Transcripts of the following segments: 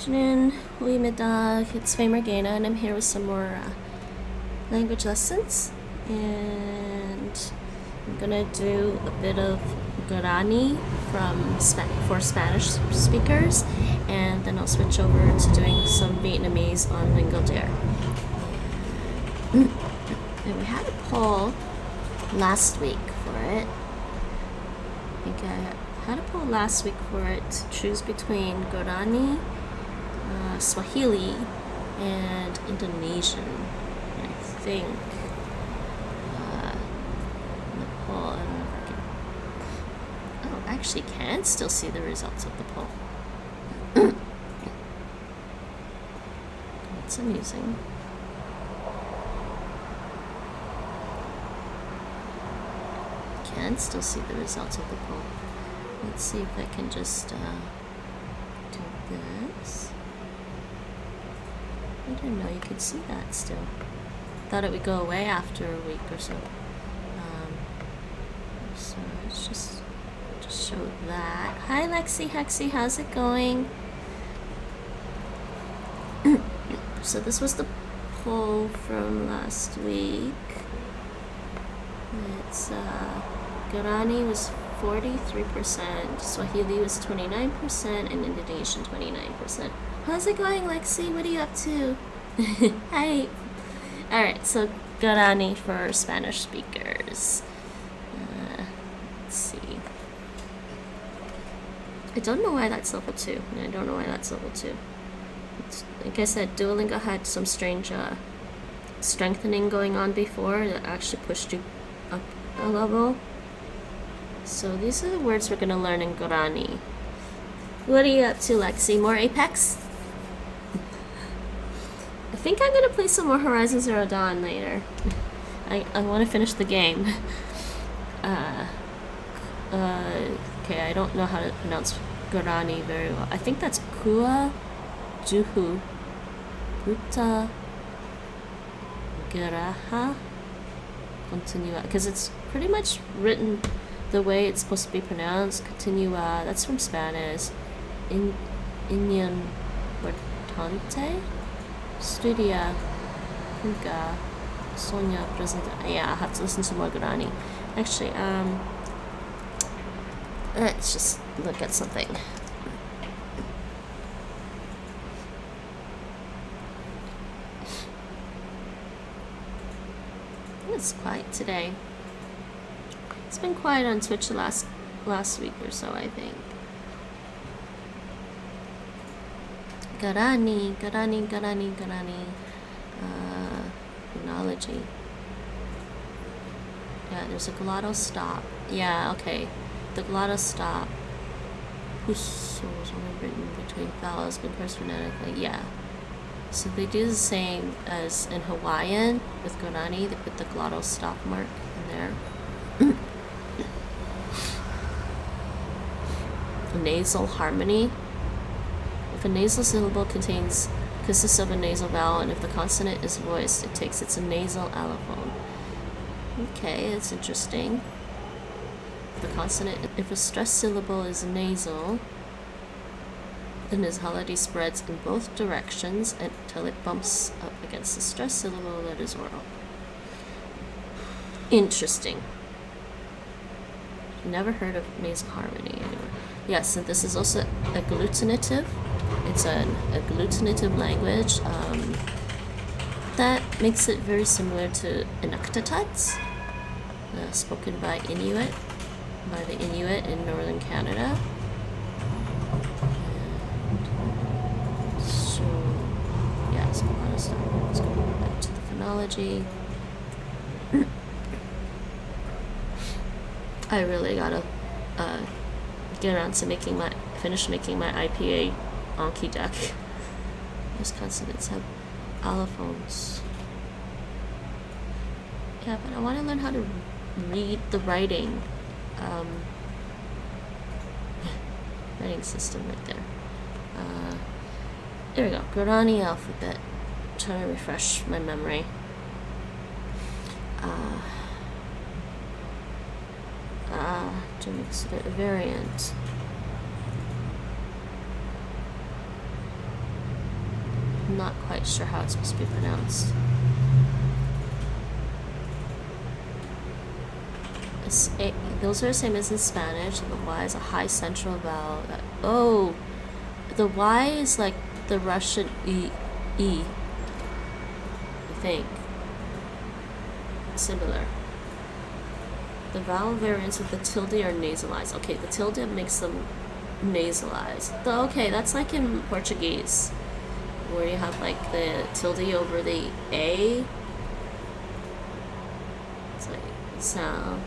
afternoon, goedemiddag. It's Faye Morgana, and I'm here with some more language lessons. And I'm gonna do a bit of Guarani for Spanish speakers, and then I'll switch over to doing some Vietnamese on LingoDeer. And we had a poll last week for it. I think I had a poll last week for it to choose between Guarani, Swahili, and Indonesian. And I think in the poll, I don't know if I can. Oh, I actually can still see the results of the poll. That's amusing. Can still see the results of the poll. Let's see if I can just do this. I didn't know you could see that still. Thought it would go away after a week or so. So let's just show that. Hi Lexi Hexy, how's it going? So this was the poll from last week. It's Guarani was 43%, Swahili was 29%, and Indonesian 29%. How's it going, Lexi? What are you up to? Hi. Alright, so Guarani for Spanish speakers. Let's see. I don't know why that's level 2. I don't know why that's level 2. Like I said, Duolingo had some strange strengthening going on before that actually pushed you up a level. So these are the words we're going to learn in Guarani. What are you up to, Lexi? More Apex? I think I'm going to play some more Horizon Zero Dawn later. I want to finish the game. Okay, I don't know how to pronounce Guarani very well. I think that's Kua Juhu Buta Geraha Continua, because it's pretty much written the way it's supposed to be pronounced. Continua, that's from Spanish. Inyan Portante Studia Punga Sonia Presenta. Yeah, I have to listen to more Guarani. Actually, let's just look at something. It's quiet today. It's been quiet on Twitch the last week or so, I think. Guarani. Phonology. Yeah, there's a glottal stop. Yeah, okay. The glottal stop. Whose was only written between vowels, but cursed phonetically. Yeah. So they do the same as in Hawaiian with Guarani. They put the glottal stop mark in there. Nasal harmony. If a nasal syllable consists of a nasal vowel, and if the consonant is voiced, it takes its nasal allophone. Okay, that's interesting. If a stressed syllable is nasal, the nasality spreads in both directions until it bumps up against the stressed syllable that is oral. Interesting. Never heard of nasal harmony anywhere. Yes, and this is also agglutinative. It's an agglutinative language that makes it very similar to Inuktitut, spoken by the Inuit in northern Canada. Let's go back to the phonology. I really gotta get around to finish making my IPA Anki deck. Those consonants have allophones. Yeah, but I want to learn how to read the writing system right there. There we go. Guarani alphabet. I'm trying to refresh my memory. To mix it a variant. I'm not quite sure how it's supposed to be pronounced. Those are the same as in Spanish. The Y is a high central vowel. Oh, the Y is like the Russian E, I think. Similar. The vowel variants with the tilde are nasalized. Okay, the tilde makes them nasalized. Okay, that's like in Portuguese, where you have like the tilde over the A. It's like sound.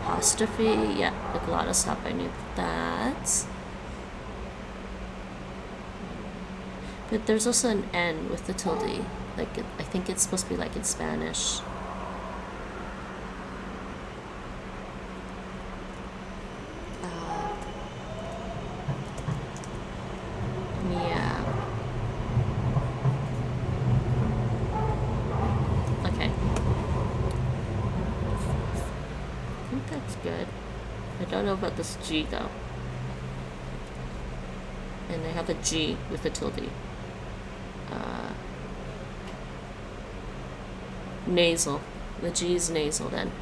Apostrophe, yeah, the glottal stop, I knew that. But there's also an N with the tilde, like I think it's supposed to be like in Spanish. Yeah. Okay. I think that's good. I don't know about this G though. And I have a G with a tilde. Nasal. The G is nasal then.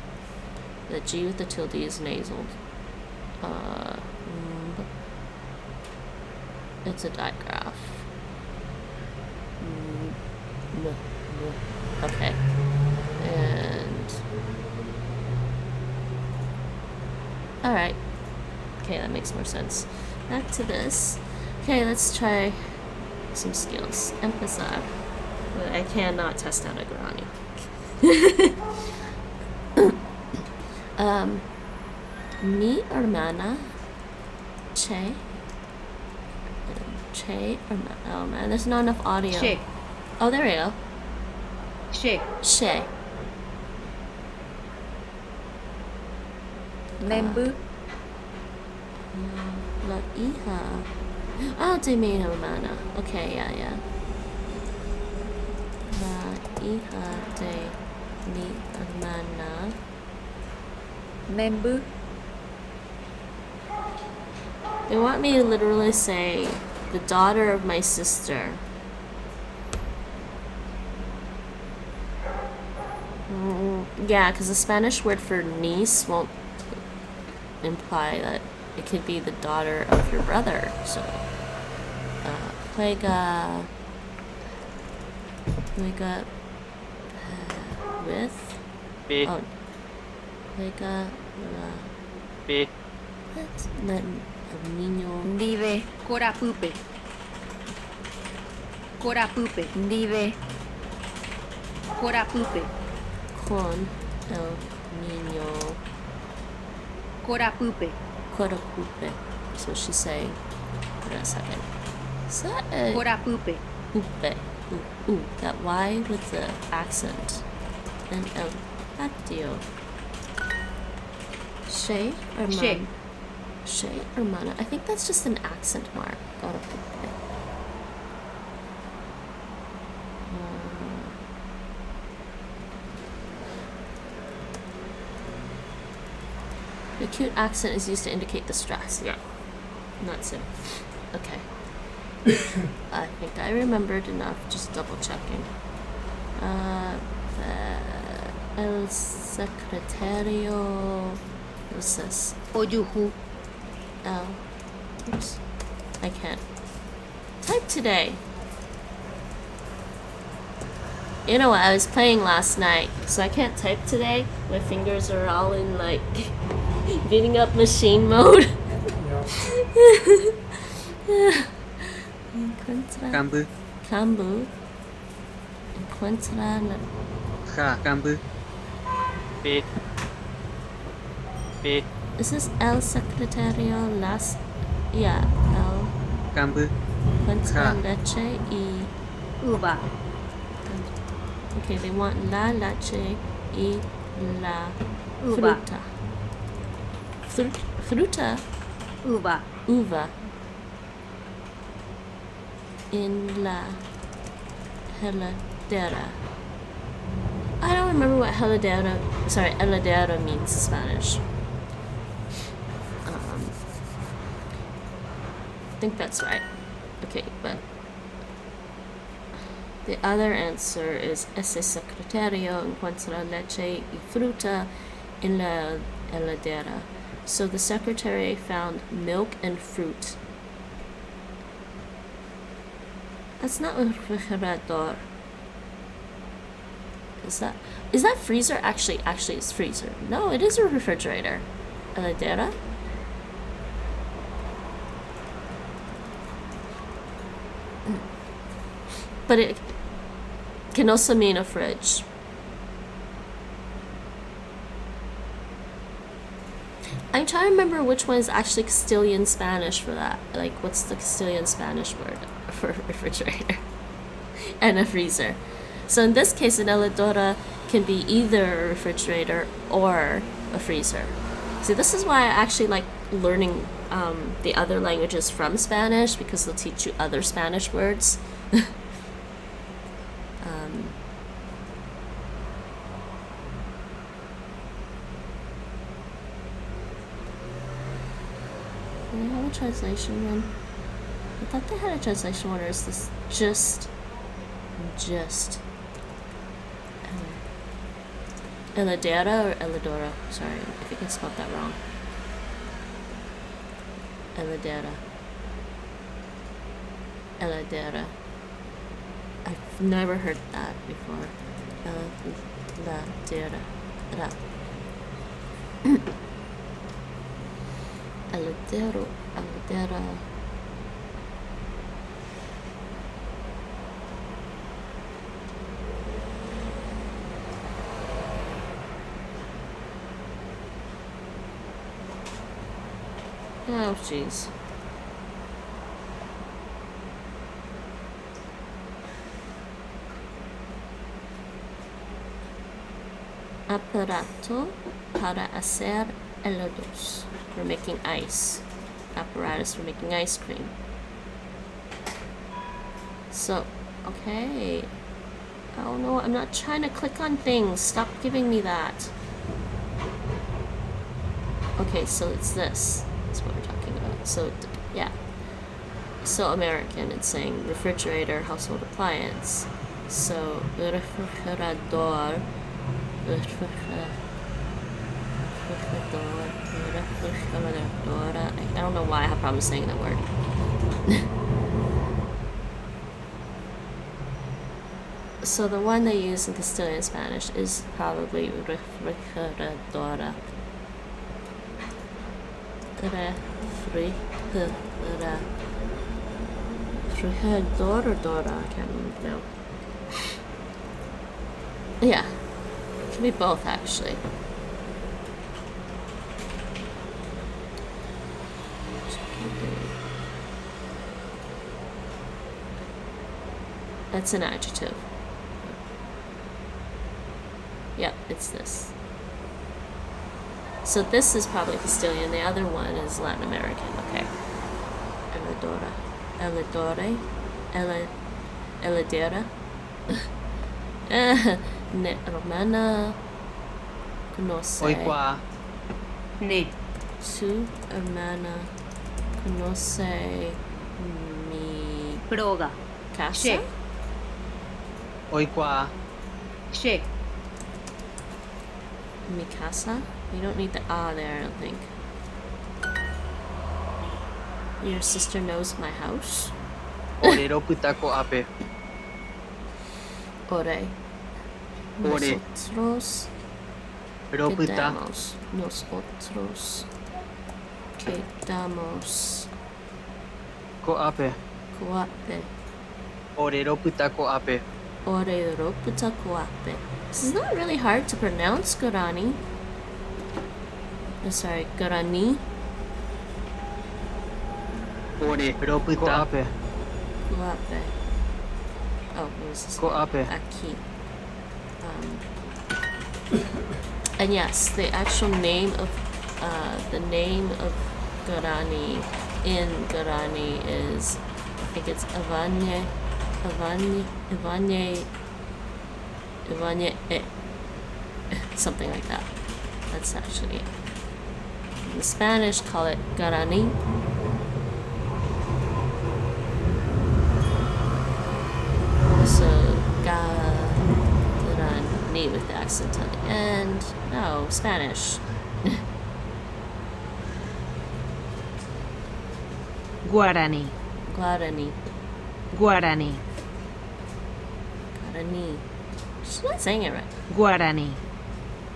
The G with the tilde is nasal. It's a digraph. Okay. And alright. Okay, that makes more sense. Back to this. Okay, let's try some skills. Empezar. I cannot test out a Guarani. Mi hermana Che hermana. Oh man, there's not enough audio. Che. Oh, there we go. Che. Nembu. La hija. Oh, de mi hermana. Okay, yeah. La hija de mi hermana. Nembu. They want me to literally say the daughter of my sister. Yeah, because the Spanish word for niece won't imply that it could be the daughter of your brother. So, juega with. B. Oh, juega B. what? El niño. Vive. Corapupe. Vive. Corapupe. Con el niño. Corapupe. Corapupe. That's what she's saying. Hold on a second. Is that a Corapupe. upe? Ooh, that Y with the accent. And el patio. She or She. man? She or mana? I think that's just an accent mark. Corapupe. The acute accent is used to indicate the stress. Yeah. Not so. Okay. I think I remembered enough. Just double checking. El secretario. What's this? Oyuhu. L. Oops. I can't type today. You know what? I was playing last night, so I can't type today. My fingers are all in like beating up machine mode. Cambu. Cambu. Encuentra la... Ja. Cambu. B. B. Is this El Secretario Las... Yeah, El... Cambu. Encuentra Ja. leche y... Uva. Okay, they want la leche y la Uva. fruta. Fruta? Uva. Uva. In la heladera. I don't remember what heladera means in Spanish. think that's right. Okay, but the other answer is ese secretario encuentra leche y fruta en la heladera. So the secretary found milk and fruit. That's not un refrigerador. Is that freezer? Actually it's freezer. No, it is a refrigerator. Heladera? But it can also mean a fridge. I'm trying to remember which one is actually Castilian Spanish for that. Like, what's the Castilian Spanish word for refrigerator and a freezer? So in this case, an heladera can be either a refrigerator or a freezer. See, this is why I actually like learning the other languages from Spanish, because they'll teach you other Spanish words. Do they have a translation one? I thought they had a translation one, or is this just heladera or heladora? Sorry, I think I spelled that wrong. Heladera. Heladera. I've never heard that before. Heladera. Heladero. Heladera. Oh, jeez. Aparato para hacer helados. For making ice. Apparatus for making ice cream. So, okay. Oh no, I'm not trying to click on things. Stop giving me that. Okay, so it's this. That's what we're talking about. So, yeah. So American, it's saying refrigerator, household appliance. So, refrigerador. I don't know why I have problems saying that word. So the one they use in Castilian Spanish is probably refrigeradora. Refrigerador or Dora? I can't remember now. Yeah. It can be both, actually. That's an adjective. Yep, it's this. So this is probably Castilian. The other one is Latin American. Okay. Heladora. Heladore. Heladera. Romana conoce. Hoy qua. Ne. Su hermana conoce mi Proga. casa. Che. Hoy qua. Che. Mi casa. You don't need the there, I don't think. Your sister knows my house. Orero putako ape. Ore. Ore. Nosotros Roputa. quedamos. Nosotros quedamos. Ko ape. Coape. Orero putako ape. Ore roputa coape. This is not really hard to pronounce, Guarani. Sorry, Guarani. Orero puta ape. Coape. Oh, what was this? Ko ape. Aquí. And yes, the actual name of Guarani in Guarani is, I think it's avañe'ẽ. Something like that. That's actually it. In Spanish, call it Guarani. No, Spanish. Guarani. Guarani. Guarani. Guarani. She's not saying it right. Guarani.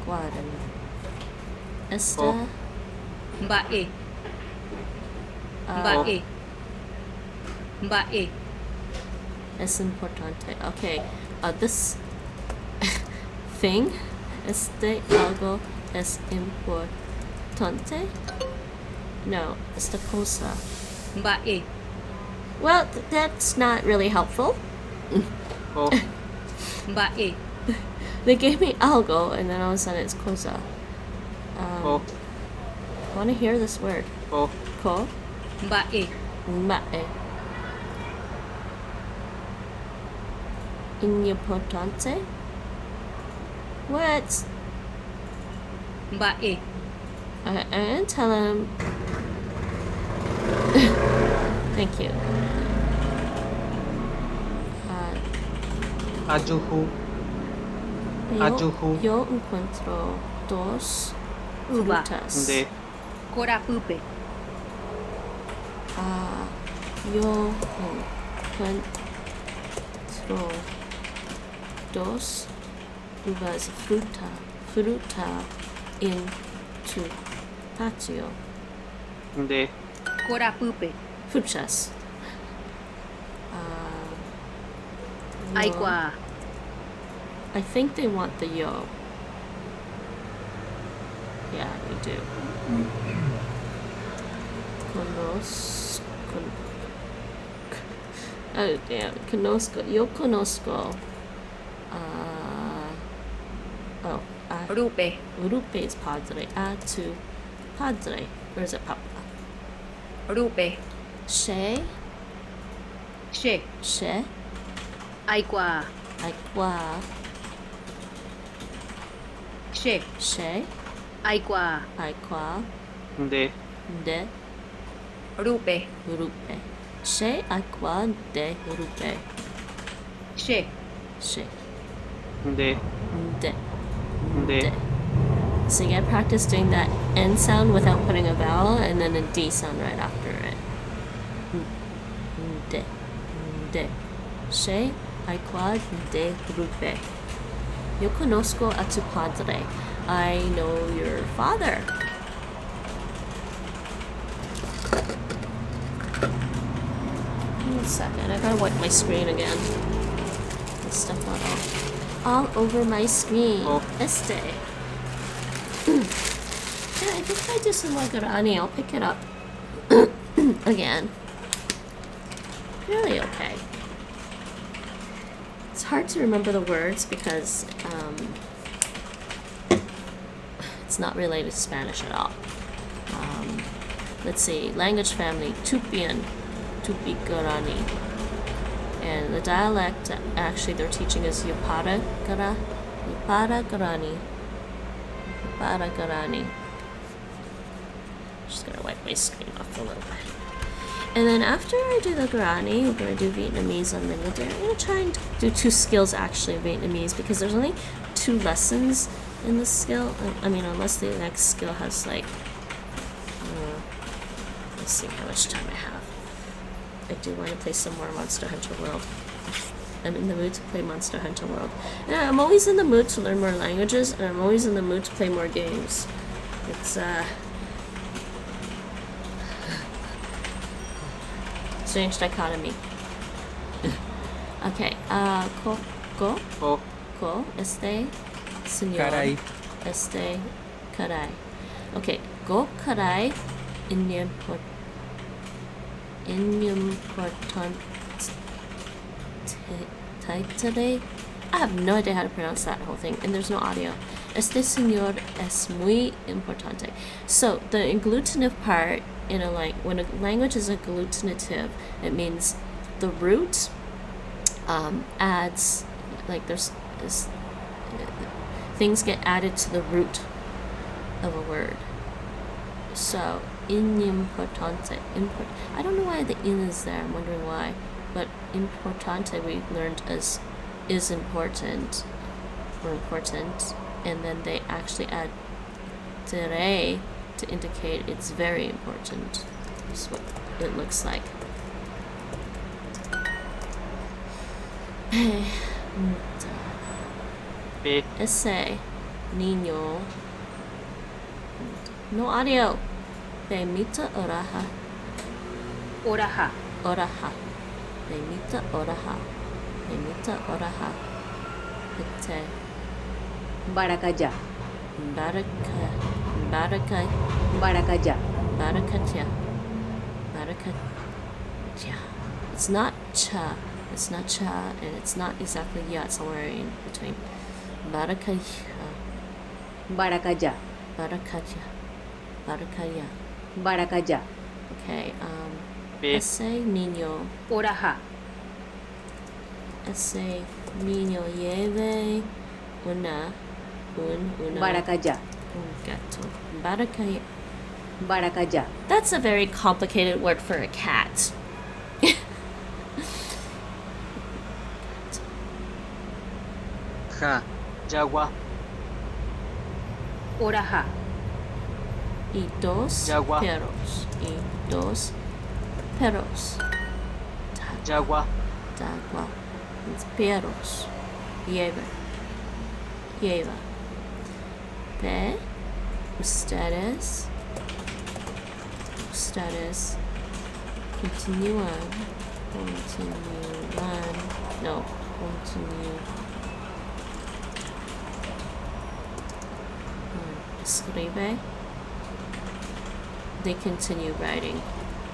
Guarani. Esta. Oh. Mba'e. Mba'e. Mba'e. Es importante. Okay. This thing. Algo es importante. No, esta cosa. Mba'e. Well, that's not really helpful. Oh. Mba'e. They gave me algo, and then all of a sudden it's cosa. Oh. I want to hear this word. Oh. Ko. Mba'e. Ma'e. Importante. What? Mba'e. I'm gonna tell him. Thank you. Ajuhu. Ajuhu. Yo encuentro dos Uva. frutas. De. Corapupe. Yo encuentro dos uvas fruta en tu patio. De. Corapupe. Frutas. Yo- Aikwa. I think they want the yo. Yeah, we do. Oh damn, conozco. Yo conozco. Rupe. Urupe is padre. Tu padre. Or is it papa? Rupe. She. She. She. Aikwa. Aikwa. She. She. Aikwa. Aikwa. De. De. Rupe. Urupe. She. Aikwa. De. Urupe. She. She. De. De. De. So you gotta practice doing that N sound without putting a vowel and then a D sound right after it. De. De. She. Aikwa. De. Urupe. Yo conozco a tu padre. I know your father. Give me a second. I gotta wipe my screen again. This stuff got all over my screen. Oh. Este. Yeah, I think if I do some more Guarani, I'll pick it up again. Really okay. It's hard to remember the words because it's not related to Spanish at all. Let's see, language family, Tupian, Tupi Guarani. And the dialect actually they're teaching is Yupara Guarani. Yupara Guarani. Just gonna wipe my screen off a little bit. And then after I do the Guarani, we're gonna do Vietnamese on LingoDeer. I'm gonna try and do 2 skills actually of Vietnamese because there's only 2 lessons in this skill. I mean, unless the next skill has like, let's see how much time I have. I do want to play some more Monster Hunter World. I'm in the mood to play Monster Hunter World. And I'm always in the mood to learn more languages, and I'm always in the mood to play more games. It's strange dichotomy. Okay, go, Oh. este, señor. Caray. Este, caray. Okay, go, caray, today. I have no idea how to pronounce that whole thing, and there's no audio. Este señor es muy importante. So the agglutinative part in a when a language is agglutinative, it means the root adds there's things get added to the root of a word. So importante. I don't know why the in is there. I'm wondering why. But importante we learned as is important or important. and then they actually add tere to indicate it's very important. That's what it looks like. P. Ese niño. No audio. Permita oraha. Oraha. Oraha. Permita oraha. Permita oraha. Pete. Barakaja. Baraka. Baraka. Barakaja. Barakatya. Barakatya. It's not cha. It's not cha, and it's not exactly ya. It's somewhere in between. Barakatya. Barakaja. Barakatya. Barakaya. Barakaja. Okay, P. ese niño. Oraha. Ese niño lleve una Barakaja. un gato. Barakaya. Barakaja. That's a very complicated word for a cat. Ja. Jaguar. Oraha. Y dos Jaguar. perros. Y dos perros. Jaguar. Agua. It's perros. Lleva. Lleva. Pe. Ustedes. Ustedes. Continúan. Continúan. No. Continue. Escribe. They continue writing.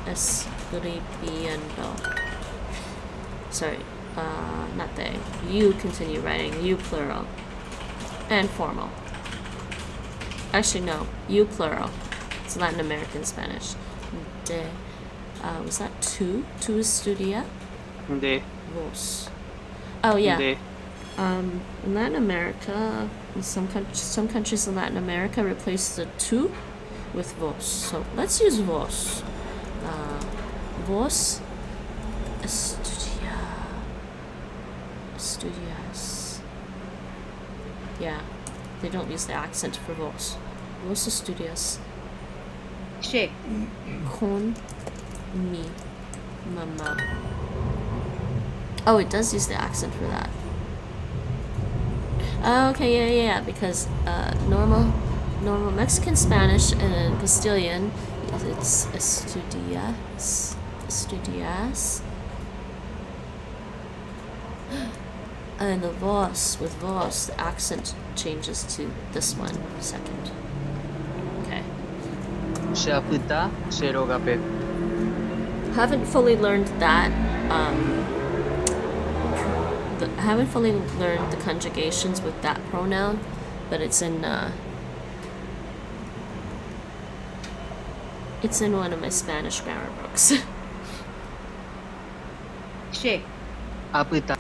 Escribiendo. Sorry, not they. You continue writing. You plural. And formal. Actually, no. You plural. It's Latin American Spanish. De. Was that two? Tu estudia? De. Vos. Oh, yeah. De. In Latin America, in some countries in Latin America replace the tu with vos. So let's use vos. Vos estudias. Yeah, they don't use the accent for vos. Vos estudias She. con mi mamá. Oh, it does use the accent for that. Oh, okay, yeah, because normal Mexican Spanish and Castilian, it's estudias. And the vos, with vos, the accent changes to this one second. Okay. Se apita. Se rogape. Haven't fully learned that. I haven't fully learned the conjugations with that pronoun, but it's in one of my Spanish grammar books. She. Apita.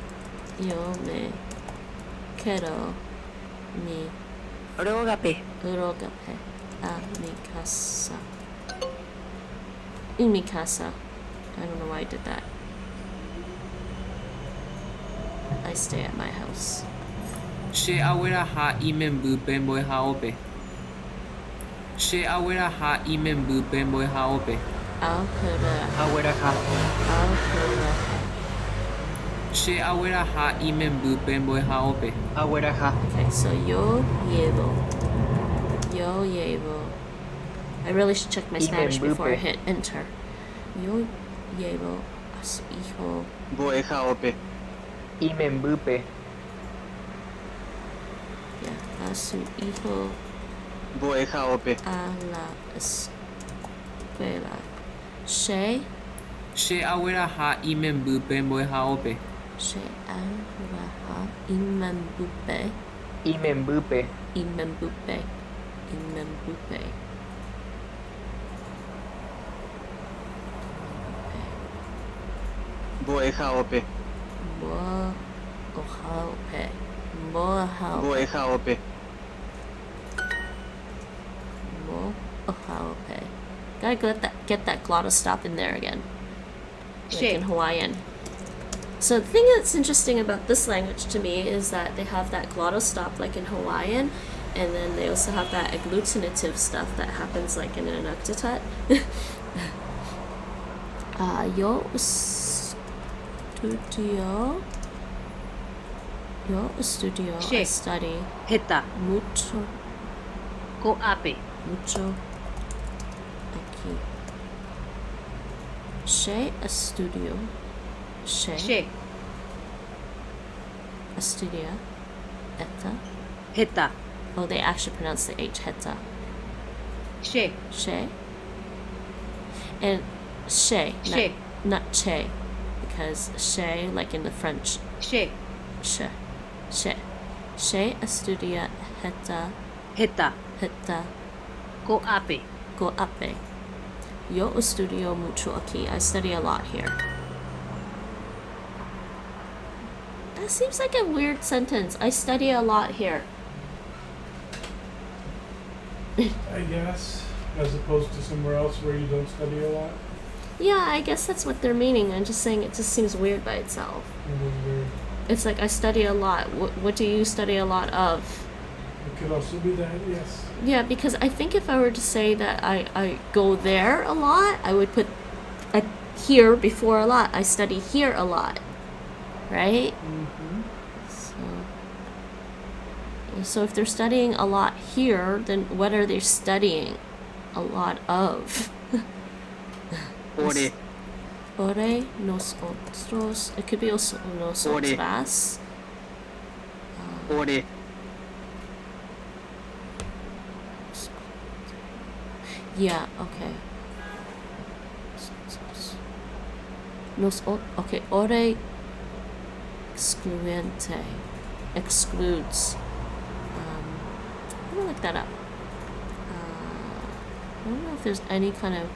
Yo me quiero mi Rógape. rogape a mi casa. In mi casa. I don't know why I did that. I stay at my house. She awera ha imembu pemboy haope. She awera ha imembu pemboy haope. Alhura. Aweraja. Alhura. She awera ha imembu pemboy haope. Aweraja. Okay, so yo llevo. I really should check my Spanish before I hit enter. Yo llevo a su hijo. Boeja ope. Imembupe. Yeah, a su hijo Boeja ope. a la escuela. She awera ha imembu pemboy haope. Alhura imembupe. Imembupe. Boeja ope. Boeja ope. Gotta get that glottal stop in there again. Like in Hawaiian. So the thing that's interesting about this language to me is that they have that glottal stop like in Hawaiian, And then they also have that agglutinative stuff that happens like in an octetet. Yo estudio, I Shake. study Heta. mucho, Ko'ape. mucho aquí. She estudio, She. estudia, eta. Heta. Oh, they actually pronounce the H, heta. She. She. And she, She. not che, because she, like in the French, She. she. She estudia heta, Heta. Ko'ape. Ko'ape. Yo estudio mucho aquí. I study a lot here. That seems like a weird sentence. I study a lot here. I guess, as opposed to somewhere else where you don't study a lot. Yeah, I guess that's what they're meaning. I'm just saying it just seems weird by itself. It was weird. It's like I study a lot. What do you study a lot of? It could also be that, yes. Yeah, because I think if I were to say that I go there a lot, I would put here before a lot. I study here a lot. Right? Mm-hmm. So if they're studying a lot here, then what are they studying a lot of? Ore. Ore, nosotros. It could be also nosotras. Ore. Yeah, okay. Okay, ore excluente. Excludes. I'm gonna look that up. I don't know if there's any kind of.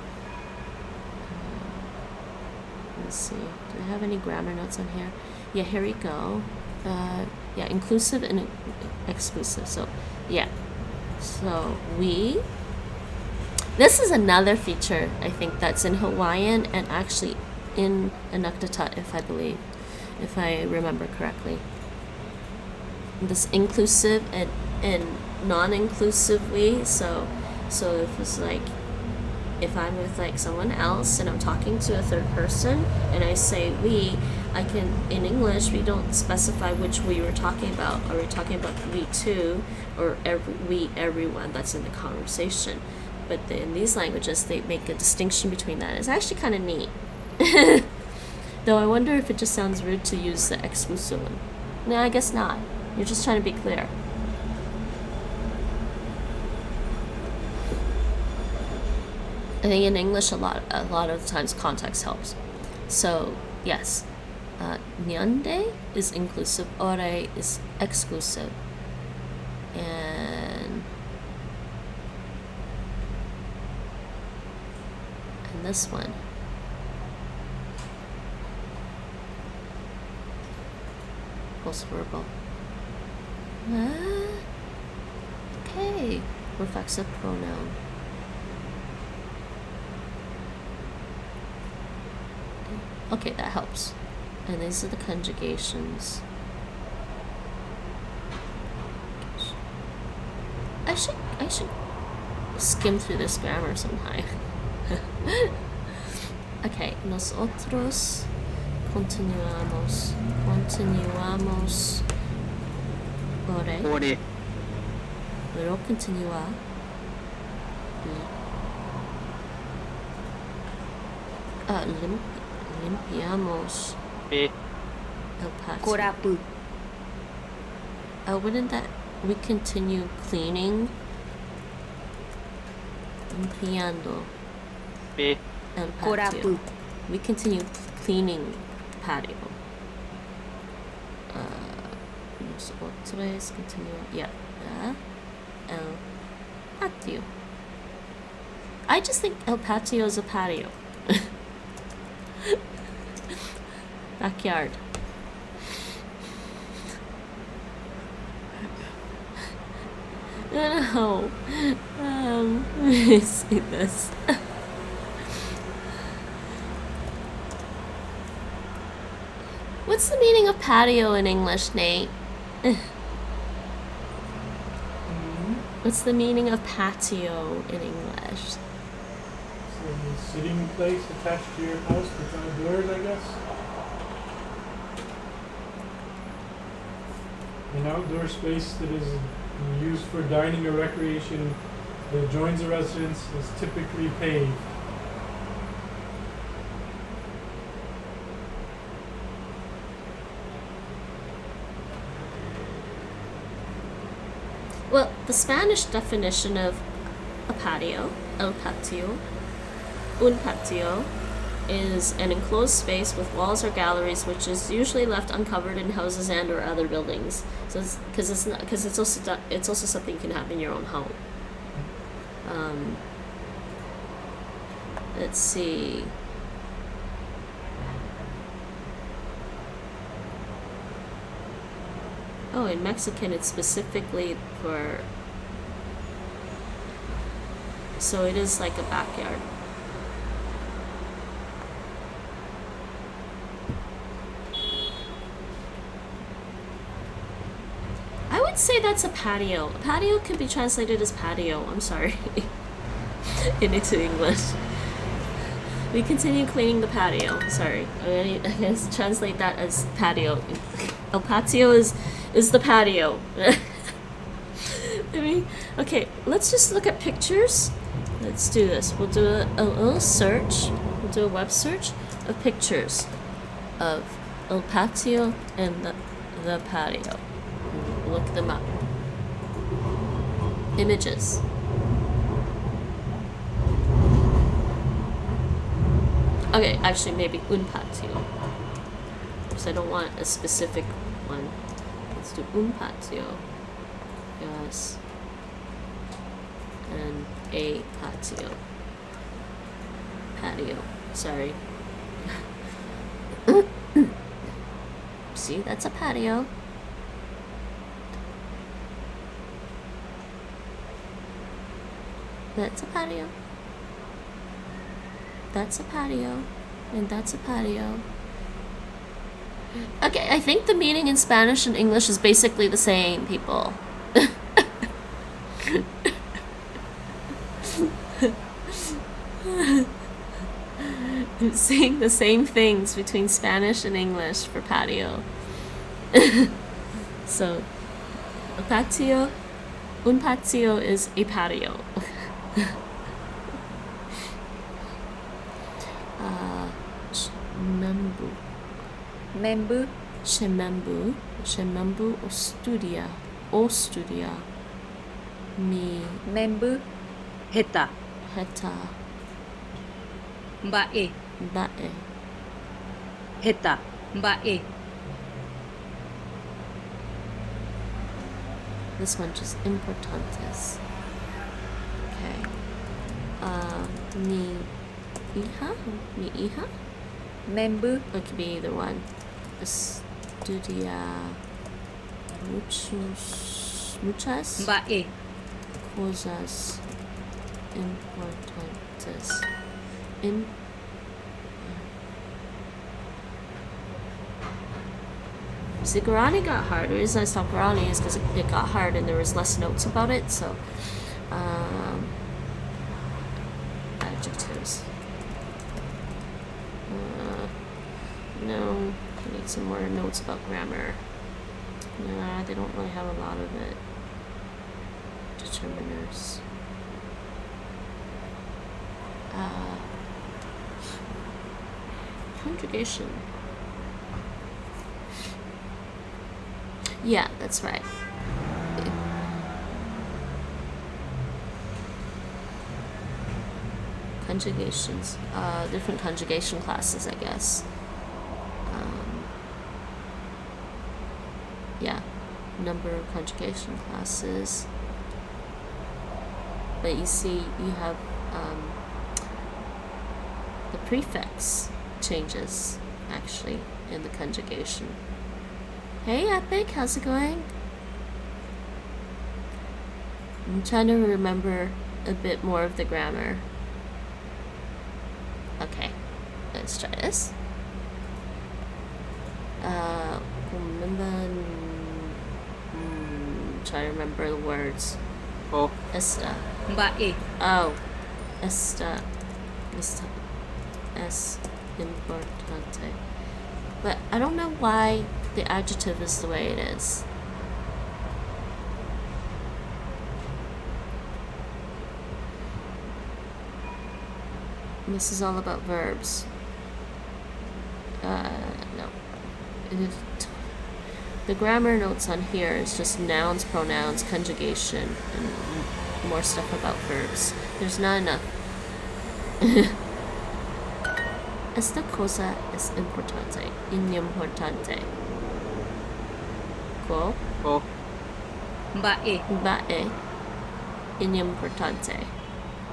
Let's see. Do I have any grammar notes on here? Yeah, here we go. Yeah, inclusive and exclusive. So, yeah. So, we. This is another feature, I think, that's in Hawaiian and actually in Inuktitut, if I remember correctly. This inclusive and non-inclusive we. So if it's like, if I'm with like someone else and I'm talking to a third person and I say we, I can, in English, we don't specify which we we're talking about. Are we talking about we two or everyone that's in the conversation? But in these languages, they make a distinction between that. It's actually kind of neat. Though I wonder if it just sounds rude to use the exclusive one. No, I guess not. You're just trying to be clear. I think in English, a lot of times context helps. So yes, nyande is inclusive, ore is exclusive, and this one. Postverbal. Okay, reflexive pronoun. Okay, that helps. And these are the conjugations. I should skim through this grammar sometime. Okay, nosotros continuamos. Ore. Luego continúa. Limpiamos Pe. el patio. Korapu. Wouldn't that we continue cleaning? Limpiando Pe. el patio. Korapu. We continue cleaning the patio. Nosotros continue. Yeah. El patio. I just think el patio is a patio. Backyard. No. Let me see this. What's the meaning of patio in English, Nate? Mm-hmm. What's the meaning of patio in English? So a sitting place attached to your house that's outdoors, I guess. An outdoor space that is used for dining or recreation that adjoins a residence is typically paved. Well, the Spanish definition of a patio, el patio, un patio, is an enclosed space with walls or galleries which is usually left uncovered in houses and or other buildings. So, because it's also something you can have in your own home. Let's see. Oh, in Mexican it's specifically for, so it is like a backyard. I would say that's a patio. A patio could be translated as patio. I'm sorry. Into English. We continue cleaning the patio. Sorry. I guess translate that as patio. El patio is the patio. I mean, okay, let's just look at pictures. Let's do this. We'll do a little search. We'll do a web search of pictures of el patio and the patio. Look them up. Images. Okay, actually maybe un patio. Because I don't want a specific one. Let's do un patio. Yes. And a patio. Patio. Sorry. See, that's a patio. That's a patio. That's a patio. And that's a patio. Okay, I think the meaning in Spanish and English is basically the same, people. I'm saying the same things between Spanish and English for patio. So, a patio, un patio is a patio. Shemembu. Membu. Shemembu. Shemembu o studia. Mi Membu. Heta. heta Bae. bae. Heta. Bae. This one just importantes. Okay. Mi hija? Mi hija? Membu. It could be either one. Estudia muchas Bae. cosas importantes. See, Guarani got hard. The reason I stopped Guarani is because it got hard and there was less notes about it. So, adjectives. No, I need some more notes about grammar. Nah, they don't really have a lot of it. Determiners. Conjugation. Yeah, that's right. Conjugations. Different conjugation classes, I guess. Yeah, number of conjugation classes. But you see, you have the prefix changes, actually, in the conjugation. Hey, Epic, how's it going? I'm trying to remember a bit more of the grammar. Okay, let's try this. Try to remember the words. O. Esta. Bae. Oh. Esta. Es importante. But I don't know why the adjective is the way it is. This is all about verbs. No. The grammar notes on here is just nouns, pronouns, conjugation, and more stuff about verbs. There's not enough. Esta cosa es importante. Importante. Cool. O. Bae. Bae. Importante.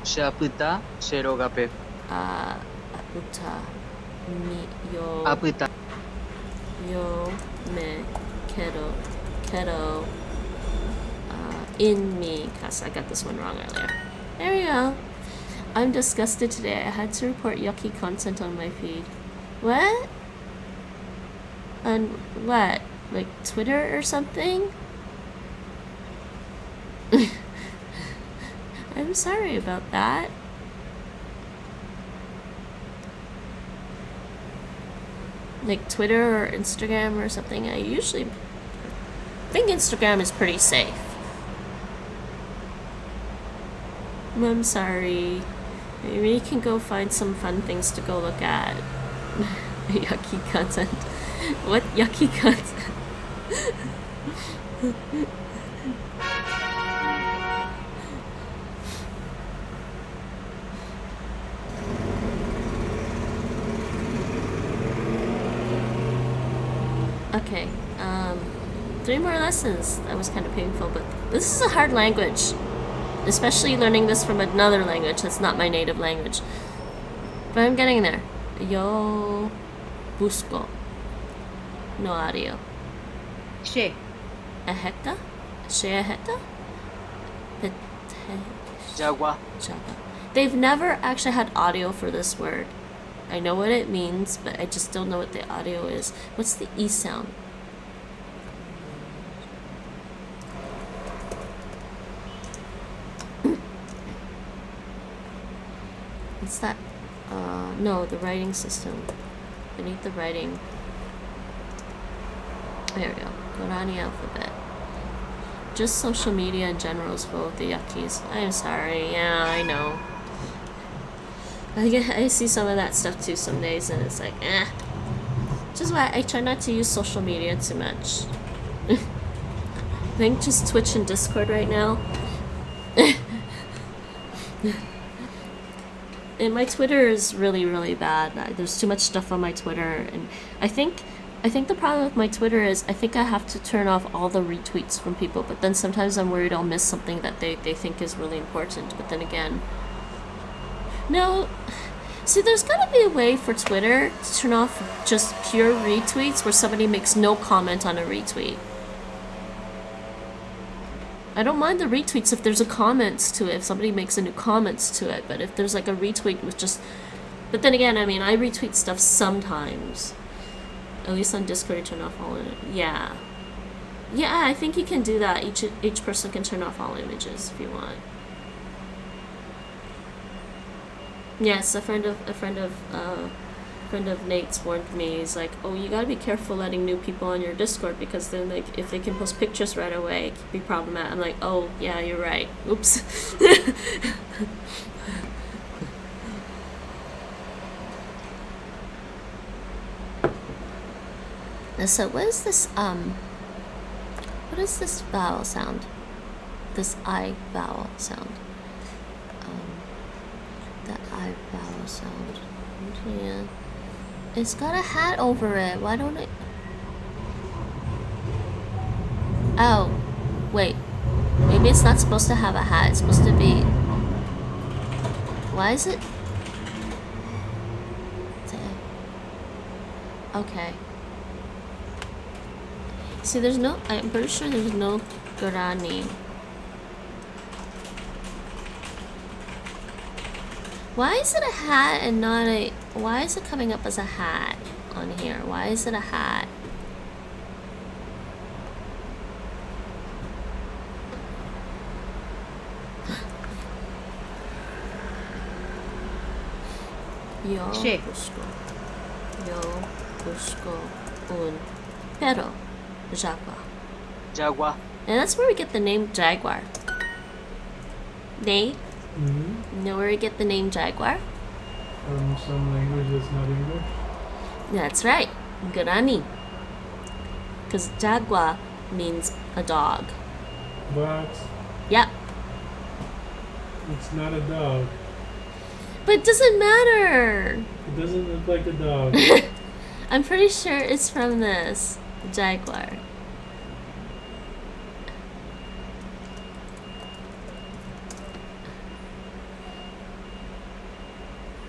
Se aputa. Serogape. Aputa. Yo Aputa. me quedo in mi casa. I got this one wrong earlier. There we go. I'm disgusted today. I had to report yucky content on my feed. What? On what? Like Twitter or something? I'm sorry about that. Like Twitter or Instagram or something. I usually think Instagram is pretty safe. I'm sorry. Maybe you can go find some fun things to go look at. Yucky content. What yucky content? Okay, 3 more lessons. That was kind of painful, but this is a hard language. Especially learning this from another language that's not my native language. But I'm getting there. Yo busco. No audio. She. Aheta? She aheta? Jagua. Java. They've never actually had audio for this word. I know what it means, but I just don't know what the audio is. What's the E sound? What's that? No, the writing system. I need the writing. There we go. Guarani alphabet. Just social media in general is full of the yuckies. I'm sorry. Yeah, I know. I see some of that stuff too some days, and it's like, eh. Which is why I try not to use social media too much. I think just Twitch and Discord right now. And my Twitter is really, really bad. There's too much stuff on my Twitter, and I think the problem with my Twitter is I think I have to turn off all the retweets from people, but then sometimes I'm worried I'll miss something that they think is really important. But then again, no. See, there's gotta be a way for Twitter to turn off just pure retweets where somebody makes no comment on a retweet. I don't mind the retweets if there's a comments to it, if somebody makes a new comments to it, but if there's like a retweet with just... But then again, I mean, I retweet stuff sometimes. At least on Discord, you turn off all of it. Yeah. Yeah, I think you can do that. Each person can turn off all images if you want. Yes, a friend of Nate's warned me. He's like, oh, you gotta be careful letting new people on your Discord because then if they can post pictures right away, it could be problematic. I'm like, oh yeah, you're right. Oops. So what is this vowel sound? This I vowel sound. The I vowel sound. Yeah. It's got a hat over it. Why don't it? Oh, wait. Maybe it's not supposed to have a hat. It's supposed to be... Why is it? Okay. See, there's no... I'm pretty sure there's no Guarani. Why is it a hat and not a... Why is it coming up as a hat on here? Why is it a hat? Yo Sí. busco. Yo busco un perro. Jaguar. Jaguar. And that's where we get the name Jaguar. Nate, Mm-hmm. you know where we get the name Jaguar? From some language that's not English. That's right, Guarani. Because Jaguar means a dog. But Yep. it's not a dog. But it doesn't matter. It doesn't look like a dog. I'm pretty sure it's from this Jaguar.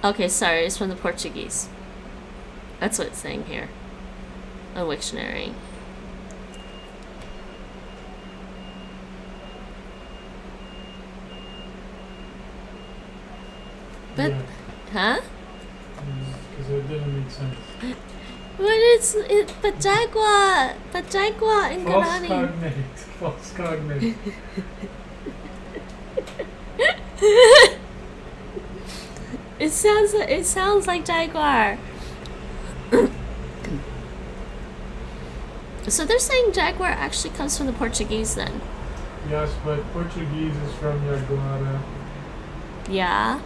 Okay, sorry, it's from the Portuguese. That's what it's saying here on Wiktionary. But, Yeah, huh? because it didn't make sense. But Jaguar in False Guarani. cognate. False cognate. It sounds like Jaguar. So they're saying Jaguar actually comes from the Portuguese then. Yes, but Portuguese is from Jaguara. Yeah.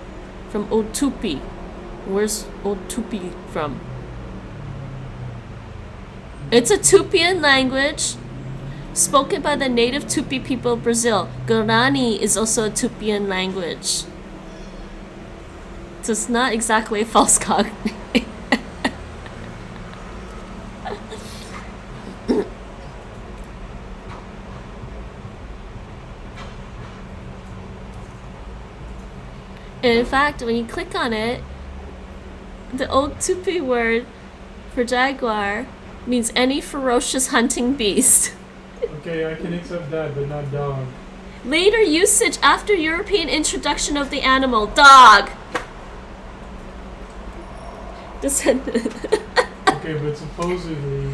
From Old Tupi. Where's Old Tupi from? It's a Tupian language spoken by the native Tupi people of Brazil. Guarani is also a Tupian language. So it's not exactly a false cognate. And in fact, when you click on it, the old Tupi word for jaguar means any ferocious hunting beast. Okay, I can accept that, but not dog. Later usage after European introduction of the animal, dog. Okay, but supposedly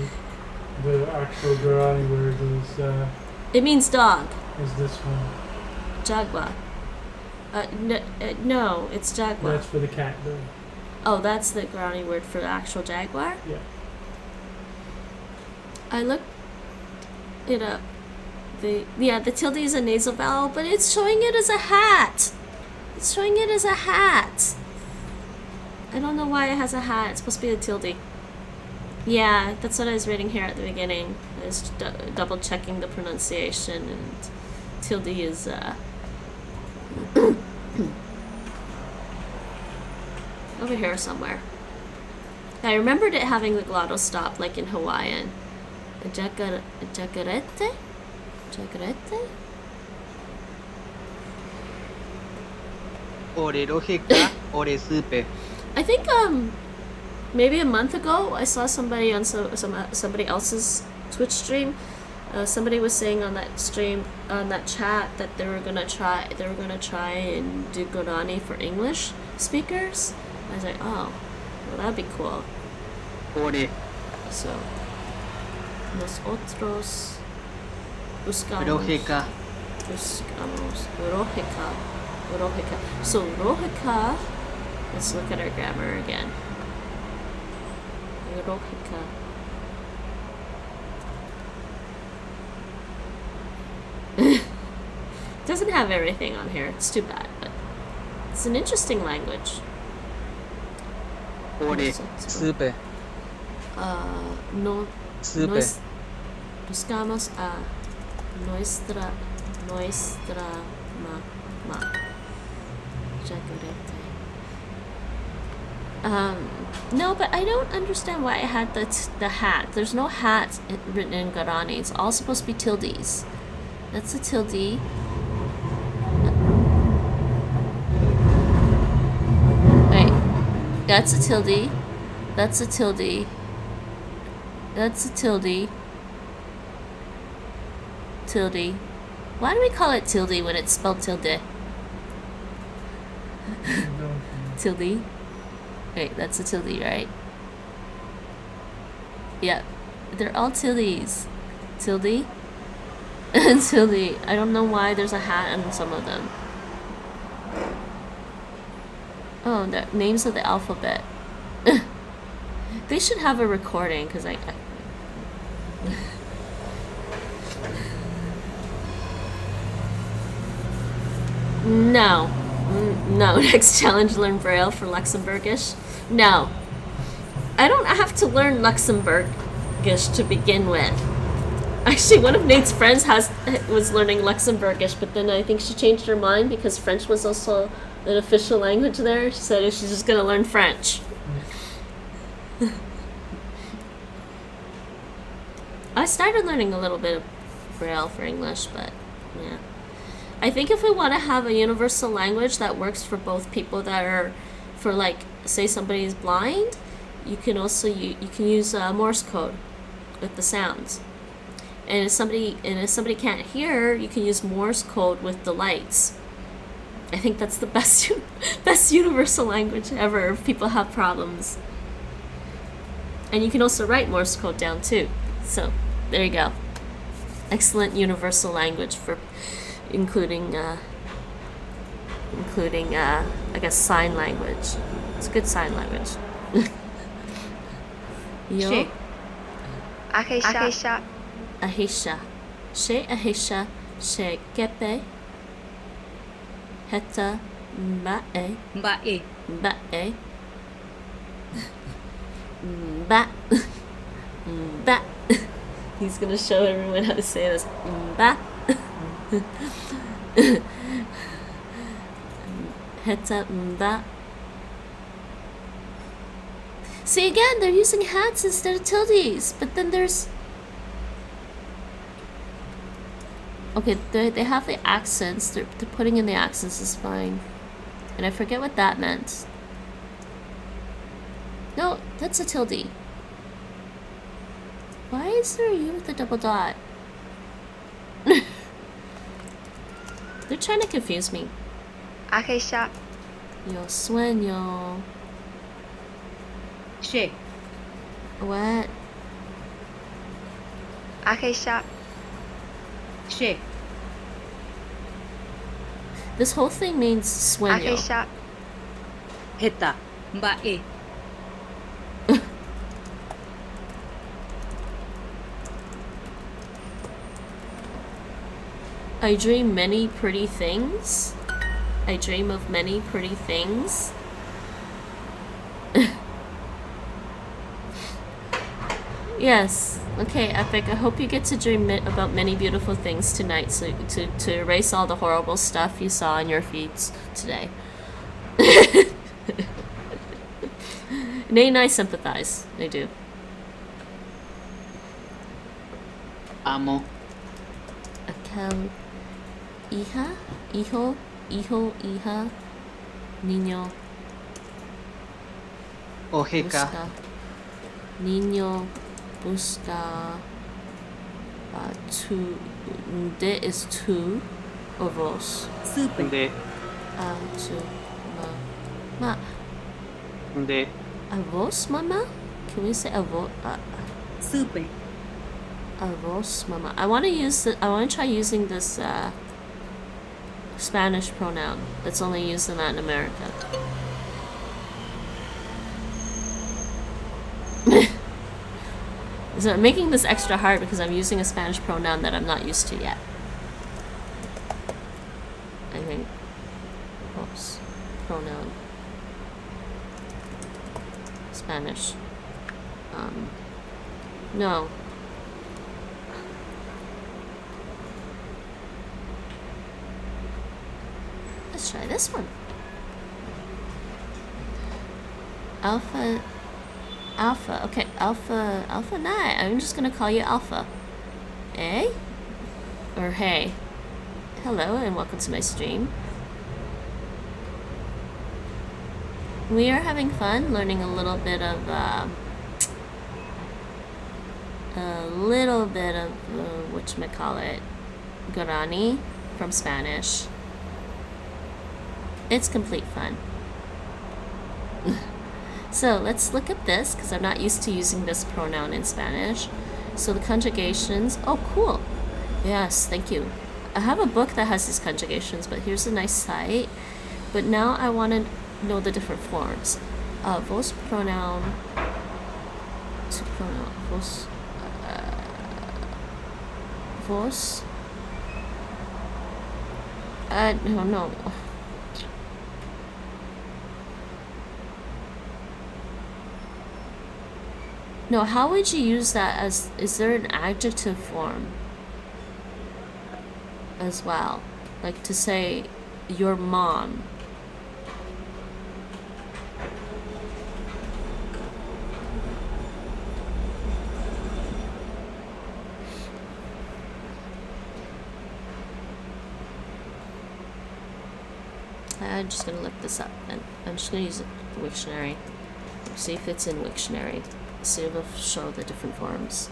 the actual Guarani word It means dog. is this one. Jaguar. No, it's jaguar. That's for the cat, though. Oh, that's the Guarani word for the actual jaguar? Yeah. I looked it up. The tilde is a nasal vowel, but it's showing it as a hat. It's showing it as a hat. I don't know why it has a hat. It's supposed to be a tilde. Yeah, that's what I was reading here at the beginning. I was double checking the pronunciation, and tilde is over here somewhere. I remembered it having the glottal stop, like in Hawaiian. Jacarete? Jacarete? Orerojeka, oresupe. I think maybe a month ago I saw somebody on somebody else's Twitch stream. Somebody was saying on that stream, on that chat, that they were gonna try and do Guarani for English speakers. I was like, oh, well, that'd be cool. Ore. So nosotros buscamos Rojeka. Rojeka. So Rojeka, let's look at our grammar again. Rojeka. Doesn't have everything on here. It's too bad, but it's an interesting language. Ore. Supe. No, Supe. buscamos a nuestra mamá. Jacarete. No, but I don't understand why it had the hat. There's no hat written in Guarani. It's all supposed to be tildes. That's a tilde. Wait, that's a tilde. That's a tilde. That's a tilde. Tilde. Why do we call it tilde when it's spelled tilde? Tilde. Wait, that's a tilde, right? Yeah, they're all tildes. Tilde. Tilde. I don't know why there's a hat on some of them. Oh, the names of the alphabet. They should have a recording because I No. No. Next challenge, learn Braille for Luxembourgish. No. I don't have to learn Luxembourgish to begin with. Actually, one of Nate's friends was learning Luxembourgish, but then I think she changed her mind because French was also an official language there. She said she's just going to learn French. I started learning a little bit of Braille for English, but yeah. I think if we want to have a universal language that works for both people that are, for like, say somebody is blind, you can also you can use Morse code with the sounds. And if somebody can't hear, you can use Morse code with the lights. I think that's the best universal language ever if people have problems. And you can also write Morse code down too. So there you go. Excellent universal language for including I guess sign language. It's a good sign language. Yo. She. Ahisha. Ahisha. She ahisha. She kepe. Heta mba'e. Mba'e. Mba'e. Mba. Mba. He's gonna show everyone how to say this. Mba. Heta mba. See, again, they're using hats instead of tildes, but then there's... Okay, they have the accents. They're putting in the accents is fine. And I forget what that meant. No, that's a tilde. Why is there a U with a double dot? They're trying to confuse me. Ahisha. Yo sueño. She. What? Ahisha. She. This whole thing means sueño. Ahisha. Heta. Mba'e. I dream many pretty things. I dream of many pretty things. Yes. Okay, Epic. I hope you get to dream about many beautiful things tonight, so to erase all the horrible stuff you saw in your feeds today. Nate and I sympathize. I do. Amo. Aquel hija, hijo, hija, niño, Ojeka. busca, niño, busca, tu, de is tu, or vos, Supe. De. tu, ma, De. a vos, mama? Can we say a vos, Supe. a vos, mama? I want to try using this, Spanish pronoun that's only used in Latin America. So I'm making this extra hard because I'm using a Spanish pronoun that I'm not used to yet. I think. Oops. Pronoun. Spanish. No. Let's try this one. Alpha. Okay, Alpha 9. I'm just gonna call you Alpha. Eh? Or hey. Hello and welcome to my stream. We are having fun learning a little bit of whatchamacallit, Guarani from Spanish. It's complete fun. So let's look at this because I'm not used to using this pronoun in Spanish. So the conjugations. Oh, cool. Yes, thank you. I have a book that has these conjugations, but here's a nice site. But now I want to know the different forms. Vos pronoun to pronoun. Vos. No. No, how would you use that as, is there an adjective form as well? Like to say your mom. I'm just gonna look this up and I'm just gonna use the Wiktionary. See if it's in Wiktionary. See if it'll show the different forms.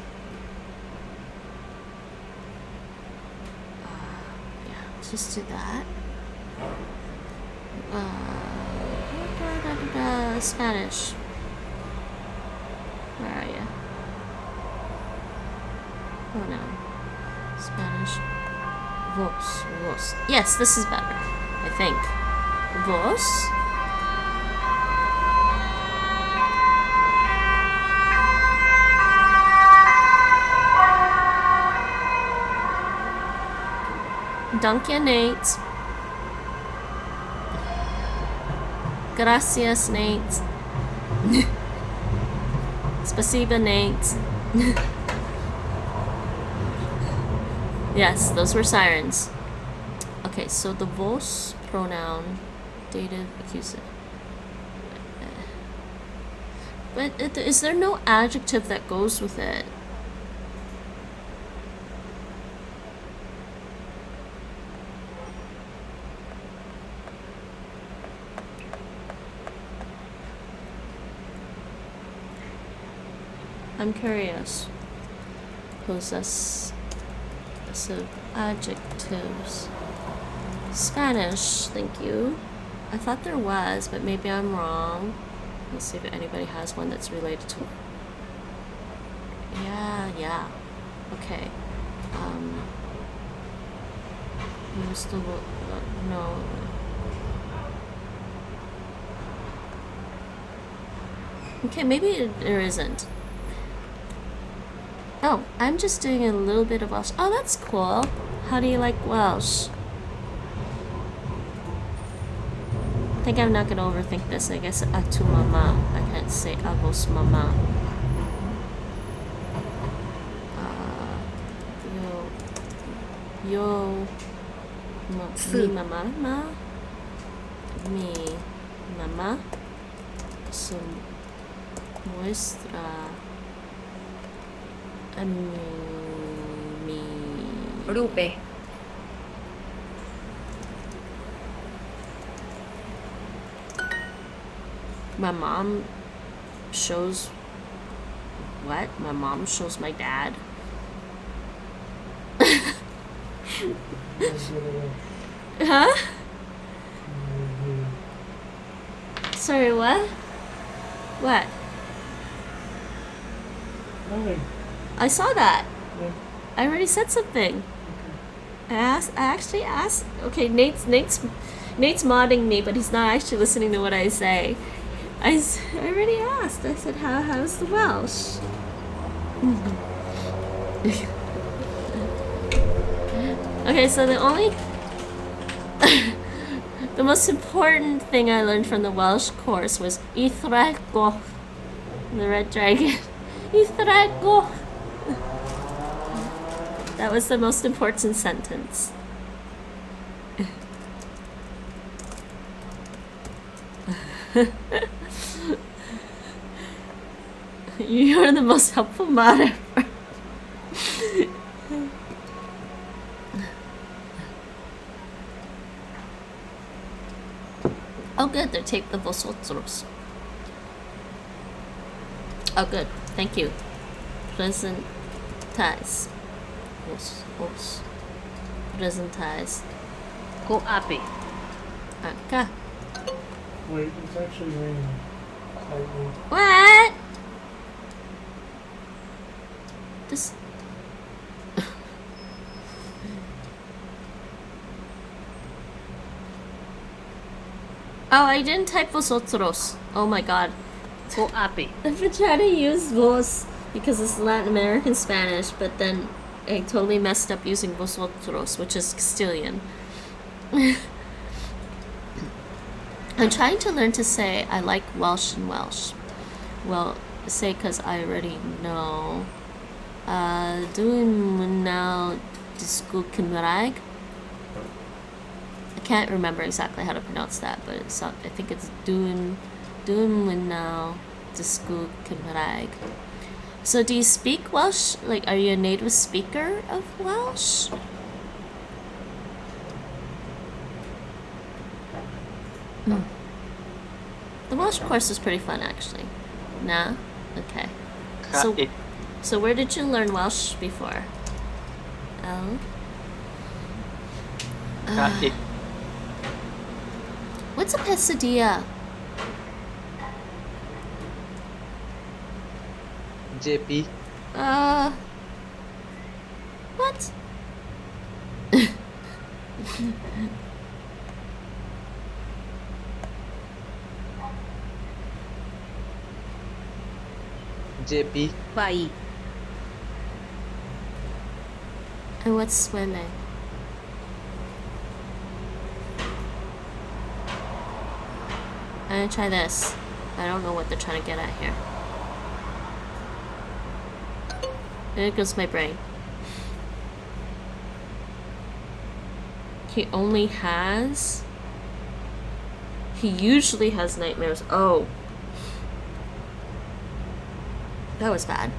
Yeah, let's just do that. Spanish. Where are you? Oh no. Spanish. Vos. Yes, this is better, I think. Vos. Danke, Nate. Gracias, Nate. Spasiba, Nate. Yes, those were sirens. Okay, so the vos pronoun, dative, accusative. But is there no adjective that goes with it? I'm curious. Possessive adjectives. Spanish, thank you. I thought there was, but maybe I'm wrong. Let's see if anybody has one that's related to it. Yeah. Okay. No. Okay, maybe there isn't. Oh, I'm just doing a little bit of Welsh. Oh, that's cool. How do you like Welsh? I think I'm not gonna overthink this. I guess a tu mama. I can't say a vos mama. Mi mamá su muestra a mi Rupe. My mom shows what? My mom shows my dad. Huh? Sorry, what? What? Nothing. I saw that. Yeah. I already said something. I actually asked. Okay, Nate's modding me, but he's not actually listening to what I say. I already asked. I said, how's the Welsh? Okay, so the most important thing I learned from the Welsh course was Ithrago, the red dragon. Ithrago. That was the most important sentence. You're the most helpful mod ever. Oh good, they take the vosotros. Oh good, thank you. Presentize. Os. Presentize. Ko ape. Acá. Wait, it's actually raining slightly. What? This. Oh, I didn't type vosotros. Oh my god. Ko api. I've been trying to use vos because it's Latin American Spanish, but then I totally messed up using vosotros, which is Castilian. I'm trying to learn to say I like Welsh in Welsh. Well, say because I already know. Dwi'n now disgwyl Cymraeg. I can't remember exactly how to pronounce that, but it's, I think it's dwi'n now disgwyl Cymraeg. So do you speak Welsh? Like, are you a native speaker of Welsh? The Welsh course was pretty fun, actually. Nah? Okay. So where did you learn Welsh before? Oh. What's a pesadilla? JP. What? JP. Pai. And what's suele? I'm gonna try this. I don't know what they're trying to get at here. There goes my brain. He usually has nightmares. Oh. That was bad.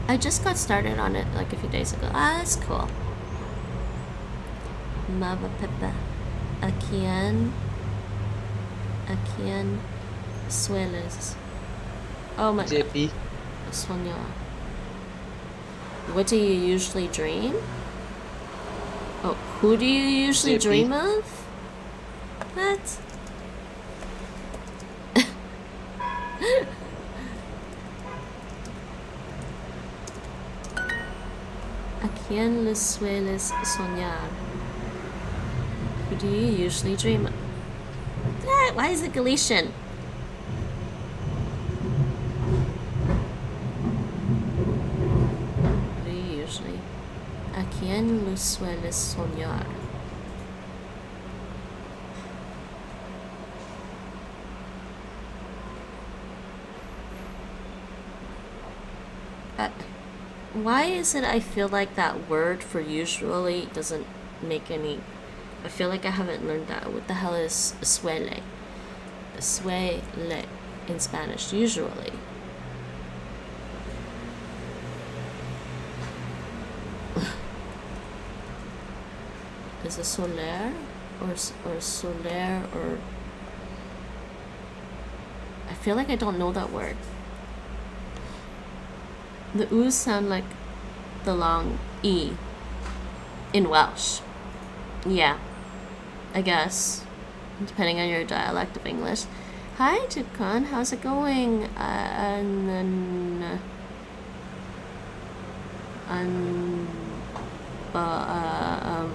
I just got started on it like a few days ago. Ah, that's cool. Mava Pepe. Akian sueles. Oh my JP. god. Soñar. What do you usually dream? Oh, who do you usually JP. dream of? What? ¿A quién le sueles soñar? Who do you usually dream of? Ah, why is it Galician? Who do you usually? ¿A quién le sueles soñar? Why is it I feel like that word for usually doesn't make any... I feel like I haven't learned that. What the hell is suele? Suele in Spanish, usually. Is it soler? Or soler or... I feel like I don't know that word. The U's sound like the long E in Welsh. Yeah, I guess, depending on your dialect of English. Hi, Tukon, how's it going? And then,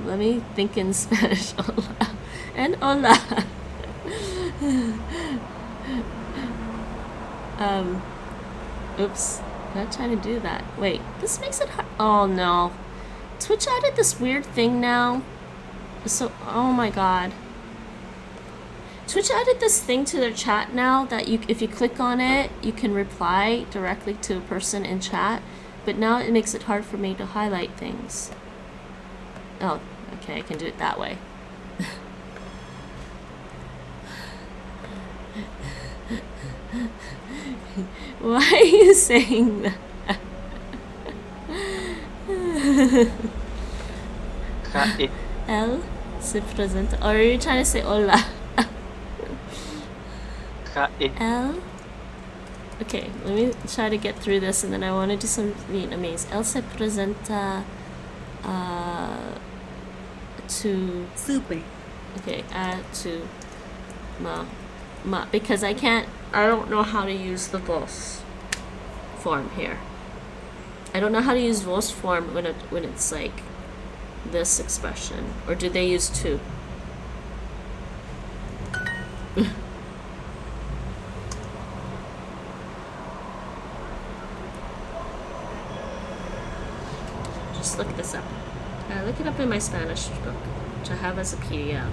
let me think in Spanish. Hola. And hola. Oops. Not trying to do that. Wait, this makes it hard. Oh no. Twitch added this weird thing now. So, oh my god. Twitch added this thing to their chat now that if you click on it, you can reply directly to a person in chat. But now it makes it hard for me to highlight things. Oh, okay, I can do it that way. Why are you saying that? El se presenta. Or are you trying to say hola? El. Okay, let me try to get through this and then I want to do some Vietnamese. El se presenta to... Supe. Okay, to ma. Because I don't know how to use the vos form here. I don't know how to use vos form when it's like this expression. Or do they use to? Just look this up. Look it up in my Spanish book, which I have as a PDF.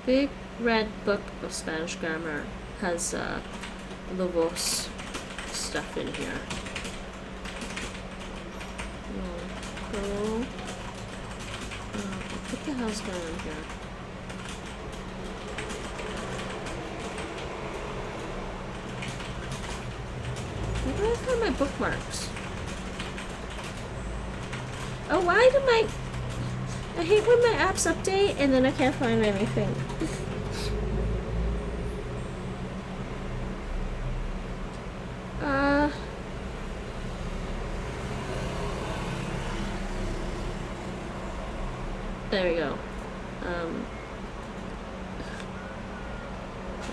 Big red book of Spanish grammar has the vos stuff in here. What the hell's going on here? Where do I find my bookmarks? Oh, why do I hate when my apps update and then I can't find anything. There we go.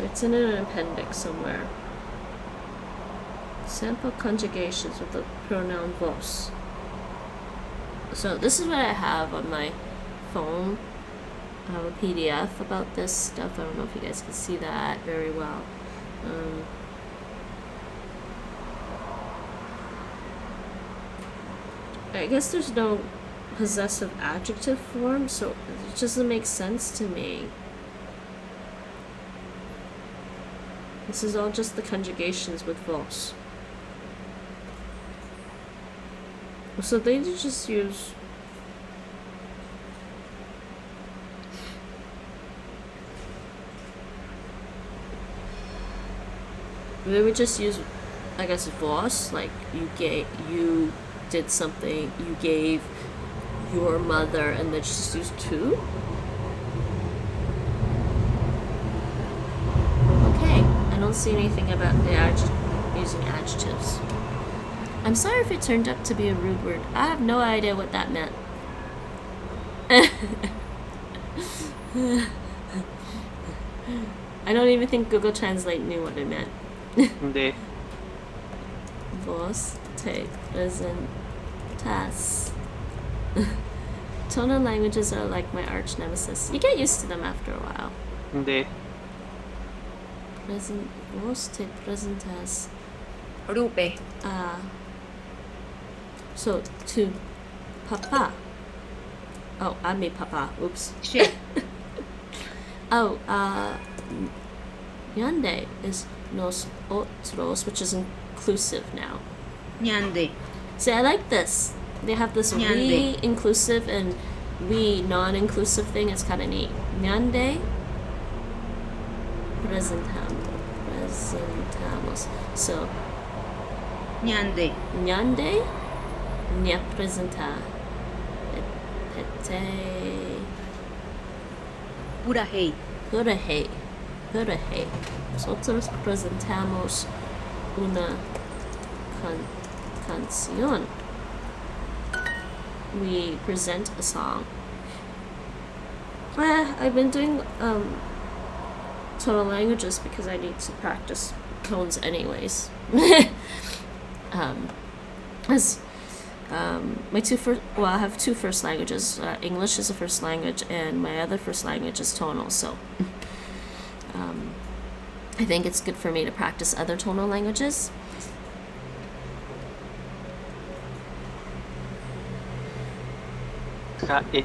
It's in an appendix somewhere. Sample conjugations with the pronoun vos. So this is what I have on my phone. I have a PDF about this stuff. I don't know if you guys can see that very well. I guess there's no possessive adjective form, so it just doesn't make sense to me. This is all just the conjugations with vos. So they just use they would just use, I guess, vos, like you did something, you gave your mother, and then just use to. Okay, I don't see anything about the using adjectives. I'm sorry if it turned up to be a rude word. I have no idea what that meant. I don't even think Google Translate knew what it meant. De. Vos te presentas. Tonal languages are like my arch nemesis. You get used to them after a while. De. Vos te presentas. Rupe. So to papa. Oh, I made papa. Oops. She. Oh, Yande is nos otros, which is inclusive now. Ñande. See, I like this. They have this we Ñande. inclusive and we non-inclusive thing. It's kind of neat. Ñande presentamos. So, Ñande. ñande ña presenta. Pete. Pura hey. Purahei. Nosotros presentamos una canción. We present a song. I've been doing tonal languages because I need to practice tones anyways. My I have two first languages. English is a first language, and my other first language is tonal. So, I think it's good for me to practice other tonal languages. Jae.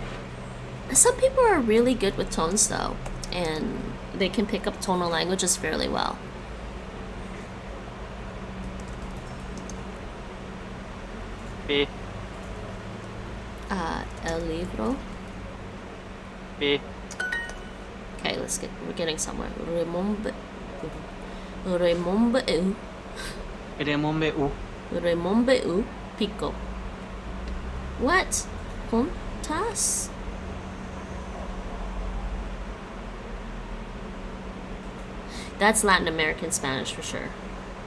Some people are really good with tones, though, and they can pick up tonal languages fairly well. Pe. El libro. Pe. Okay, we're getting somewhere. Remombeu. Remombeu pico. What? Contas? That's Latin American Spanish for sure.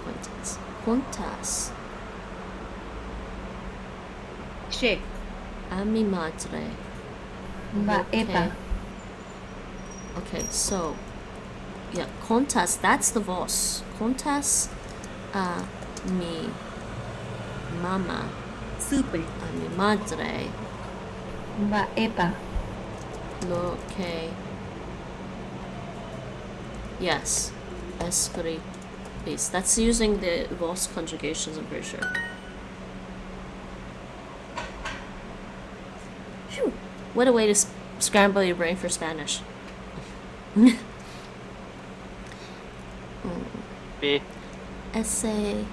Cuentas. Contas. She. A mi madre. Epa. Okay, so yeah, contas, that's the vos. Contas a mi mama. Supe. A mi madre. Epa. Lo que. Yes. Escribís. That's using the vos conjugations, I'm pretty sure. Phew. What a way to scramble your brain for Spanish. B. Ese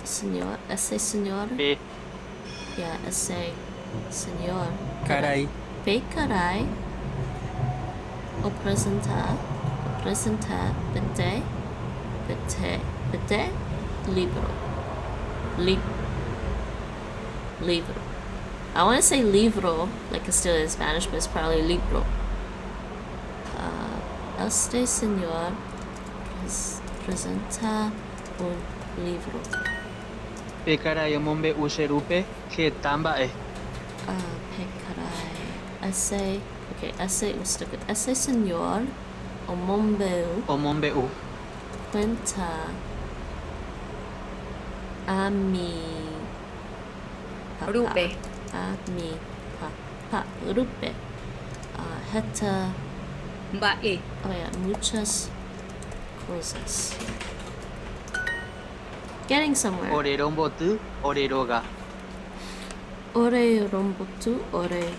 señor. B. Yeah, ese señor. Caray. Ve caray. O presentar. Bete. Libro. Libro. I want to say libro, like it's still in Spanish, but it's probably libro. Este señor presenta un libro. B caray mombe userupe que tamba e. Pecaray. Ese, we'll stick with ese señor o mombe U. cuenta a mi papá. Rupe. A mi papá. Rupe. Heta. Bae. Oh yeah, muchas cosas. Getting somewhere. Ore rombotu, ore roga. Ore rombotu, ore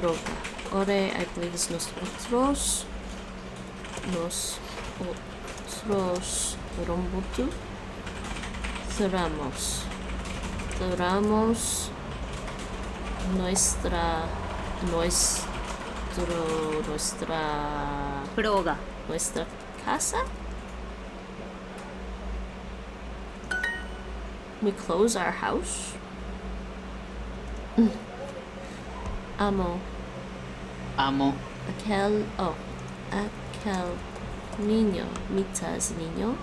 roga. Ore, I believe, is nosotros. Nosotros rombotu. Cerramos nuestra Proga. nuestra casa. We close our house. Amo aquel niño. Mita is niño.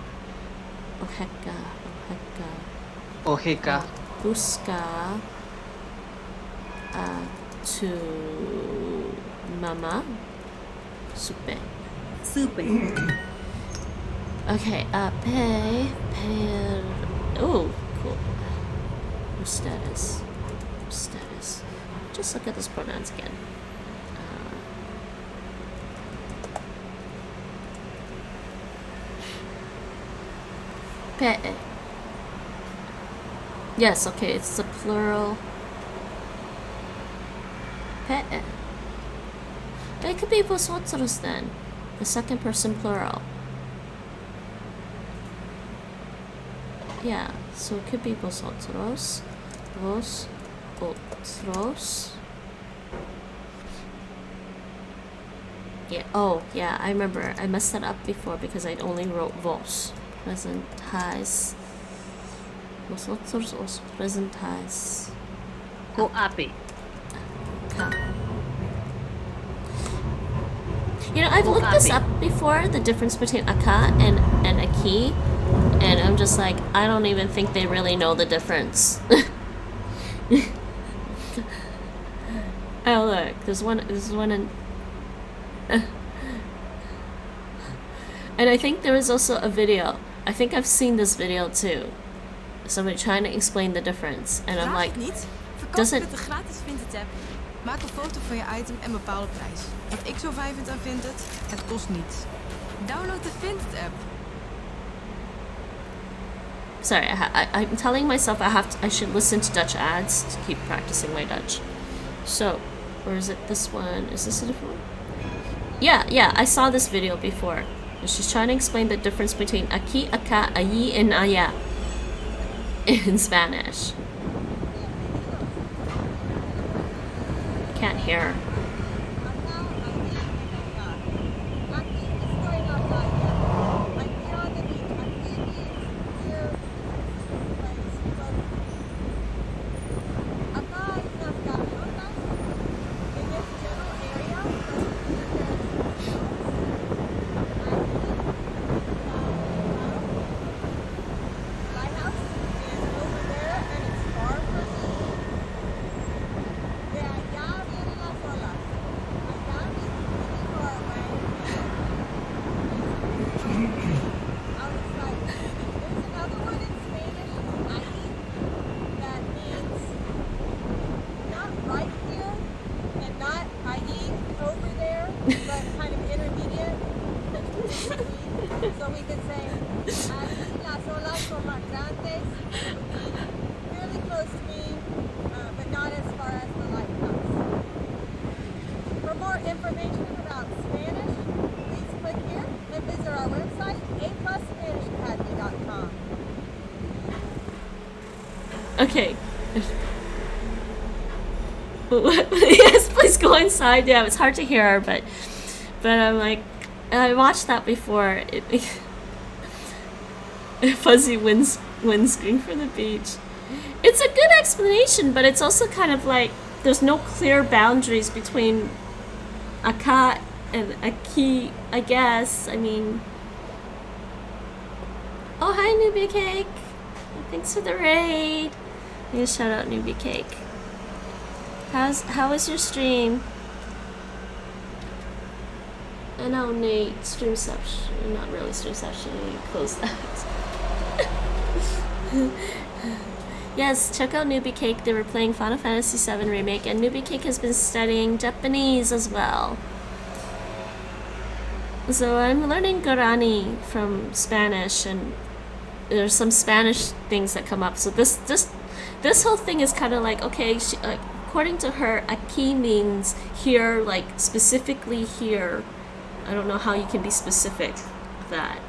Ojeka. Busca tu mamá. Supe. Okay, oh, cool. Ustedes. Just look at those pronouns again. Pe. Yes, okay, it's the plural. Pe. It could be vosotros then. The second person plural. Yeah, so it could be vosotros. Vosotros. Yeah, oh, yeah, I remember. I messed that up before because I'd only wrote vos. Presentáis. Vosotros os presentáis. Coape. You know, I've looked this up before, the difference between acá and aquí, and I'm just like, I don't even think they really know the difference. Oh look, there's one in and I think there is also a video. I think I've seen this video too. Somebody trying to explain the difference, and I'm like, does it? Met de gratis Vinted app. Maak een foto van je item en bepaal de prijs. Wat ik zo fijn vind aan Vinted, het kost niets. Download de Vinted app. Sorry, I'm telling myself I should listen to Dutch ads to keep practicing my Dutch. So, or is it this one? Is this a different one? Yeah, I saw this video before. And she's trying to explain the difference between aquí, acá, allí, and allá in Spanish. Can't hear her. Okay. Yes, please go inside. Yeah, it's hard to hear, but I'm like, I watched that before. A fuzzy windscreen for the beach. It's a good explanation, but it's also kind of like there's no clear boundaries between a cat and a key, I guess. I mean, oh hi Newbie Cake. Thanks for the raid. You shout out Newbie Cake. How was your stream? I know Nate, stream session, not really stream session, you close that. Yes, check out Newbie Cake. They were playing Final Fantasy VII Remake, and Newbie Cake has been studying Japanese as well. So I'm learning Guarani from Spanish, and there's some Spanish things that come up. So this whole thing is kind of like, okay, according to her, aquí means here, like specifically here. I don't know how you can be specific with that.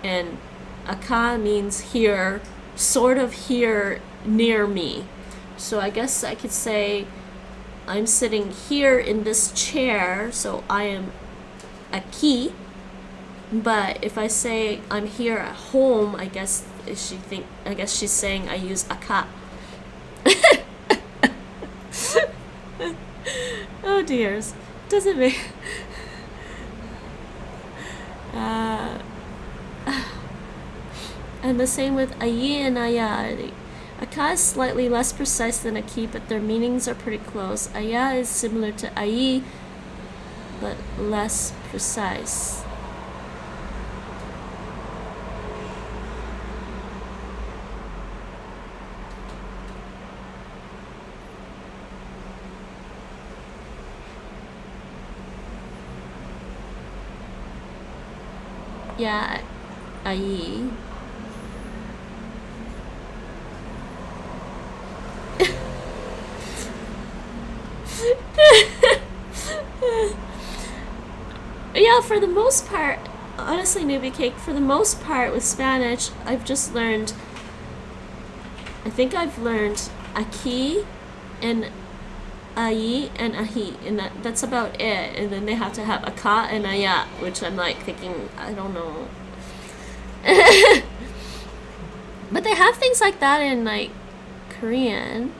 And acá means here, sort of here near me. So I guess I could say I'm sitting here in this chair, so I am aquí. But if I say I'm here at home, I guess she's saying I use acá. Oh dears. Doesn't make and the same with allí and allá. Acá is slightly less precise than aquí, but their meanings are pretty close. Allá is similar to allí, but less precise. Yeah, allí. Yeah, for the most part, honestly, Newbie Cake, for the most part with Spanish, I've just learned, I think I've learned aquí and allí and ají, and that's about it. And then they have to have acá and allá, which I'm like thinking, I don't know. But they have things like that in like Korean,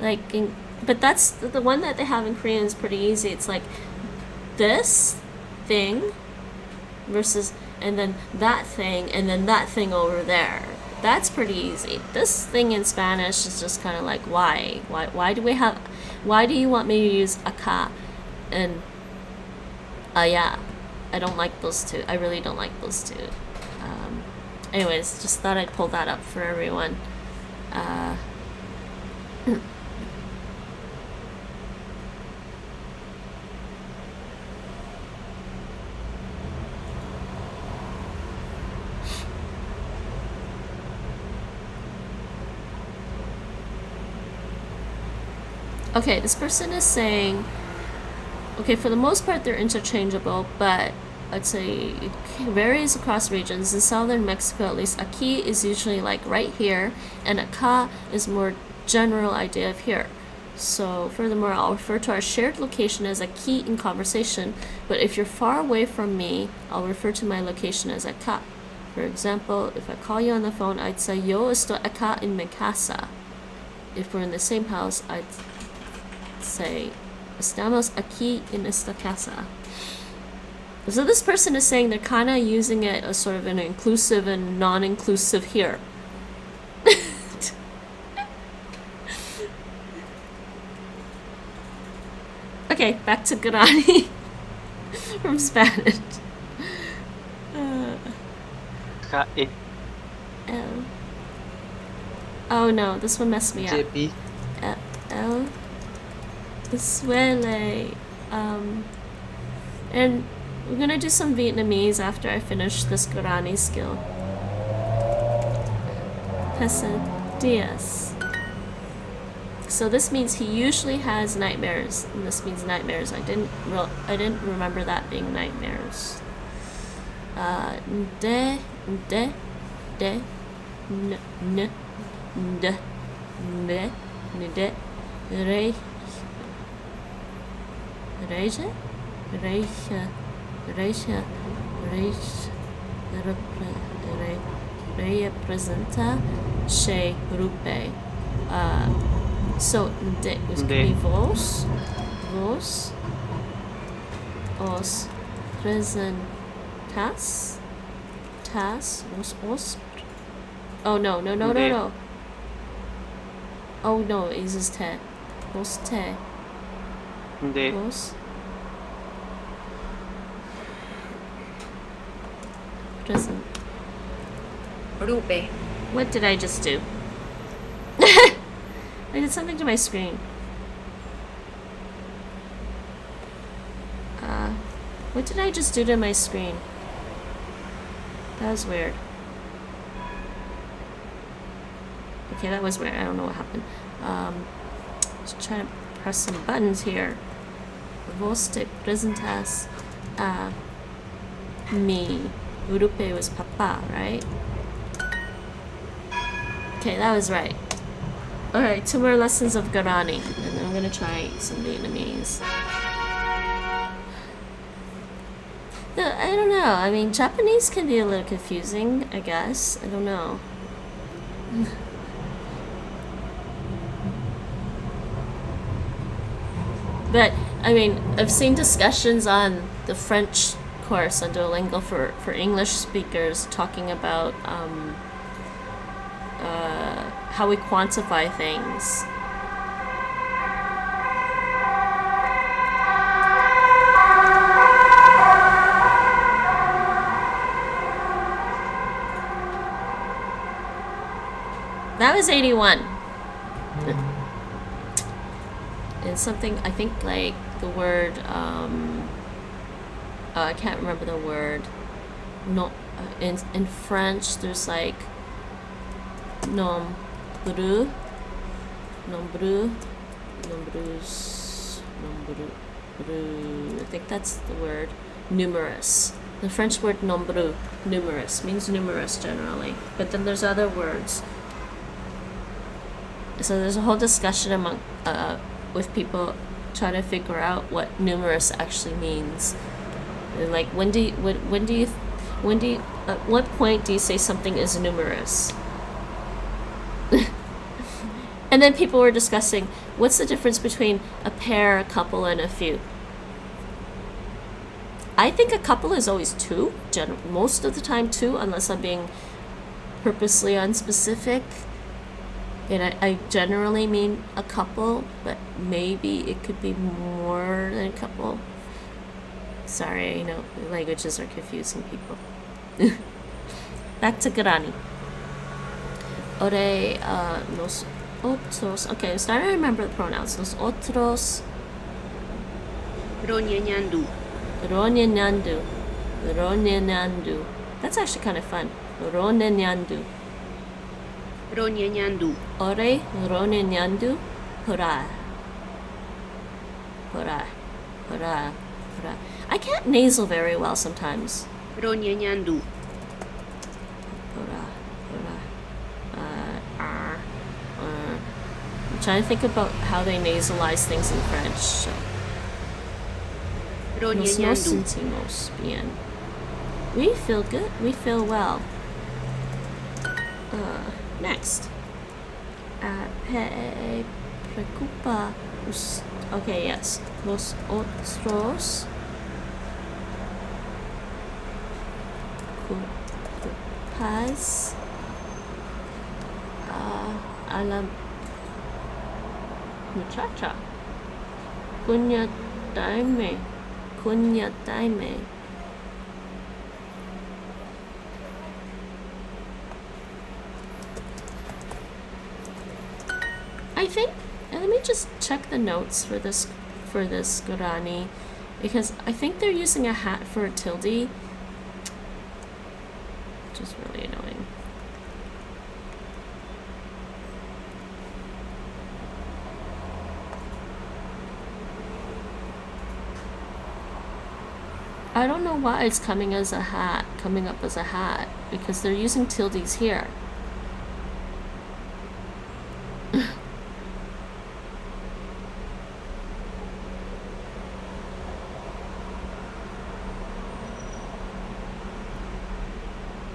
but that's the one that they have in Korean is pretty easy. It's like this thing versus, and then that thing, and then that thing over there. That's pretty easy. This thing in Spanish is just kind of like, why do you want me to use acá and allá? I don't like those two. I really don't like those two. Anyways, just thought I'd pull that up for everyone. Okay, this person is saying, okay, for the most part they're interchangeable, but I'd say it varies across regions. In southern Mexico, at least, aquí is usually like right here, and acá is more general idea of here. So furthermore, I'll refer to our shared location as aquí in conversation, but if you're far away from me, I'll refer to my location as acá. For example, if I call you on the phone, I'd say, yo estoy acá en mi casa. If we're in the same house, I'd say, estamos aquí en esta casa. So this person is saying they're kind of using it as sort of an inclusive and non-inclusive here. Okay, back to Guarani from Spanish. Oh no, this one messed me up. El suele. And we're gonna do some Vietnamese after I finish this Guarani skill. Pesadillas. So this means he usually has nightmares, and this means nightmares. I didn't remember that being nightmares. N. Nde. Nde. Nde. Re. Reja? Reja. Reja. Reja. Representa che rupe. So de was could be vos. Vos. Os presentas. Tas. Os. Oh no. Oh no, is te. Vos te. De. Vos. Present. Rupe. What did I just do? I did something to my screen. What did I just do to my screen? That was weird. Okay, that was weird. I don't know what happened. Just trying to press some buttons here. Vos te presentas a mi. Urupe was papa, right? Okay, that was right. Alright, 2 more lessons of Guarani, and then I'm gonna try some Vietnamese. No, I don't know. I mean, Japanese can be a little confusing, I guess. I don't know. But, I mean, I've seen discussions on the French course on Duolingo for English speakers talking about how we quantify things. That was 81. And something, I think, like the word, I can't remember the word. No, in French, there's like nombreux, I think that's the word. Numerous. The French word nombreux, numerous, means numerous generally. But then there's other words. So there's a whole discussion among with people trying to figure out what numerous actually means. And like when do you at what point do you say something is numerous? And then people were discussing what's the difference between a pair, a couple, and a few. I think a couple is always 2, most of the time 2, unless I'm being purposely unspecific. And I generally mean a couple, but maybe it could be more than a couple. Sorry, I know languages are confusing people. Back to Guarani. Ore, los otros. Okay, I'm starting to remember the pronouns. Los otros. Ronyenyandu. Ronyenyandu. Ronyenyandu. That's actually kind of fun. Ronyenyandu. Ronyenyandu. Ore ronyenyandu pura. Pura. Pura. Pura. I can't nasal very well sometimes. Ronyenyandu. Pura. Pura. I'm trying to think about how they nasalize things in French. So. Nos Ronyenyandu. sentimos bien. We feel good. We feel well. Next. Preocupa. Okay, yes. Los otros. Culpas. A la muchacha. Cuñataime. Cuñataime. I think, and let me just check the notes for this Guarani, because I think they're using a hat for a tilde, which is really annoying. I don't know why it's coming up as a hat, because they're using tildes here.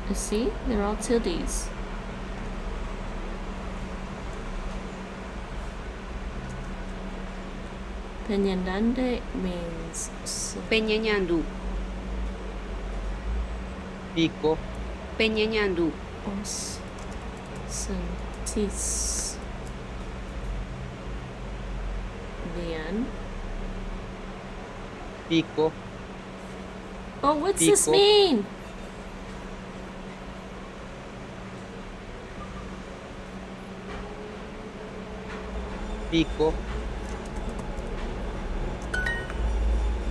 You see? They're all tildes. Peñandande means Peñañandu. Pico. Peñañandu. os sentis bien. Pico. Oh, what's this Pico. mean? Pico.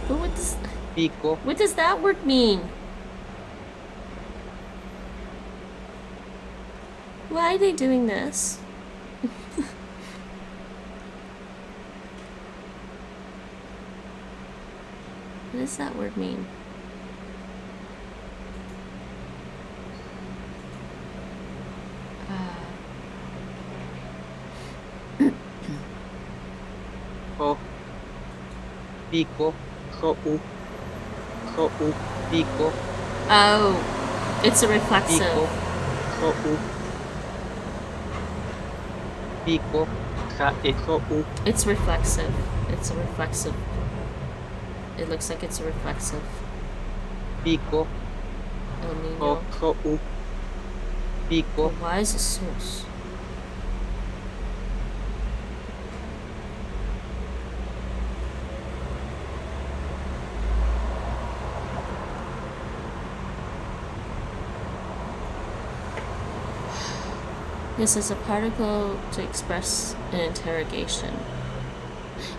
But Pico. what does that word mean? Why are they doing this? What does that word mean? Ho. Pico. Ho-u. Ho-u. Pico. Oh, it's a reflexive. Pico. Ho-u. Pico. Ja-e. Ho-u. It's reflexive. It's a reflexive. It looks like it's a reflexive. Pico. El Niño. Ho. Ho-u. Pico. Why is it sauce? This is a particle to express an interrogation.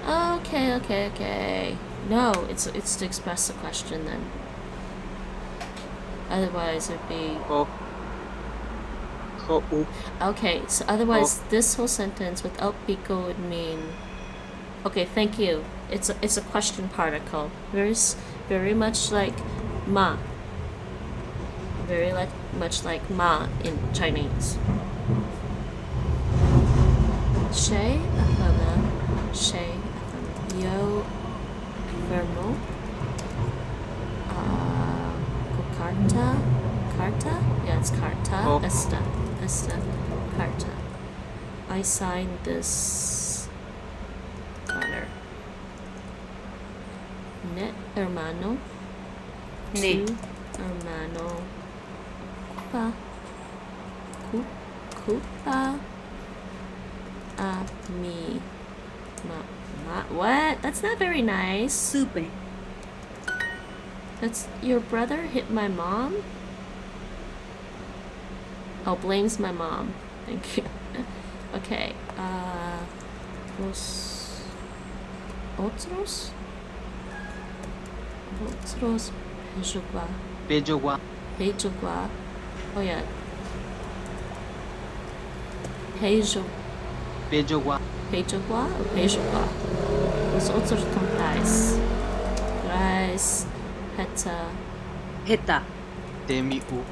Okay. No, it's to express a question then. Otherwise it'd be Ho. Ho-u. okay. So otherwise, this whole sentence without pico would mean. Okay, thank you. It's a question particle. Very much like ma. Very much like ma in Chinese. She afama. Yo vermo. Carta? Yeah, it's carta. Oh. Esta, carta. I signed this letter. Ne hermano. Ne. Tu hermano. Culpa. A mi. What? That's not very nice. Supe. That's your brother hit my mom? Oh, blames my mom. Thank you. Okay. Los otros Pejogua. Pejogua. Oh yeah. Pejogua. Pejogua or Pejogua? Los otros comprais. Rice. Heta. Temiu.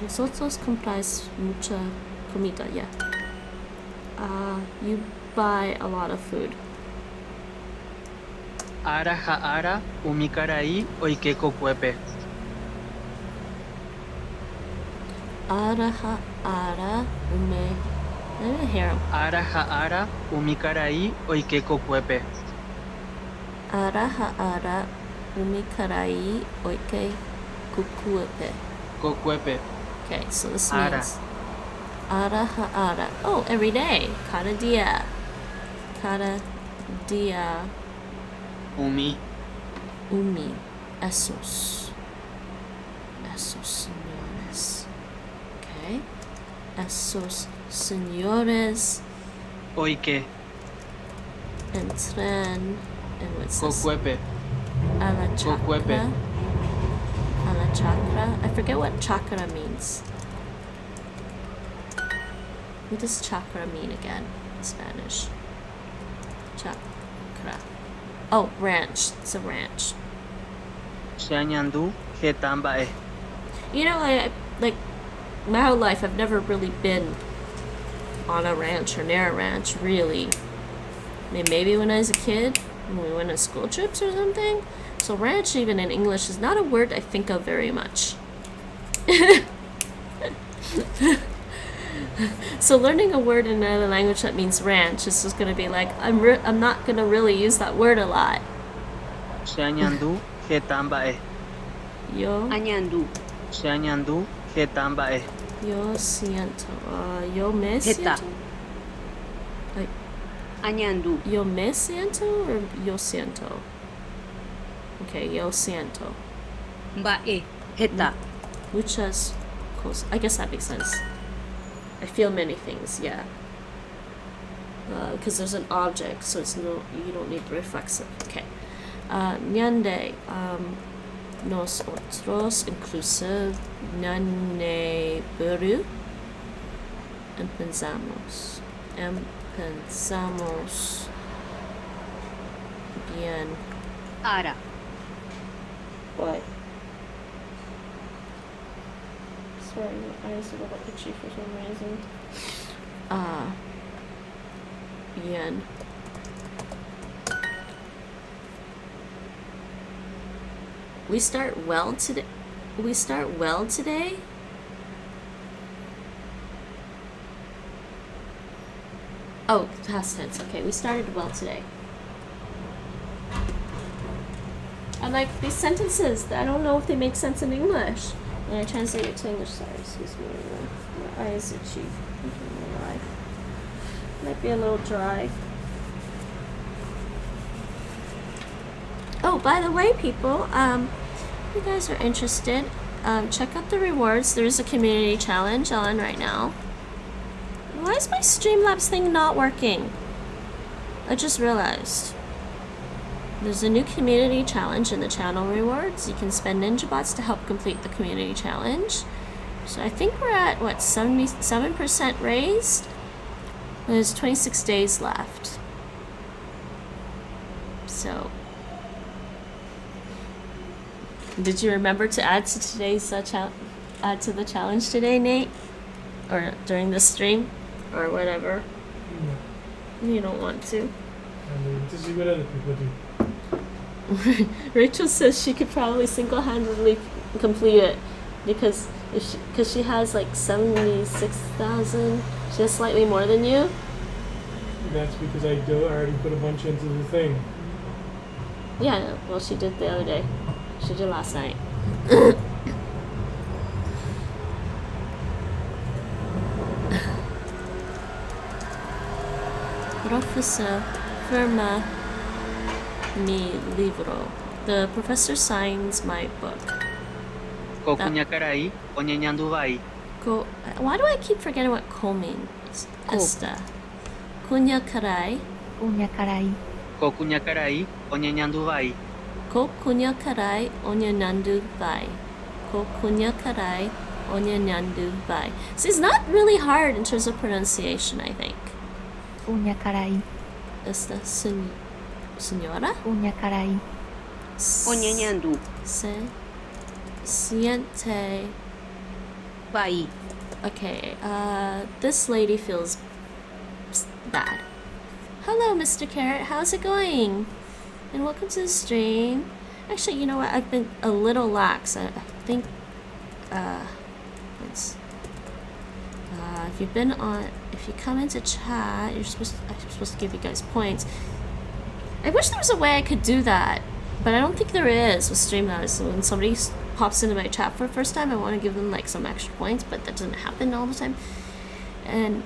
Vosotros compráis mucha comida, yeah. You buy a lot of food. Ara ha'ara umikarai oikeko kuepe. Ara ha'ara ume. Let me hear him. Ara ha'ara umikarai oikeko kuepe. Ara ha'ara umikarai oike kukuepe. Kokuepe. Okay, so this Ara. means ara ha'ara. Oh, every day. Cada dia. Cada dia. Umi. Umi. Esos. Esos señores. Okay. Esos señores Oike. entran. And what's this? Kokuepe. A la chakra. Kokuepe. A la chakra. I forget what chakra means. What does chakra mean again in Spanish? Chakra. Oh, ranch. It's a ranch. Xianyandu hetambae. You know, I like my whole life I've never really been on a ranch or near a ranch, really. I mean, maybe when I was a kid, when we went on school trips or something. So ranch, even in English, is not a word I think of very much. So learning a word in another language that means ranch is just gonna be like, I'm not gonna really use that word a lot. Seanyandu he tamba Yo Añandu. Seanyandu he tamba yo siento. Yo me Heta. siento. Like Añandu. yo me siento or yo siento. Okay, yo siento. Mba'e. Heta. Muchas cosas. I guess that makes sense. I feel many things, yeah. Because there's an object, so it's you don't need reflexive. Okay. Ñande. Nosotros, inclusive. Ñande buru. Empezamos. Empezamos. Bien. Ara. What? Sorry, my eyes are a little itchy for some reason. Bien. We start well today. Oh, past tense. Okay, we started well today. I like these sentences. I don't know if they make sense in English. When I translate it to English, sorry, excuse me. My eyes itchy. I don't know why. Might be a little dry. Oh, by the way, people, if you guys are interested, check out the rewards. There's a community challenge on right now. Why is my Streamlabs thing not working? I just realized. There's a new community challenge in the channel rewards. You can spend Ninja Bots to help complete the community challenge. So I think we're at, what, 77% raised? There's 26 days left. So, did you remember to add to today's add to the challenge today, Nate? Or during the stream? Or whatever? No. You don't want to. I mean, to see what other people do. Rachel says she could probably single-handedly complete it because she has like 76,000. She has slightly more than you. That's because I already put a bunch into the thing. Yeah, well, she did the other day. She did last night. Professor firma mi libro. The professor signs my book. Kokuñakarai oñeñanduvai. Why do I keep forgetting what ko means? Esta. Kunya karai. Kokuñakarai oñeñanduvai. Ko kunya karai onya nandu vai. Ko kunya karai onya nandu vai. So it's not really hard in terms of pronunciation, I think. Uña caray, Esta señora uña caray, Oñeñandu. se siente. Vai. Okay, this lady feels bad. Hello, Mr. Carrot. How's it going? And welcome to the stream. Actually, you know what? I've been a little lax. I think, if you come into chat, I'm supposed to give you guys points. I wish there was a way I could do that, but I don't think there is with Streamlabs. So when somebody pops into my chat for the first time, I want to give them like some extra points, but that doesn't happen all the time. And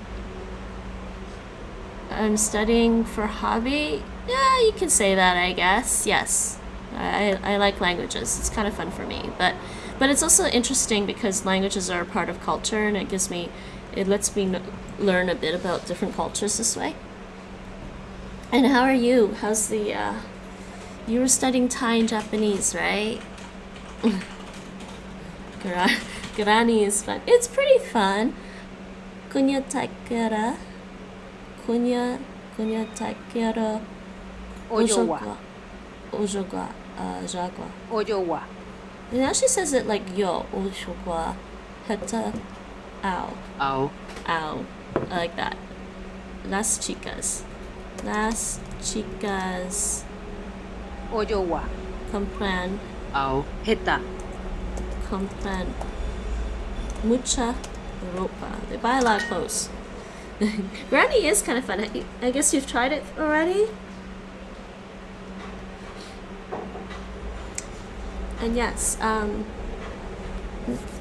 I'm studying for hobby. Yeah, you can say that, I guess. Yes, I like languages. It's kind of fun for me, but it's also interesting because languages are a part of culture, and it lets me learn a bit about different cultures this way. And how are you? How's the you were studying Thai and Japanese, right? Guarani is fun. It's pretty fun. Kunya takera. Kunya takera. Ojowa. Ojogwa. Jagwa. Ojowa. And now she says it like yo. Ojogwa. Heta. Ow. Ow. Ow. I like that. Las chicas. Ojowa. Comprend. Ow. Heta. Comprend. Mucha ropa. They buy a lot of clothes. Guarani is kind of fun. I guess you've tried it already? And yes,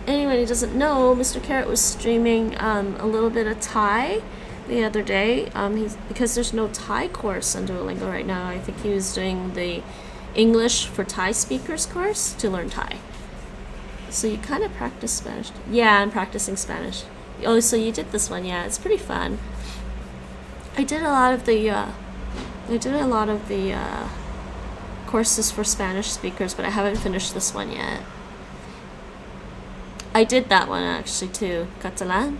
anyone who doesn't know, Mr. Carrot was streaming a little bit of Thai the other day. Because there's no Thai course on Duolingo right now. I think he was doing the English for Thai speakers course to learn Thai. So you kind of practice Spanish. Yeah, I'm practicing Spanish. Oh, so you did this one. Yeah, it's pretty fun. I did a lot of the courses for Spanish speakers, but I haven't finished this one yet. I did that one actually too. Catalan.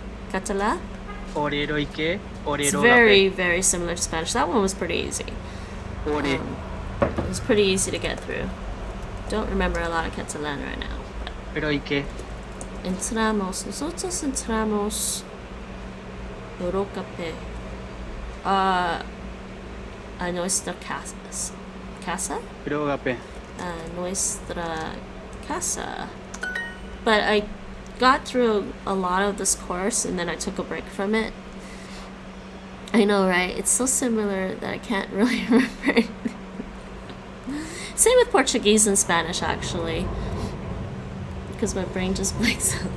Orero y qué? It's Orero very, gape. very similar to Spanish. That one was pretty easy. Ore. It was pretty easy to get through. Don't remember a lot of Catalan right now. Pero y qué? Nosotros entramos Eurocape a nuestra casa? Pero gape. Nuestra casa. But I got through a lot of this course and then I took a break from it. I know, right? It's so similar that I can't really remember. Same with Portuguese and Spanish, actually. Because my brain just blanks out.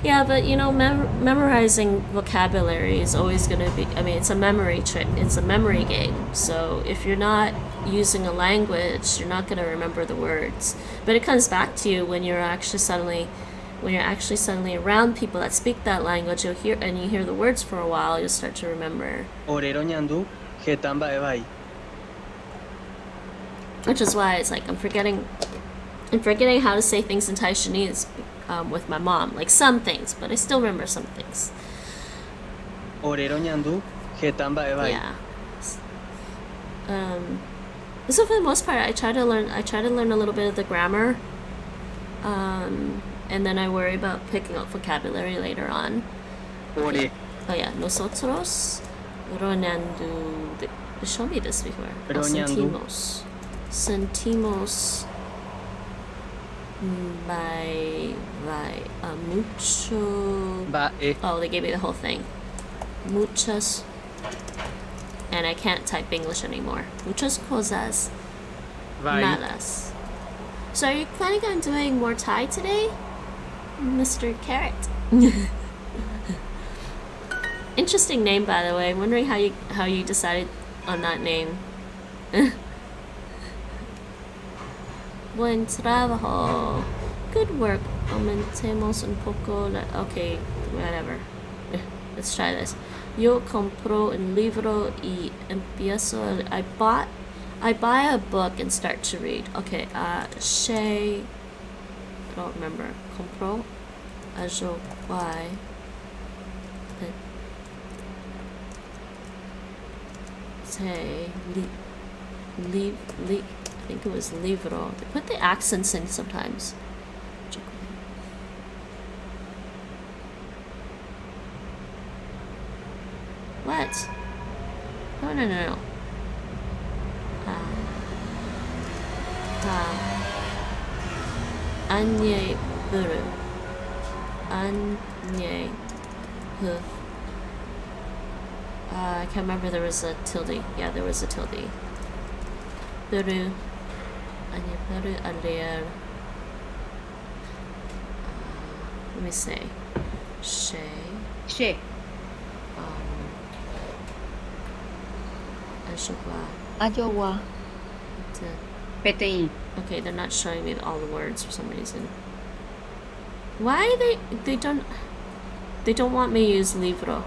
Yeah, but you know, memorizing vocabulary is always going to be, I mean, it's a memory trick. It's a memory game. So if you're not using a language, you're not going to remember the words. But it comes back to you when you're actually suddenly around people that speak that language, you hear the words for a while, you'll start to remember. Orero ñandú, que tamba evai. Which is why it's like I'm forgetting how to say things in Thai Chinese with my mom. Like some things, but I still remember some things. Orero ñandú, que tamba evai. Yeah. So for the most part, I try to learn a little bit of the grammar, and then I worry about picking up vocabulary later on. Ore. Oh yeah, nosotros roñando. They showed me this before. Roñando. Sentimos by mucho. Oh, they gave me the whole thing. Muchas. And I can't type English anymore. Muchas cosas malas. So are you planning on doing more Thai today, Mr. Carrot? Interesting name, by the way. I'm wondering how you decided on that name. Buen trabajo. Good work. Aumentemos un poco. Okay, whatever. Let's try this. Yo compro un libro y empiezo. I buy a book and start to read. Okay, I don't remember. Compro. Yo buy. Say I think it was libro. They put the accents in sometimes. What? No. Anye buru. Anye hu. I can't remember, there was a tilde. Yeah, there was a tilde. Buru. Anye buru aler. Let me say. She. Ayowa. Petein. Okay, they're not showing me all the words for some reason. Why they don't want me to use libro?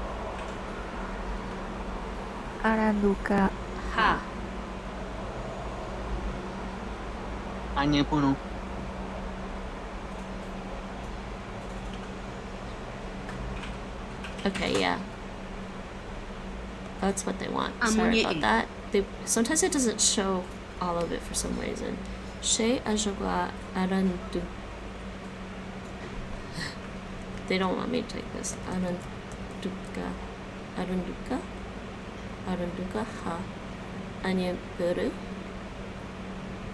Aranduka. Ha. Añe puno. Okay, yeah. That's what they want. Sorry about that. Sometimes it doesn't show all of it for some reason. She ajogwa arandu. They don't want me to take this. Aranduka. Aranduka ha. Anye puru.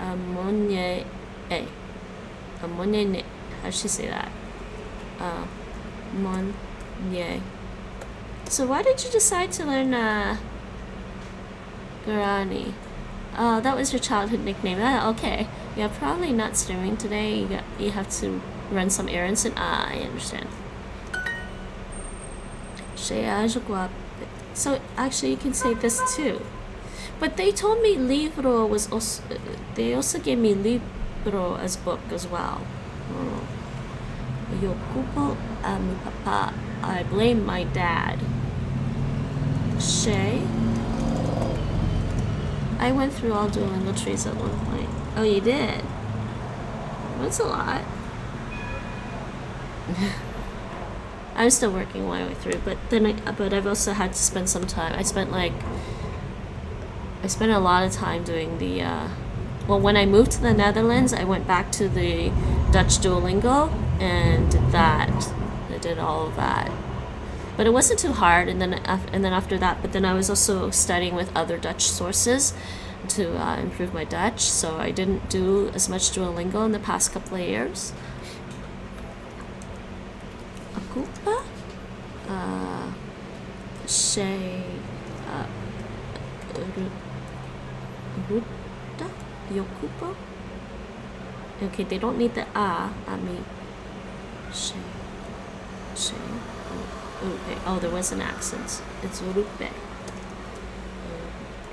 Amonye e. Amonye ne. How should she say that? Mon Ye. So why did you decide to learn Guarani? Oh, that was your childhood nickname. Okay. Yeah, probably not streaming today. You have to run some errands and I understand. So actually you can say this too. But they told me libro was also, they also gave me libro as book as well. Yo culpo a mi papá. I blame my dad. Shay. I went through all Duolingo trees at one point. Oh, you did? That's a lot. I'm still working my way through, but I've also had to spend some time. I spent a lot of time doing the well, when I moved to the Netherlands, I went back to the Dutch Duolingo and did that. I did all of that. But it wasn't too hard, and then after that, but then I was also studying with other Dutch sources to improve my Dutch, so I didn't do as much Duolingo in the past couple of years. Akupa? Shay... Ruta? Yokupo? Okay, they don't need the a. I mean... Shay... Okay. Oh, there was an accent. It's Rupe.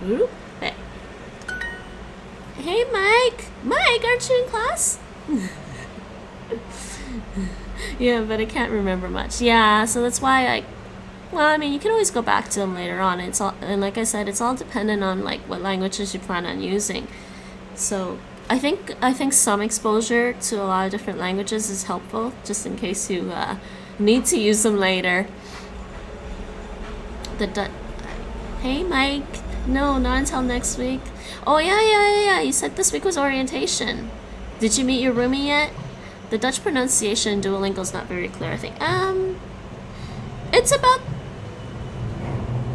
Rupe. Hey, Mike! Mike, aren't you in class? Yeah, but I can't remember much. Yeah, so that's why well, I mean, you can always go back to them later on. It's all, and like I said, it's all dependent on like what languages you plan on using. So I think some exposure to a lot of different languages is helpful, just in case you need to use them later. Hey, Mike. No, not until next week. Oh yeah. You said this week was orientation. Did you meet your roomie yet? The Dutch pronunciation in Duolingo is not very clear, I think. It's about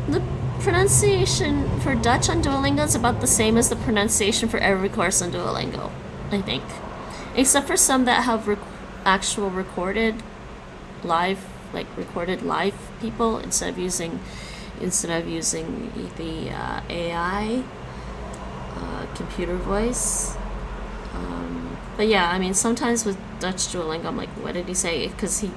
the pronunciation for Dutch on Duolingo is about the same as the pronunciation for every course on Duolingo, I think, except for some that have actual recorded live people instead of using the AI computer voice. But yeah, I mean, sometimes with Dutch Duolingo, I'm like, what did he say? Because he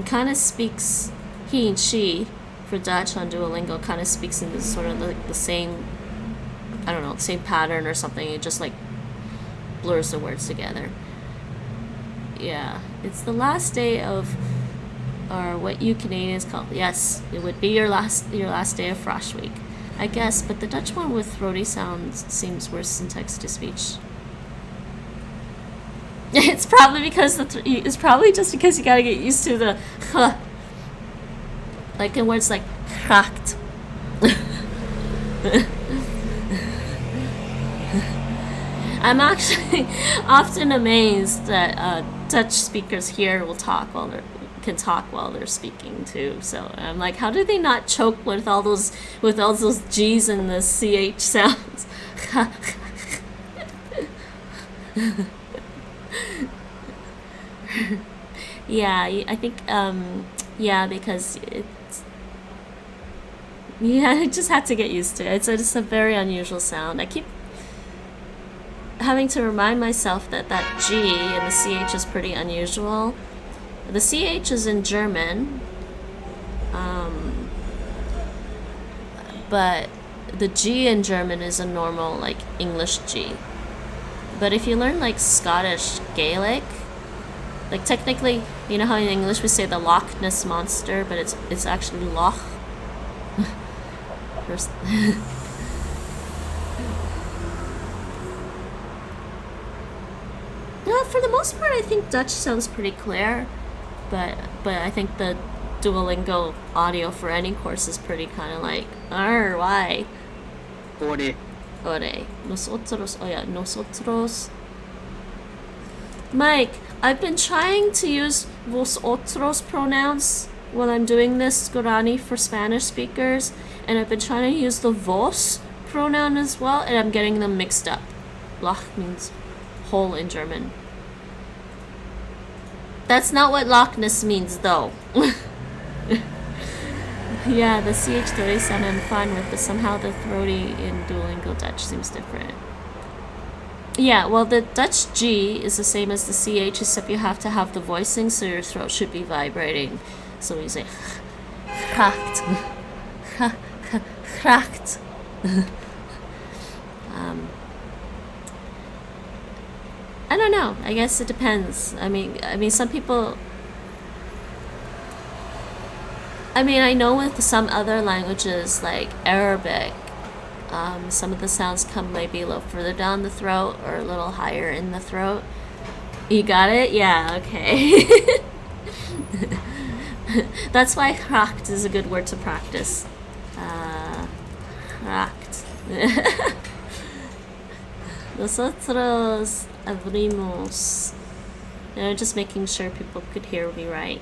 kind of speaks, he and she for Dutch on Duolingo kind of speaks in this sort of the same, I don't know, same pattern or something. It just like blurs the words together. Yeah, it's the last day of, or what you Canadians call, yes, it would be your last day of Frosh Week, I guess. But the Dutch one with throaty sounds seems worse than text to speech. It's probably because it's probably just because you gotta get used to the huh, like in words like gracht. I'm actually often amazed that Dutch speakers here will can talk while they're speaking too. So I'm like, how do they not choke with all those G's and the CH sounds? Yeah, I think yeah, because I just had to get used to it. It's a very unusual sound. I keep having to remind myself that G and the CH is pretty unusual. The CH is in German, but the G in German is a normal like English G. But if you learn like Scottish Gaelic, like technically, you know how in English we say the Loch Ness Monster, but it's actually Loch. First. Yeah, for the most part, I think Dutch sounds pretty clear, but I think the Duolingo audio for any course is pretty kind of like, why? Ore. Nosotros. Oh yeah, nosotros. Mike, I've been trying to use vosotros pronouns when I'm doing this Guarani for Spanish speakers, and I've been trying to use the vos pronoun as well, and I'm getting them mixed up. Lach means whole in German. That's not what Loch Ness means, though. Yeah, the CH30 sound I'm fine with, but somehow the throaty in Duolingo Dutch seems different. Yeah, well, the Dutch G is the same as the CH, except you have to have the voicing, so your throat should be vibrating. So when you say gracht, gracht. I don't know. I guess it depends. I mean, some people. I mean, I know with some other languages like Arabic, some of the sounds come maybe a little further down the throat or a little higher in the throat. You got it? Yeah. Okay. That's why gracht is a good word to practice. Gracht. Nosotros abrimos. Just making sure people could hear me right.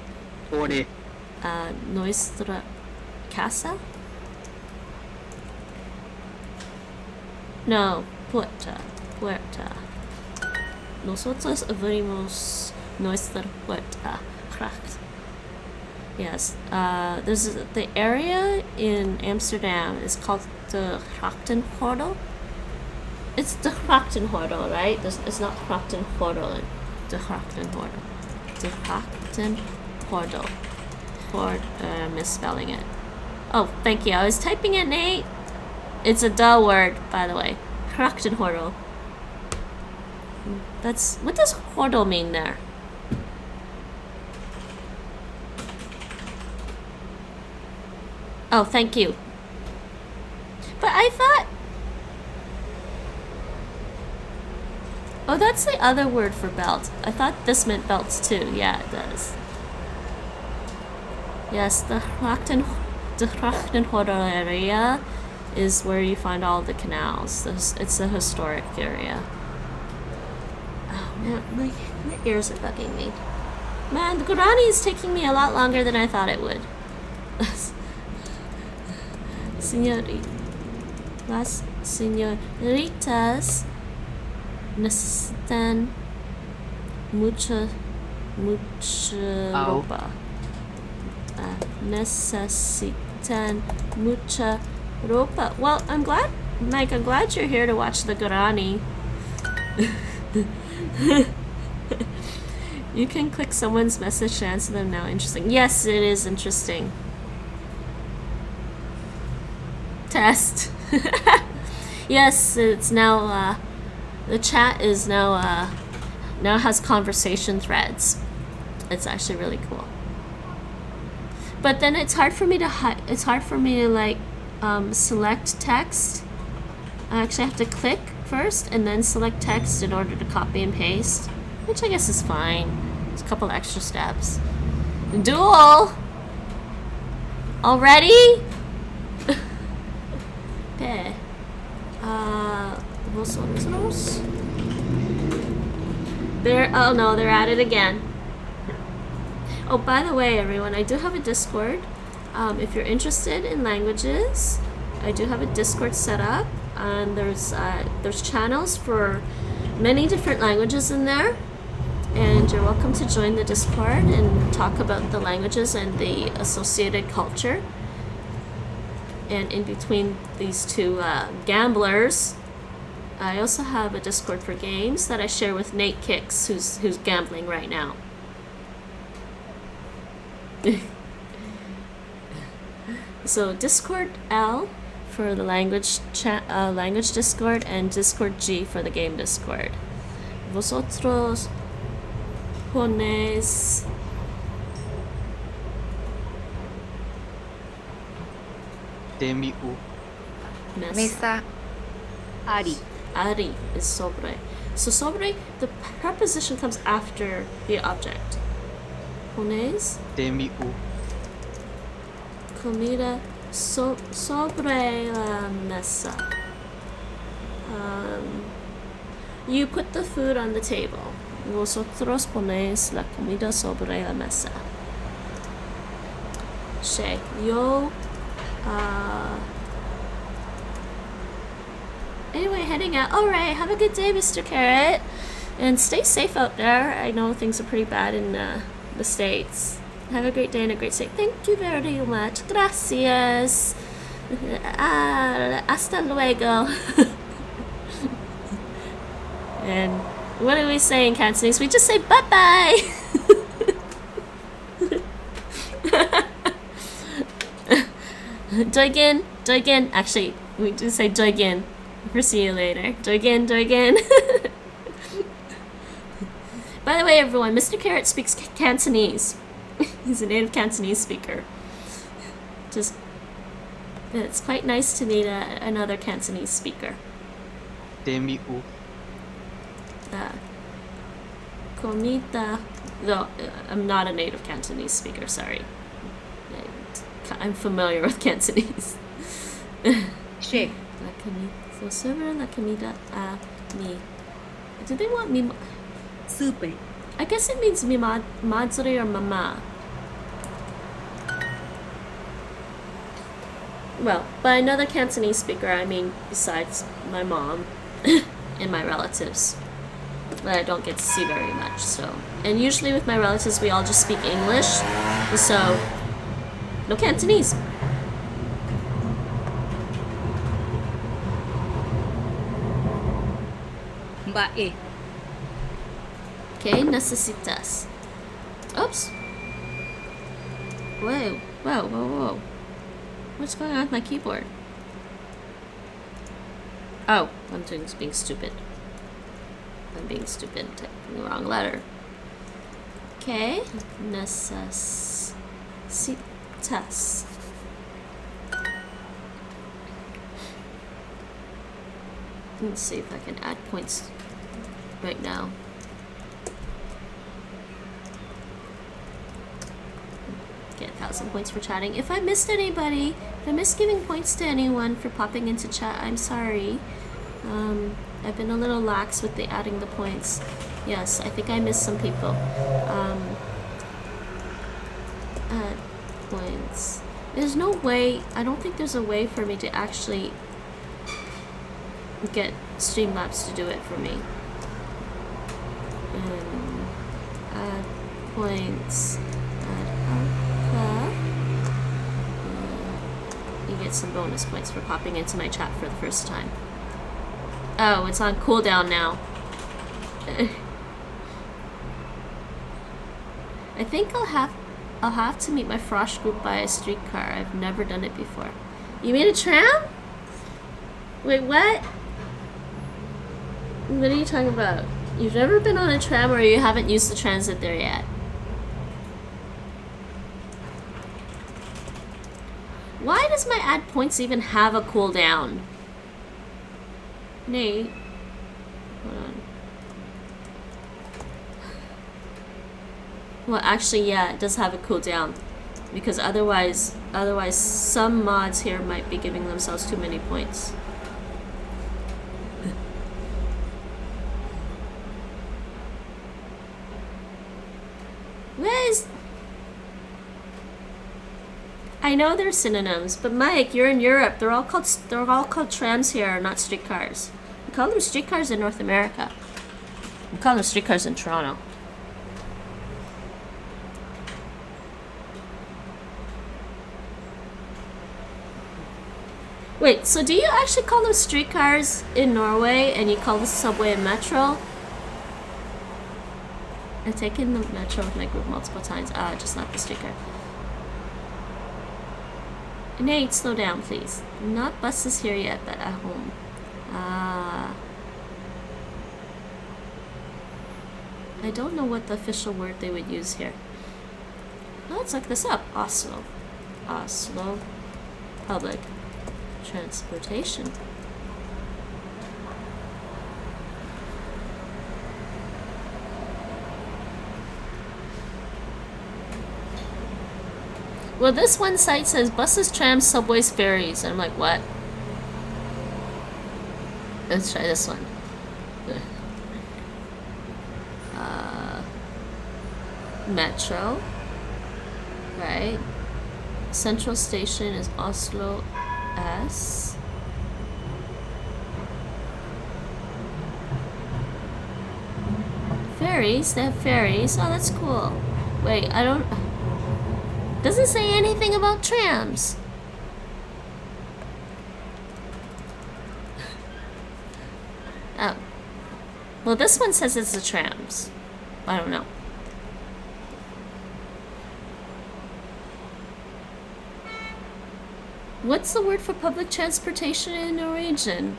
Ore. Nuestra casa? No, puerta. Nosotros abrimos nuestra puerta. Gracht. Yes. There's the area in Amsterdam is called the Grachtengordel. It's the Grachtengordel, right? It's not Grachtengordel. The Grachtengordel. The Grachtengordel. Misspelling it. Oh, thank you. I was typing it, Nate. It's a duh word, by the way. Grachtengordel. That's what does hordel mean there? Oh, thank you. But I thought. Oh, that's the other word for belt. I thought this meant belts too. Yeah, it does. Yes, the Grachtengordel area is where you find all the canals. It's a historic area. Oh man, my ears are bugging me. Man, the Guarani is taking me a lot longer than I thought it would. Las señoritas necesitan mucha ropa. Necesitan mucha ropa. Well, I'm glad, Mike, I'm glad you're here to watch the Guarani. You can click someone's message to answer them now. Interesting. Yes, it is interesting. Test. Yes, it's now, the chat is now has conversation threads. It's actually really cool. But then it's hard for me to like select text. I actually have to click first and then select text in order to copy and paste, which I guess is fine. It's a couple extra steps. Duel already? Okay. Vosotros? Oh no, they're at it again. Oh, by the way, everyone, I do have a Discord. If you're interested in languages, I do have a Discord set up, and there's channels for many different languages in there, and you're welcome to join the Discord and talk about the languages and the associated culture. And in between these two gamblers, I also have a Discord for games that I share with Nate Kicks, who's gambling right now. So Discord L for the language Discord, and Discord G for the game Discord. Vosotros ponéis Mesa. Ari. Ari is sobre. So sobre, the preposition comes after the object. Ponéis comida sobre la mesa. You put the food on the table. Vosotros ponéis la comida sobre la mesa. She, yo. Anyway, heading out. Alright, have a good day, Mr. Carrot. And stay safe out there. I know things are pretty bad in the States. Have a great day and a great stay. Thank you very much. Gracias. Hasta luego. And what do we say in Cantonese? We just say bye-bye. Doigin, doigin. Actually, we just say doigin for see you later. Doigin, doigin. By the way, everyone, Mr. Carrot speaks Cantonese. He's a native Cantonese speaker. It's quite nice to meet another Cantonese speaker. Temiu. Komita. Though I'm not a native Cantonese speaker, sorry. I'm familiar with Cantonese. Che. La comida. So server la comida a mi. Do they want me? Supe. I guess it means mi madre or mama. Well, by another Cantonese speaker, I mean besides my mom and my relatives that I don't get to see very much. So, and usually with my relatives, we all just speak English. So, no Cantonese. Mba'e. Okay, necesitas. Oops. Whoa, whoa, whoa, whoa. What's going on with my keyboard? Oh, I'm being stupid. I'm being stupid, typing the wrong letter. Okay, necesitas. Let's see if I can add points right now. Get 1,000 points for chatting. If I missed anybody, if I missed giving points to anyone for popping into chat, I'm sorry. I've been a little lax with the adding the points. Yes, I think I missed some people. Add points. There's no way, I don't think there's a way for me to actually get Streamlabs to do it for me. Add points. Add alpha. You get some bonus points for popping into my chat for the first time. Oh, it's on cooldown now. I think I'll have to meet my Frosh group by a streetcar. I've never done it before. You mean a tram? Wait, what? What are you talking about? You've never been on a tram or you haven't used the transit there yet? Why does my add points even have a cooldown? Nate, hold on. Well, actually, yeah, it does have a cooldown, because otherwise, some mods here might be giving themselves too many points. Where is? I know they're synonyms, but Mike, you're in Europe. They're all called trams here, not streetcars. We call them streetcars in North America. We call them streetcars in Toronto. Wait, so do you actually call them streetcars in Norway and you call the subway a metro? I've taken the metro with my group multiple times. Just not the streetcar. Nate, slow down, please. Not buses here yet, but at home. I don't know what the official word they would use here. Let's look this up. Oslo. Oslo. Public transportation. Well, this one site says buses, trams, subways, ferries. And I'm like, what? Let's try this one. Metro. Right. Central station is Oslo S. Ferries. They have ferries. Oh, that's cool. Wait, I don't... Doesn't say anything about trams. Oh. Well, this one says it's the trams. I don't know. What's the word for public transportation in Norwegian?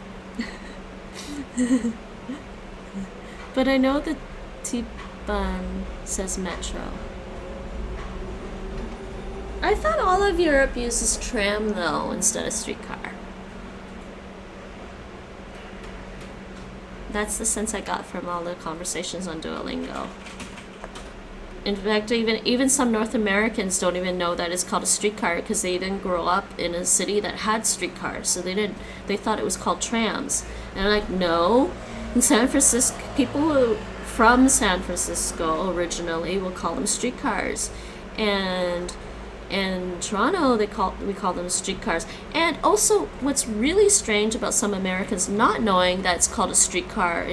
But I know that T-Bahn says metro. I thought all of Europe uses tram though instead of streetcar. That's the sense I got from all the conversations on Duolingo. In fact, even some North Americans don't even know that it's called a streetcar because they didn't grow up in a city that had streetcars, so they thought it was called trams. And I'm like, no. In San Francisco, people from San Francisco originally will call them streetcars, and in Toronto we call them streetcars. And also, what's really strange about some Americans not knowing that it's called a streetcar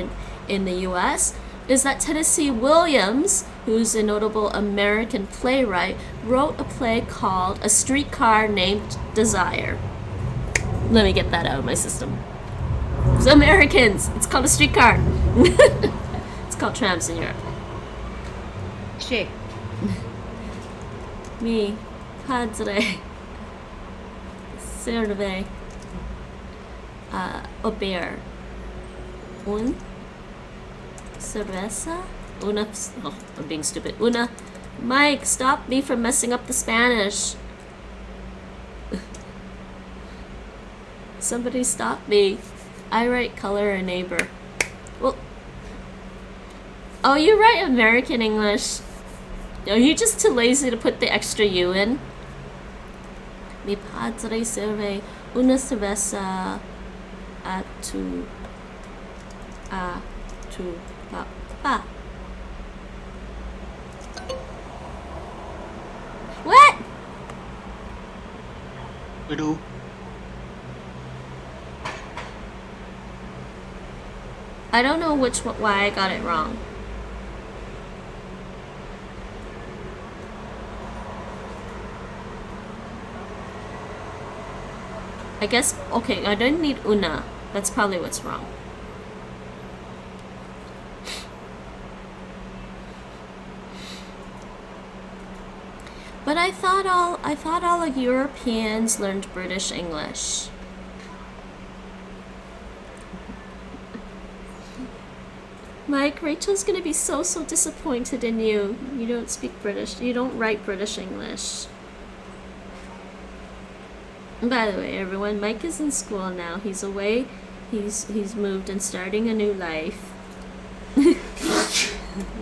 in the U.S. is that Tennessee Williams, who's a notable American playwright, wrote a play called A Streetcar Named Desire. Let me get that out of my system. It's Americans! It's called a streetcar! It's called trams in Europe. Che. Mi padre serve beer. Un cerveza? Oh, I'm being stupid. Mike, stop me from messing up the Spanish. Somebody stop me. I write color a neighbor. Well, oh, you write American English. Are you just too lazy to put the extra U in? Mi padre serve una cerveza a tu papá. What? Peru. I don't know why I got it wrong. I guess, okay, I didn't need una. That's probably what's wrong. But I thought all Europeans learned British English. Mike, Rachel's gonna be so disappointed in you. You don't speak British. You don't write British English. And by the way, everyone, Mike is in school now. He's away. He's moved and starting a new life. The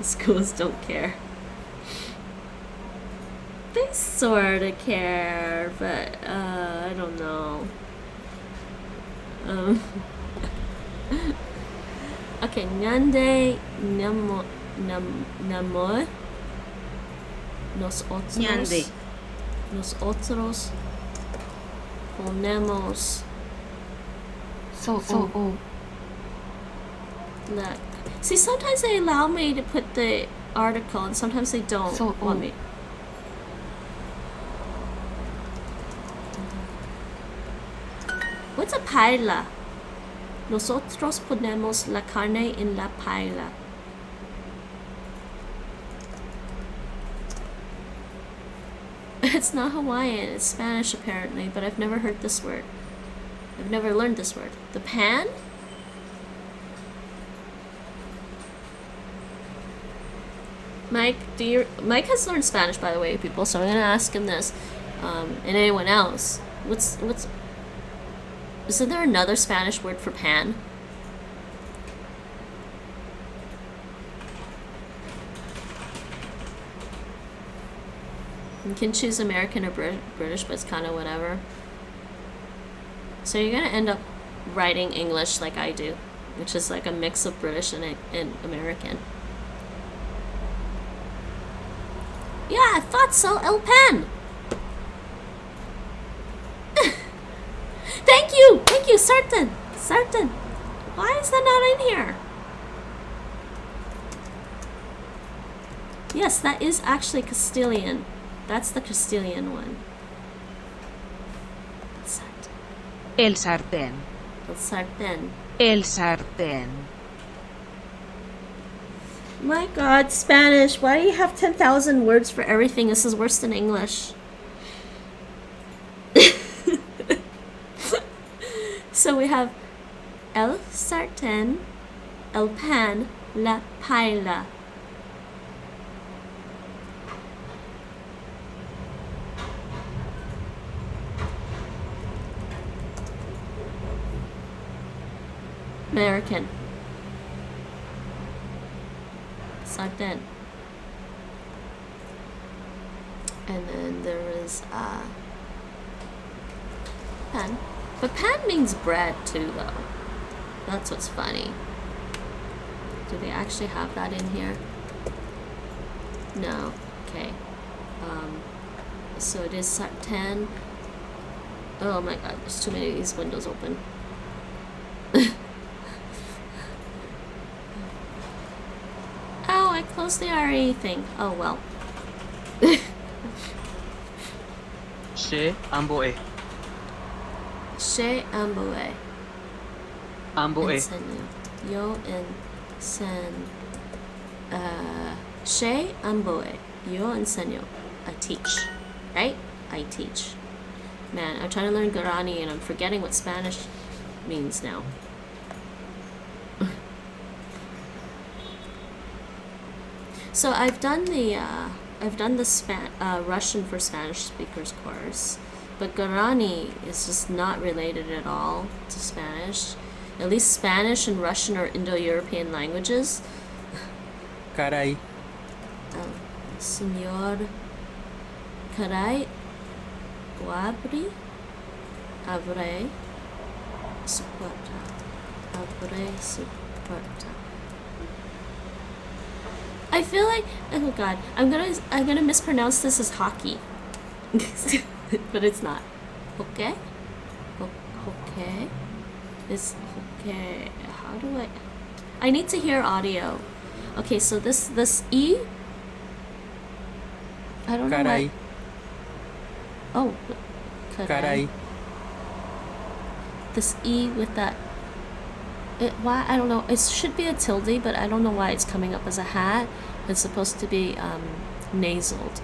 schools don't care. They sorta care, but I don't know. Okay, ñande namor nosotros Ñande. nosotros ponemos la. See, sometimes they allow me to put the article, and sometimes they don't want me. What's a paella? Nosotros ponemos la carne en la paella. It's not Hawaiian, it's Spanish apparently, but I've never heard this word. I've never learned this word. The pan? Mike, Mike has learned Spanish, by the way, people, so I'm gonna ask him this. And anyone else. Isn't there another Spanish word for pan? You can choose American or British, but it's kind of whatever. So you're gonna end up writing English like I do, which is like a mix of British and American. Yeah, I thought so. El pen. Thank you, certain. Why is that not in here? Yes, that is actually Castilian. That's the Castilian one. El sartén. El sartén. El sartén. My God, Spanish. Why do you have 10,000 words for everything? This is worse than English. So we have el sartén, el pan, la paella. American. Sartén. And then there is pan. But pan means bread too, though. That's what's funny. Do they actually have that in here? No. Okay. So it is sartén. Oh my God, there's too many of these windows open. Oh, I closed the RE thing. Oh well. She amboe. She amboe. Amboe. Enseño. Yo she amboe. Yo enseño. I teach. Right? I teach. Man, I'm trying to learn Guarani and I'm forgetting what Spanish means now. So I've done the Russian for Spanish speakers course, but Guarani is just not related at all to Spanish. At least Spanish and Russian are Indo-European languages. Caray. Señor, caray, abre su puerta. Abre su puerta. I feel like, oh God, I'm gonna mispronounce this as hockey, but it's not. Okay, okay, it's okay. How do I need to hear audio. Okay, so this E. I don't know Caray. why. Oh, Caray. This E with that. Why I don't know. It should be a tilde, but I don't know why it's coming up as a hat. It's supposed to be nasaled.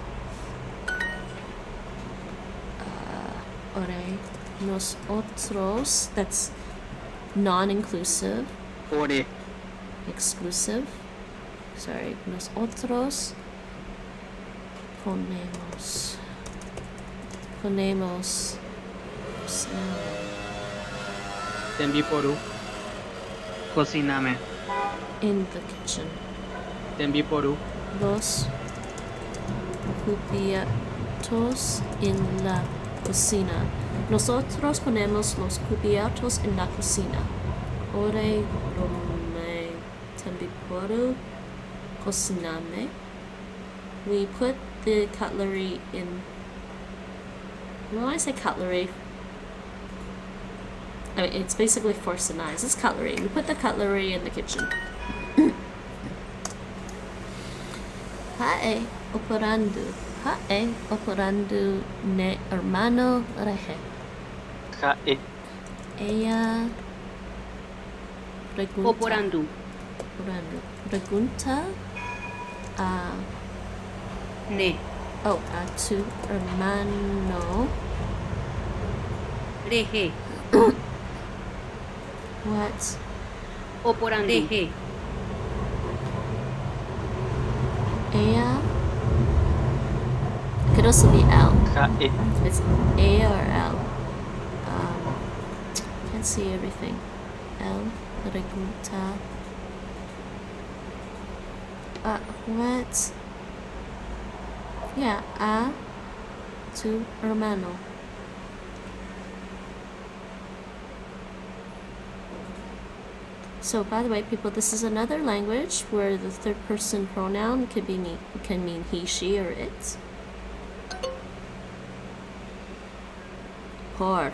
Ore, nosotros. That's non-inclusive. Ore. Exclusive. Sorry, nosotros ponemos. Tembiporu. Cociname. In the kitchen. Tembiporu. Los cubiertos en la cocina. Nosotros ponemos los cubiertos en la cocina. Ore rome tembiporu cociname. We put the cutlery in. When I say cutlery, I mean, it's basically forks and knives. It's cutlery. We put the cutlery in the kitchen. Hae operando. Hae operando ne hermano reje. Jae. Ella pregunta. Operando. Pregunta a. Ne. Oh, a tu hermano. Reje. What? Operando. Reje. Ella. Could also be L. Jae. It's A or L. Can't see everything. L. Pregunta. What? Yeah, a tu hermano. So, by the way, people, this is another language where the third person pronoun can mean he, she, or it. For.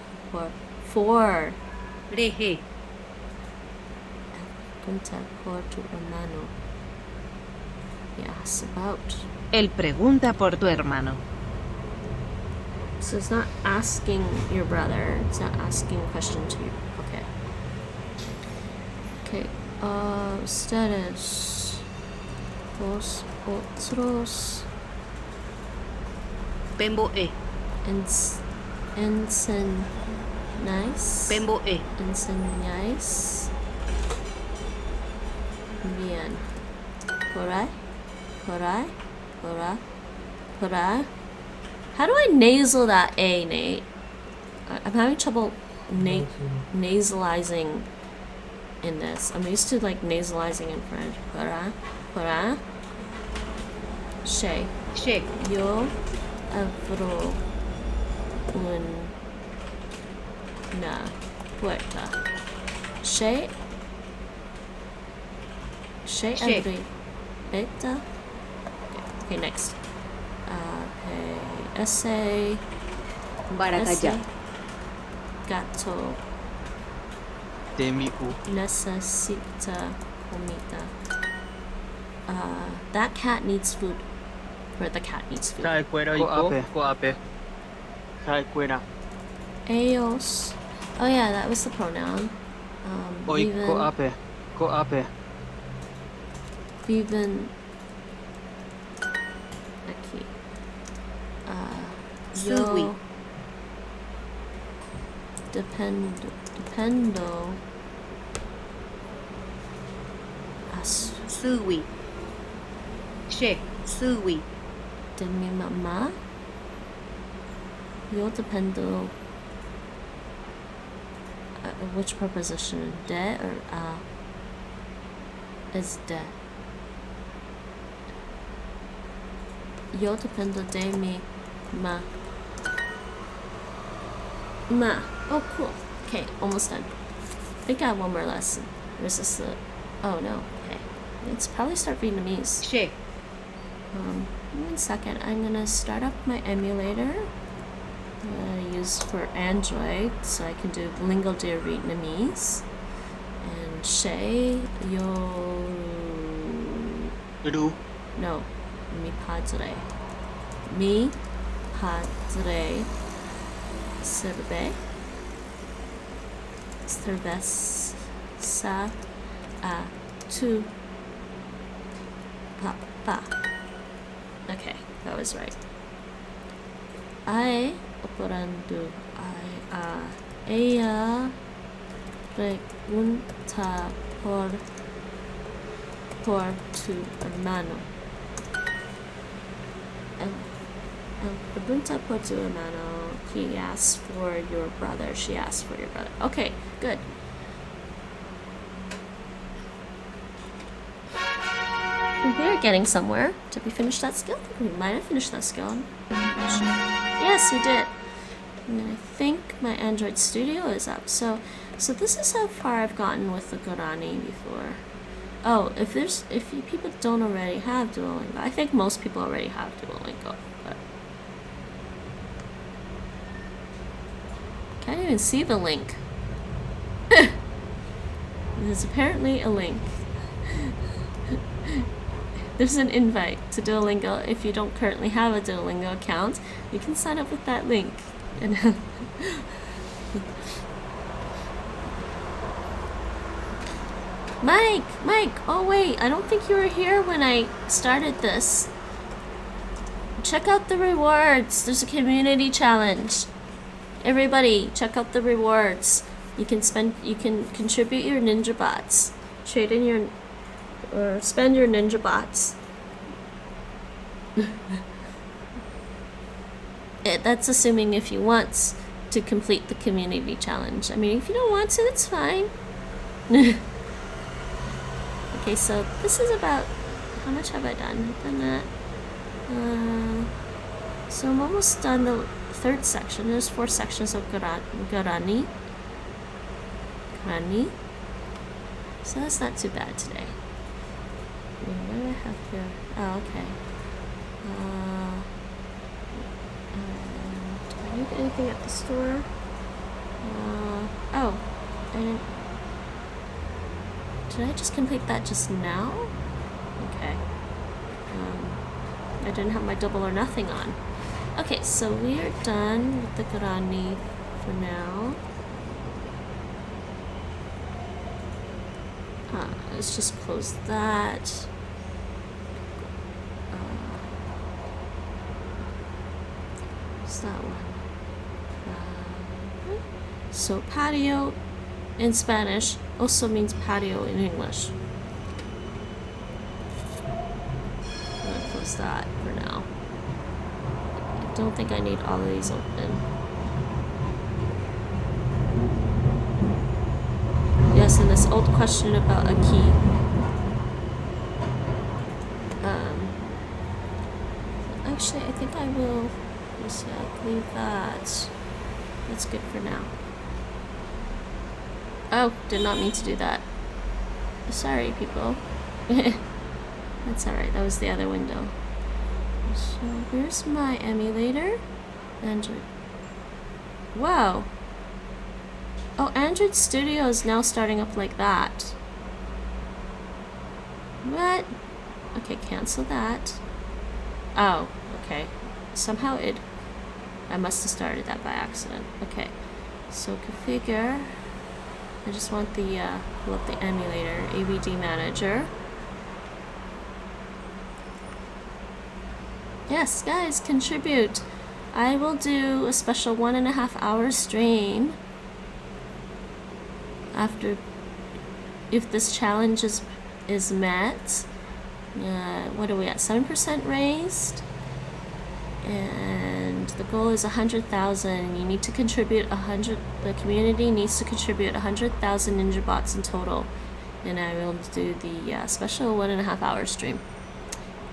Reje. Pregunta por tu hermano. He asks about. Él pregunta por tu hermano. So it's not asking your brother. It's not asking a question to you. Okay. Okay. Ustedes. Vosotros. Bembo e. Enseñáis. Bembo e. Enseñáis. Bien. Por ahí. Por ahí. Por ahí. Por ahí. How do I nasal that A, Nate? I'm having trouble nasalizing in this. I'm used to like nasalizing in French. Por ahí. Che. Che. Yo abro una puerta. Che abrí puerta. Okay, next. Ese Baracaya. gato De mi necesita comida. That cat needs food. Or the cat needs food. Caecuera y coape. Caecuera. Ellos. Oh yeah, that was the pronoun. Oi Viven. coape. Viven. Aquí. Sui. Yo. Dependo. Sui. Che. Sui. De mi mamá. Yo dependo. Which preposition? De or a? Is de. Yo dependo de mi ma. Ma. Oh, cool. Okay, almost done. I think I have one more lesson. Or is this the... Oh, no. Okay. Let's probably start Vietnamese. Che. 1 second. I'm gonna start up my emulator. I use for Android, so I can do LingoDeer Vietnamese. And Shay, yo... Ru. No. Mi padre. Mi padre sirve cerveza a tu papa. Okay, that was right. I operando. Ella pregunta por tu hermano. Pregunta por tu hermano. He asks for your brother. She asks for your brother. Okay, good. We are getting somewhere. Did we finish that skill? I think we might have finished that skill. Yes, we did. And I think my Android Studio is up. So this is how far I've gotten with the Guarani before. Oh, if you people don't already have Duolingo, I think most people already have Duolingo. But can't even see the link. There's apparently a link. There's an invite to Duolingo. If you don't currently have a Duolingo account, you can sign up with that link. And Mike! Oh wait, I don't think you were here when I started this. Check out the rewards. There's a community challenge. Everybody, check out the rewards. You can contribute your ninja bots. Trade in your or spend your ninja bots. That's assuming if you want to complete the community challenge. I mean, if you don't want to, it's fine. Okay, so this is about... How much have I done? I've done that. So I'm almost done the third section. There's 4 sections of Guarani. So that's not too bad today. What do I have here? Oh, okay. Do I need anything at the store? Oh, I didn't... Did I just complete that just now? Okay. I didn't have my double or nothing on. Okay, so we are done with the Guarani for now. Let's just close that. What's that one? So patio in Spanish also means patio in English. I'm gonna close that for now. I don't think I need all of these open. Yes, and this old question about a key. Actually, I think I will just leave that. That's good for now. Oh, did not mean to do that. Sorry, people. That's alright, that was the other window. So, where's my emulator? Android. Wow. Oh, Android Studio is now starting up like that. What? Okay, cancel that. Oh, okay. Somehow I must have started that by accident. Okay. So configure. I just want the pull up the emulator, AVD manager. Yes, guys, contribute. I will do a special 1.5 hour stream after, if this challenge is met. What are we at? 7% raised, and the goal is 100,000. You need to contribute 100. The community needs to contribute 100,000 Ninja bots in total, and I will do the special 1.5 hour stream.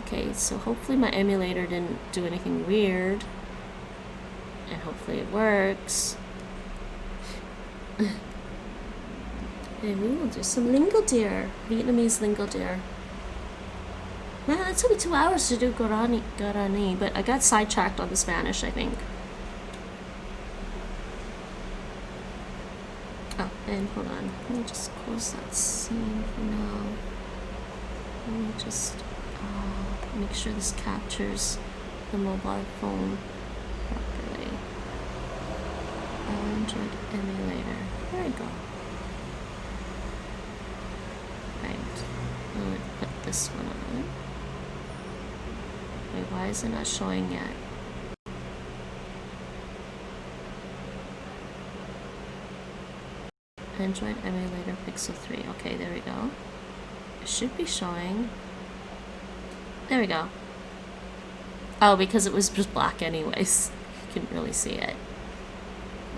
Okay, so hopefully my emulator didn't do anything weird, and hopefully it works. And we will do some LingoDeer, Vietnamese LingoDeer. Man, it took me 2 hours to do Guarani, but I got sidetracked on the Spanish, I think. Oh, and hold on. Let me just close that scene for now. Let me just make sure this captures the mobile phone properly. Android emulator. There we go. Right. I'm going to put this one on. Wait, why is it not showing yet? Android emulator Pixel 3. Okay, there we go. It should be showing. There we go. Oh, because it was just black anyways. You couldn't really see it.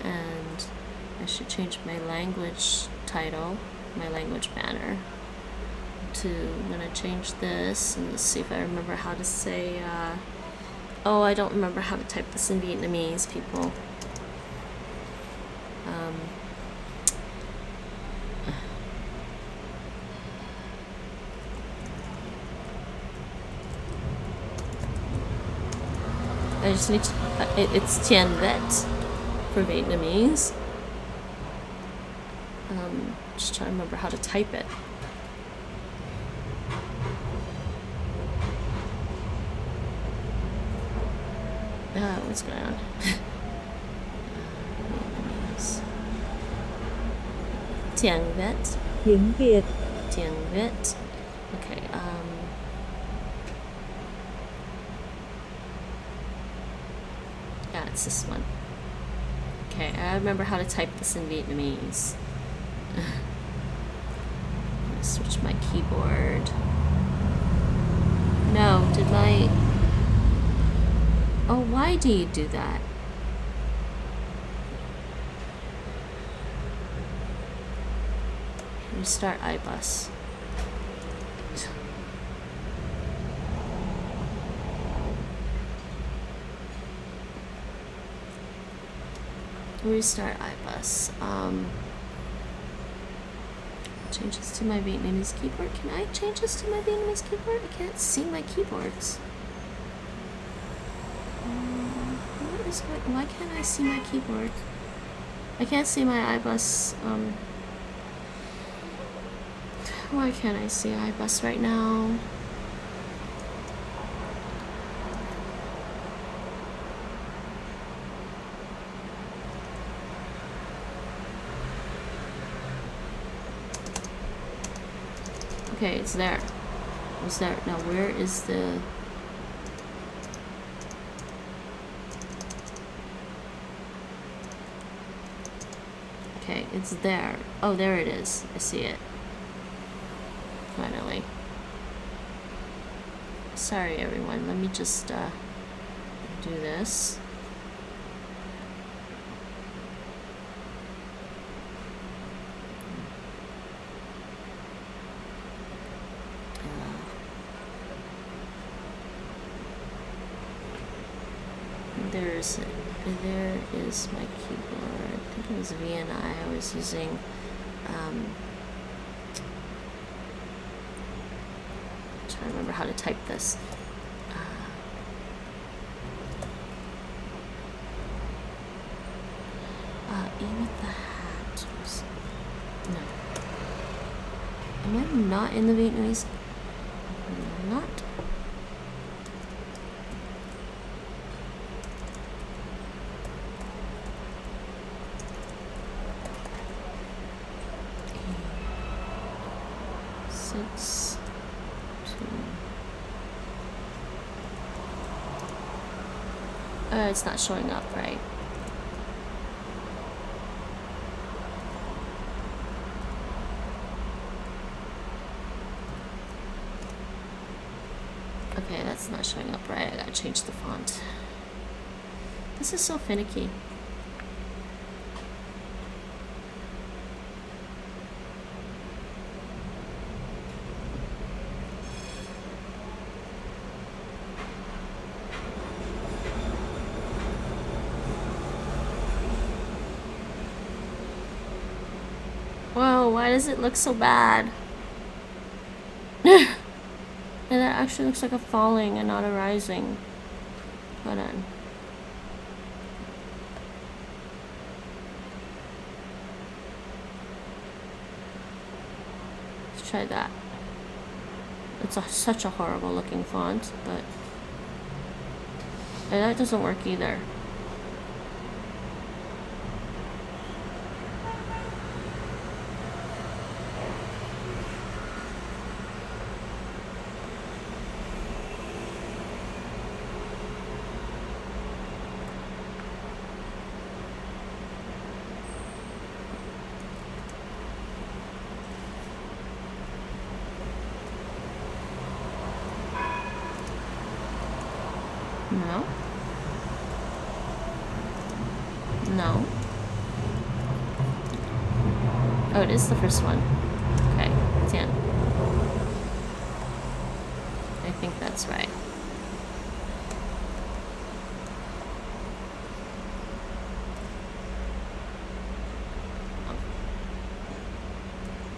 And I should change my language title, my language banner. I'm gonna change this and let's see if I remember how to say oh, I don't remember how to type this in Vietnamese, people. I just need to it's Tien Vet for Vietnamese. Just trying to remember how to type it. What's going on? Tiếng Việt. Tiếng Việt. Tiếng Việt. Okay, yeah, it's this one. Okay, I remember how to type this in Vietnamese. I'm gonna switch my keyboard. No, did my... Oh, why do you do that? Restart iBus. Restart iBus. Change this to my Vietnamese keyboard. Can I change this to my Vietnamese keyboard? I can't see my keyboards. Why can't I see my keyboard? I can't see my iBus. Why can't I see iBus right now? Okay, it's there. It's there. Now where is the... Okay, it's there. Oh, there it is. I see it. Finally. Sorry everyone, let me just do this. There is my keyboard. I think it was V&I I was using. I'm trying to remember how to type this. E with the hat. No. Am I not in the Vietnamese? I'm not. It's not showing up, right? Okay, that's not showing up right. I gotta change the font. This is so finicky. Whoa, why does it look so bad? And that actually looks like a falling and not a rising. Hold on. Let's try that. It's such a horrible looking font, but... And that doesn't work either. No. No. Oh, it is the first one. Okay, 10. I think that's right.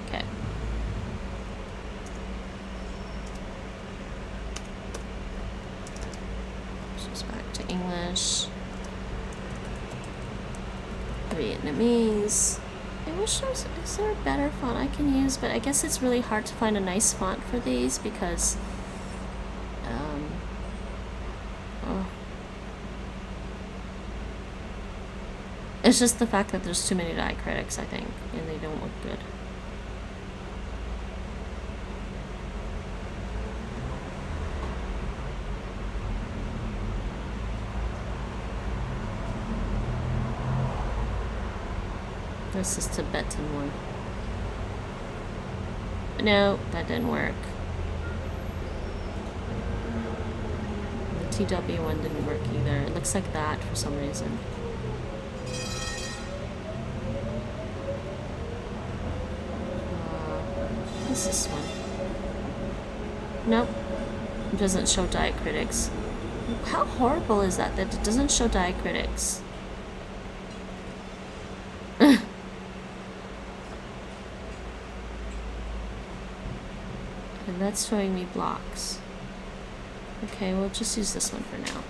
Okay. Just back to English. Vietnamese. I wish there was, is there a better font I can use, but I guess it's really hard to find a nice font for these because it's just the fact that there's too many diacritics, I think, and they don't look good. This is Tibetan one. No, that didn't work. The TW one didn't work either. It looks like that for some reason. What's this one? Nope. It doesn't show diacritics. How horrible is that it doesn't show diacritics? And that's showing me blocks. Okay, we'll just use this one for now.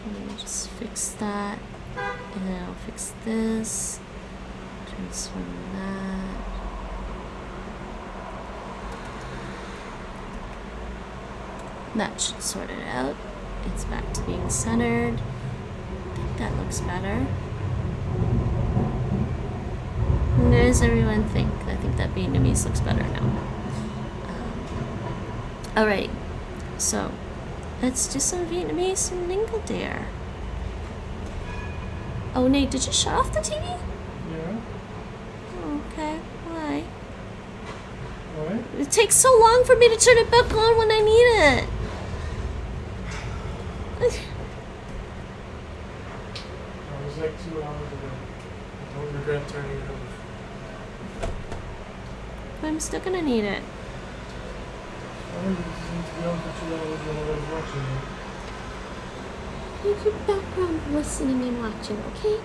Let me just fix that. And then I'll fix this. Transform that. That should sort it out. It's back to being centered. I think that looks better. No, does everyone think? I think that Vietnamese looks better now. Alright, so let's do some Vietnamese and LingoDeer. Oh, Nate, did you shut off the TV? Yeah. Oh, okay, why? What? It takes so long for me to turn it back on when I need it. It was like 2 hours ago. I don't regret turning it off. But I'm still gonna need it. I just need to be on for 2 hours when I was watching it. You keep background listening and watching, okay?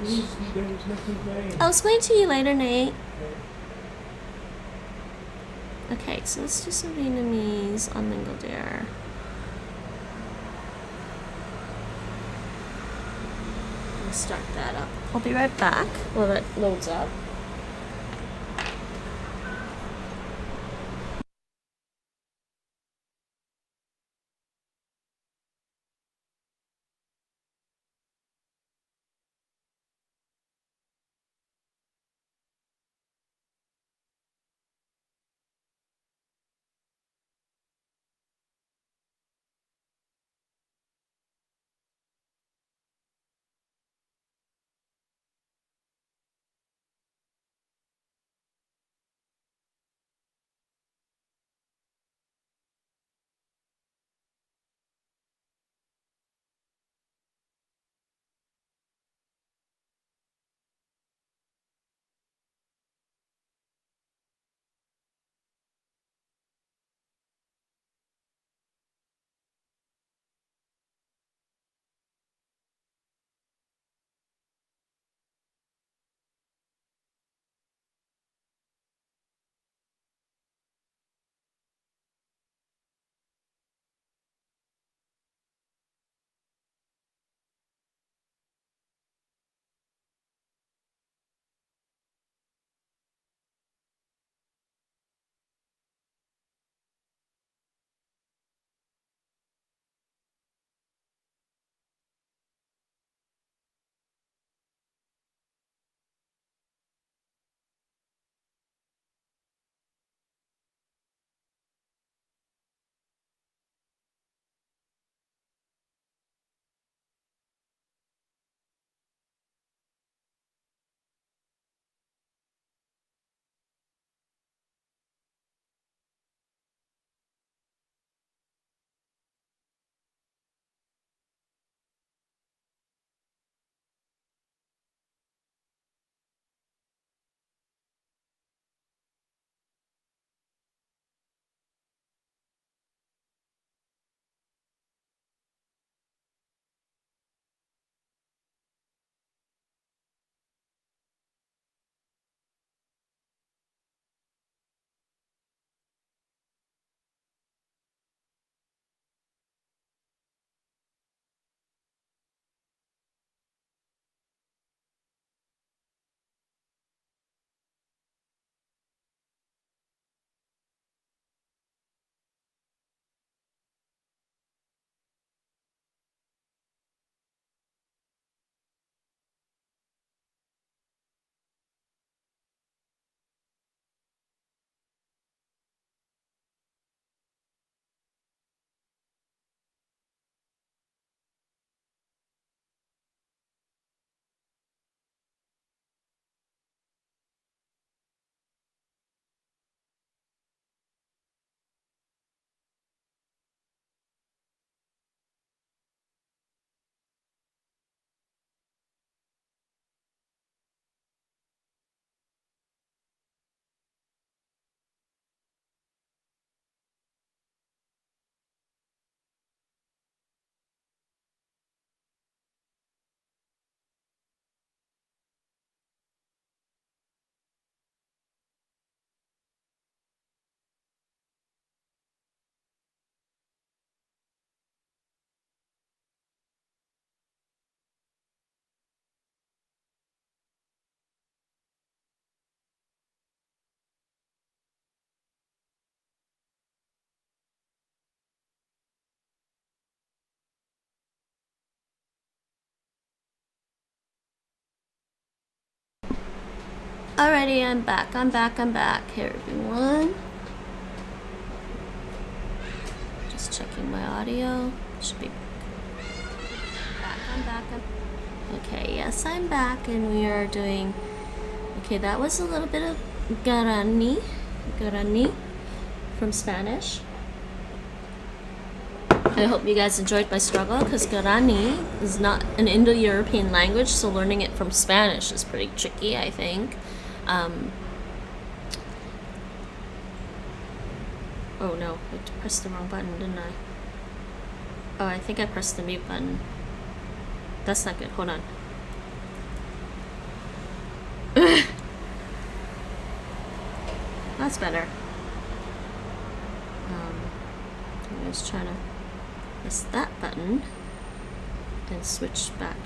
There's nothing playing. I'll explain to you later, Nate. Okay. Okay, so let's do some Vietnamese on LingoDeer. I'll start that up. I'll be right back while that loads up. Alrighty, I'm back. Here, everyone. Just checking my audio. Should be back. I'm back. Okay, yes, I'm back, and we are doing. Okay, that was a little bit of Guarani from Spanish. I hope you guys enjoyed my struggle, because Guarani is not an Indo-European language, so learning it from Spanish is pretty tricky, I think. Oh no, I pressed the wrong button, didn't I? Oh, I think I pressed the mute button. That's not good, hold on. That's better. I was trying to press that button and switch back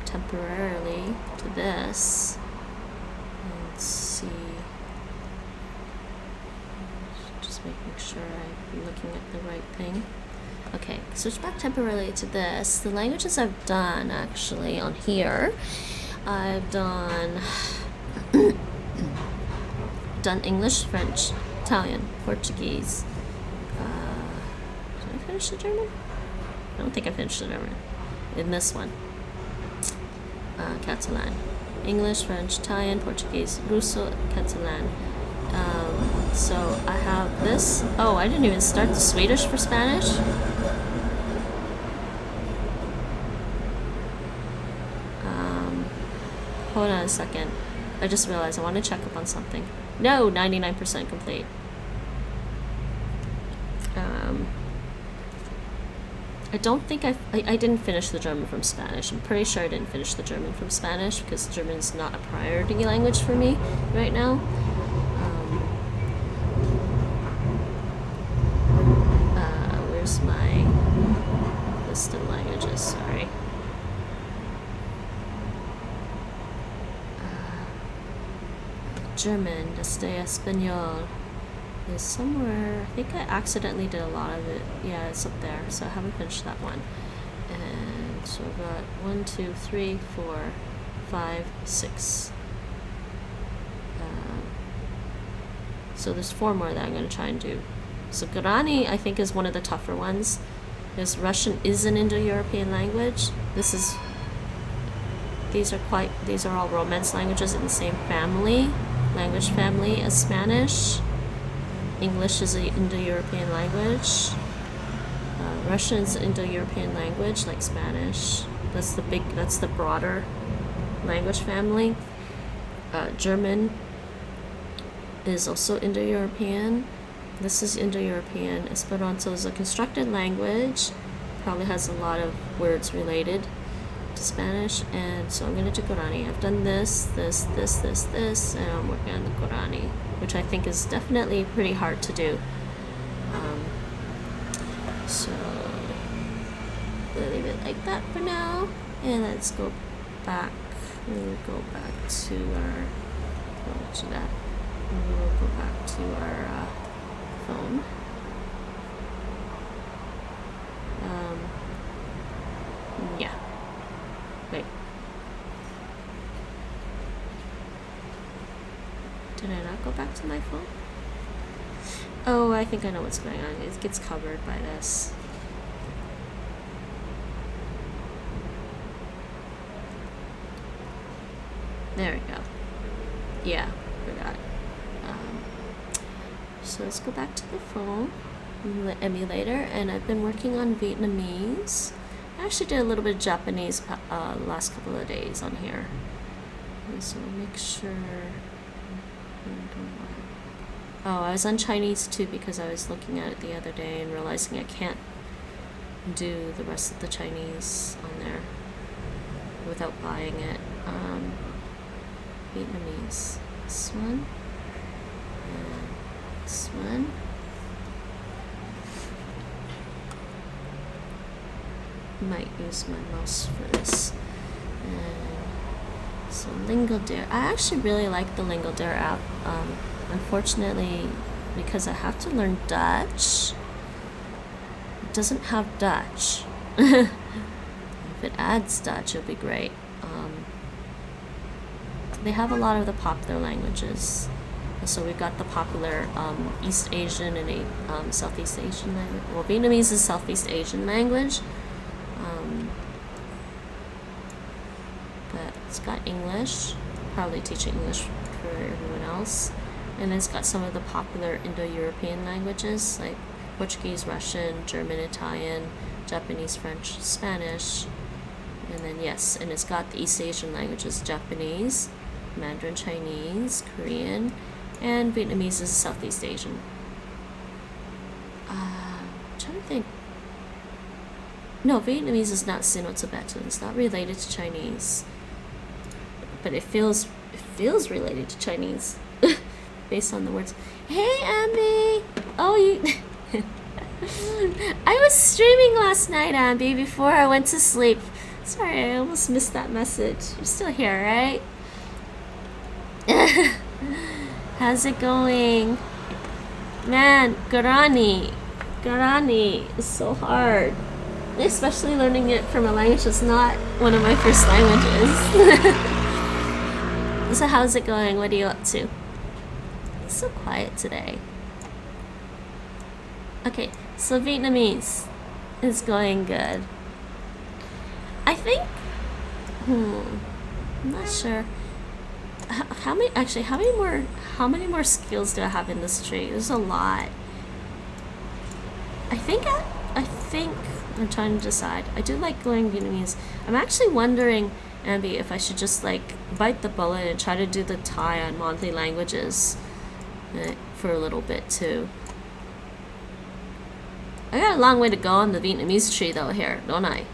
temporarily to this. Let's see. Just making sure I'm looking at the right thing. Okay, switch back temporarily to this. The languages I've done actually on here, I've done English, French, Italian, Portuguese. Did I finish the German? I don't think I finished the German in this one. Catalan, English, French, Italian, Portuguese, Russo, Catalan. So I have this. Oh, I didn't even start the Swedish for Spanish. Hold on a second. I just realized I want to check up on something. No, 99% complete. I don't think I didn't finish the German from Spanish. I'm pretty sure I didn't finish the German from Spanish because German is not a priority language for me right now. Where's my list of languages? Sorry. German, desde Español, is somewhere. I think I accidentally did a lot of it. Yeah, it's up there, so I haven't finished that one. And so I've got 1, 2, 3, 4, 5, 6. So there's 4 more that I'm going to try and do. So Guarani, I think, is one of the tougher ones. Because Russian is an Indo-European language. These are all Romance languages in the same language family as Spanish. English is an Indo-European language. Russian is an Indo-European language like Spanish. That's the broader language family. German is also Indo-European. This is Indo-European. Esperanto is a constructed language. Probably has a lot of words related to Spanish, and so I'm going to do Guarani. I've done this, and I'm working on the Guarani, which I think is definitely pretty hard to do. So we'll leave it like that for now, and let's go back. We'll go back to our. We'll go back to our phone. Yeah. Wait. Did I not go back to my phone? Oh, I think I know what's going on. It gets covered by this. There we go. Yeah, forgot. So let's go back to the phone, the emulator, and I've been working on Vietnamese. I actually did a little bit of Japanese last couple of days on here. And so make sure. Oh, I was on Chinese too because I was looking at it the other day and realizing I can't do the rest of the Chinese on there without buying it. Vietnamese. This one. And this one. Might use my mouse for this. And so LingoDeer. I actually really like the LingoDeer app. Unfortunately, because I have to learn Dutch, it doesn't have Dutch. If it adds Dutch, it'll be great. they have a lot of the popular languages. So we've got the popular East Asian and Southeast Asian language. Well, Vietnamese is Southeast Asian language. But it's got English, probably teaching English for everyone else. And it's got some of the popular Indo-European languages like Portuguese, Russian, German, Italian, Japanese, French, Spanish. And then yes, and it's got the East Asian languages, Japanese, Mandarin Chinese, Korean, and Vietnamese is Southeast Asian. I'm trying to think. No, Vietnamese is not Sino-Tibetan. It's not related to Chinese. But it feels related to Chinese based on the words. Hey, Ambi! Oh, you... I was streaming last night, Ambi, before I went to sleep. Sorry, I almost missed that message. You're still here, right? How's it going? Man, Guarani is so hard. Especially learning it from a language that's not one of my first languages. So how's it going? What are you up to? It's so quiet today. Okay, so Vietnamese is going good. I think, I'm not sure. How many more skills do I have in this tree? There's a lot. I think I'm trying to decide. I do like learning Vietnamese. I'm actually wondering, Ambi, if I should just like bite the bullet and try to do the Thai on monthly languages for a little bit too. I got a long way to go on the Vietnamese tree though here, don't I?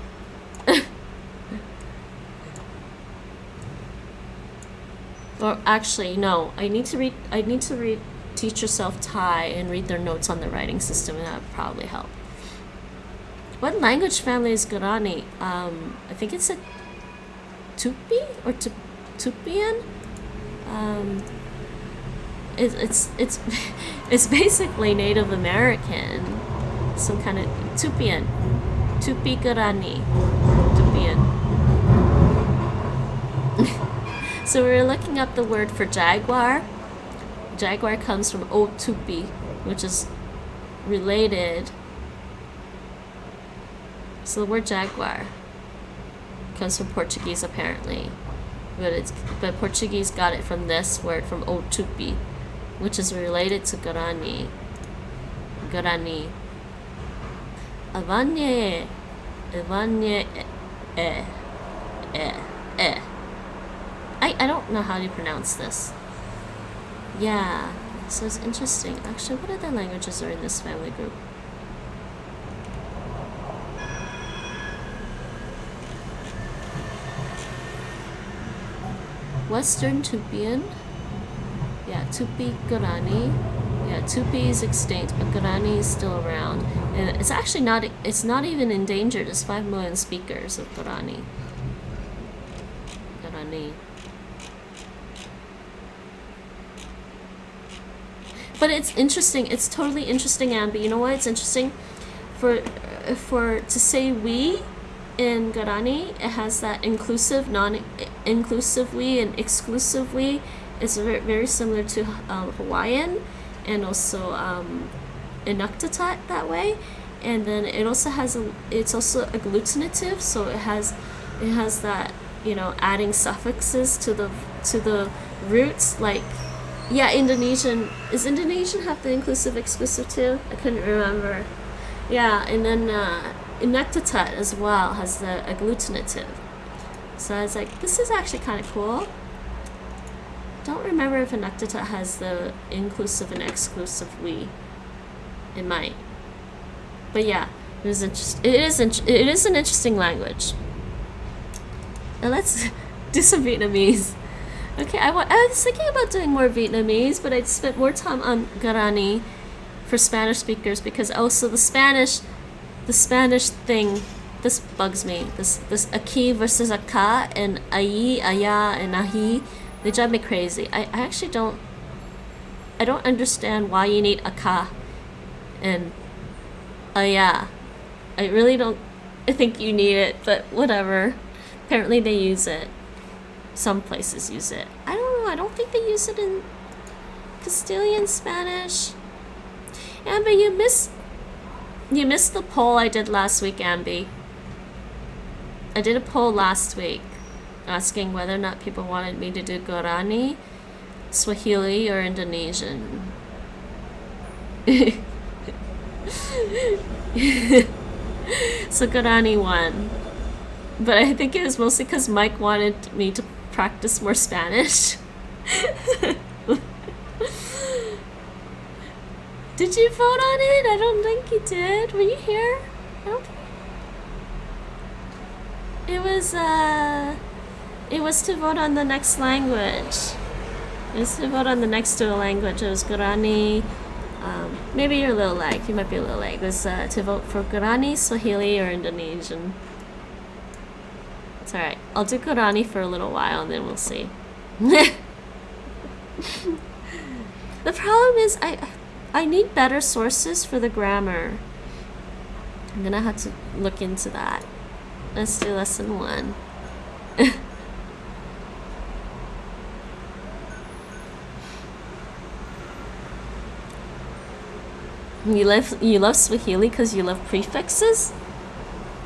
Or actually, no. I need to read Teach Yourself Thai and read their notes on the writing system, and that would probably help. What language family is Guarani? I think it's a Tupi or Tupian. It's basically Native American, some kind of Tupian, Tupi Guarani, Tupian. So we were looking up the word for jaguar. Jaguar comes from Old Tupi, which is related. So the word jaguar comes from Portuguese apparently, but Portuguese got it from this word from Old Tupi, which is related to Guarani. Guarani. Avañe'ẽ. I don't know how to pronounce this. Yeah, so it's interesting. Actually, what other languages are in this family group? Western Tupian. Yeah, Tupi Guarani. Yeah, Tupi is extinct, but Guarani is still around. And it's actually not even endangered. There's 5 million speakers of Guarani. Guarani. But it's interesting. It's totally interesting, Ambi. You know why it's interesting? To say we in Guarani, it has that inclusive, non-inclusive we and exclusive we. It's very, very similar to Hawaiian and also Inuktitut that way. And then it also has it's also agglutinative, so it has that, you know, adding suffixes to the roots, like. Yeah, Indonesian. Does Indonesian have the inclusive exclusive too? I couldn't remember. Yeah, and then Inuktitut as well has the agglutinative. So I was like, this is actually kind of cool. Don't remember if Inuktitut has the inclusive and exclusive we. It might. But yeah, it is an interesting language. Now let's do some Vietnamese. Okay, I was thinking about doing more Vietnamese, but I'd spent more time on Guarani for Spanish speakers because also the Spanish thing, this bugs me. This aquí versus acá and ahí, allá, and ahi, they drive me crazy. I actually don't understand why you need acá and allá. I really don't. I think you need it, but whatever. Apparently they use it. Some places use it. I don't know. I don't think they use it in Castilian Spanish. Amber, you missed the poll I did last week, Amber. I did a poll last week asking whether or not people wanted me to do Guarani, Swahili, or Indonesian. So Guarani won. But I think it was mostly because Mike wanted me to practice more Spanish. Did you vote on it? I don't think you did. Were you here? I don't think... It was to vote on the next language. It was to vote on the next dual language. It was Guarani. Maybe you're a little late. You might be a little late. It was to vote for Guarani, Swahili, or Indonesian. It's alright. I'll do Guarani for a little while and then we'll see. The problem is I need better sources for the grammar. I'm gonna have to look into that. Let's do lesson 1. You love Swahili because you love prefixes?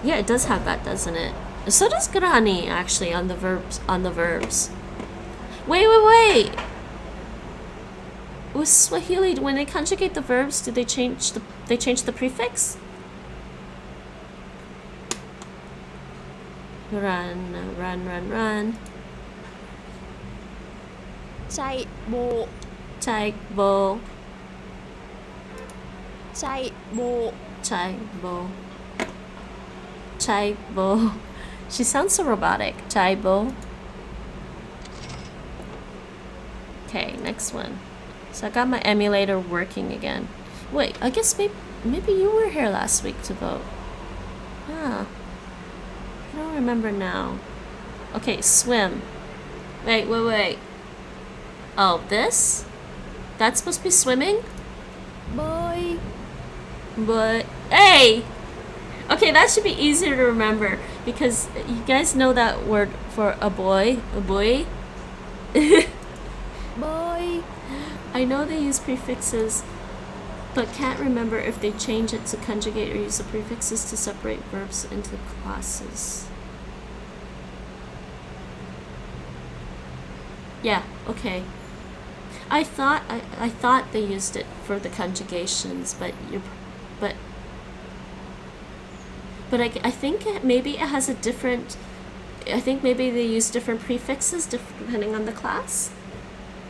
Yeah, it does have that, doesn't it? So does Guarani, actually, on the verbs. Wait. With Swahili, when they conjugate the verbs, do they change the prefix? Run. Chạy bộ. Chạy bộ. Chạy bộ. Chạy bộ. Chạy bộ. She sounds so robotic. Chạy bộ. Okay, next one. So I got my emulator working again. Wait, I guess maybe you were here last week to vote. Ah. I don't remember now. Okay, swim. Wait. Oh, this? That's supposed to be swimming? Bơi. But hey! Okay, that should be easier to remember because you guys know that word for a boy? A boy? Bơi. I know they use prefixes, but can't remember if they change it to conjugate or use the prefixes to separate verbs into classes. Yeah, okay. I thought they used it for the conjugations, but I think maybe it has a different. I think maybe they use different prefixes depending on the class.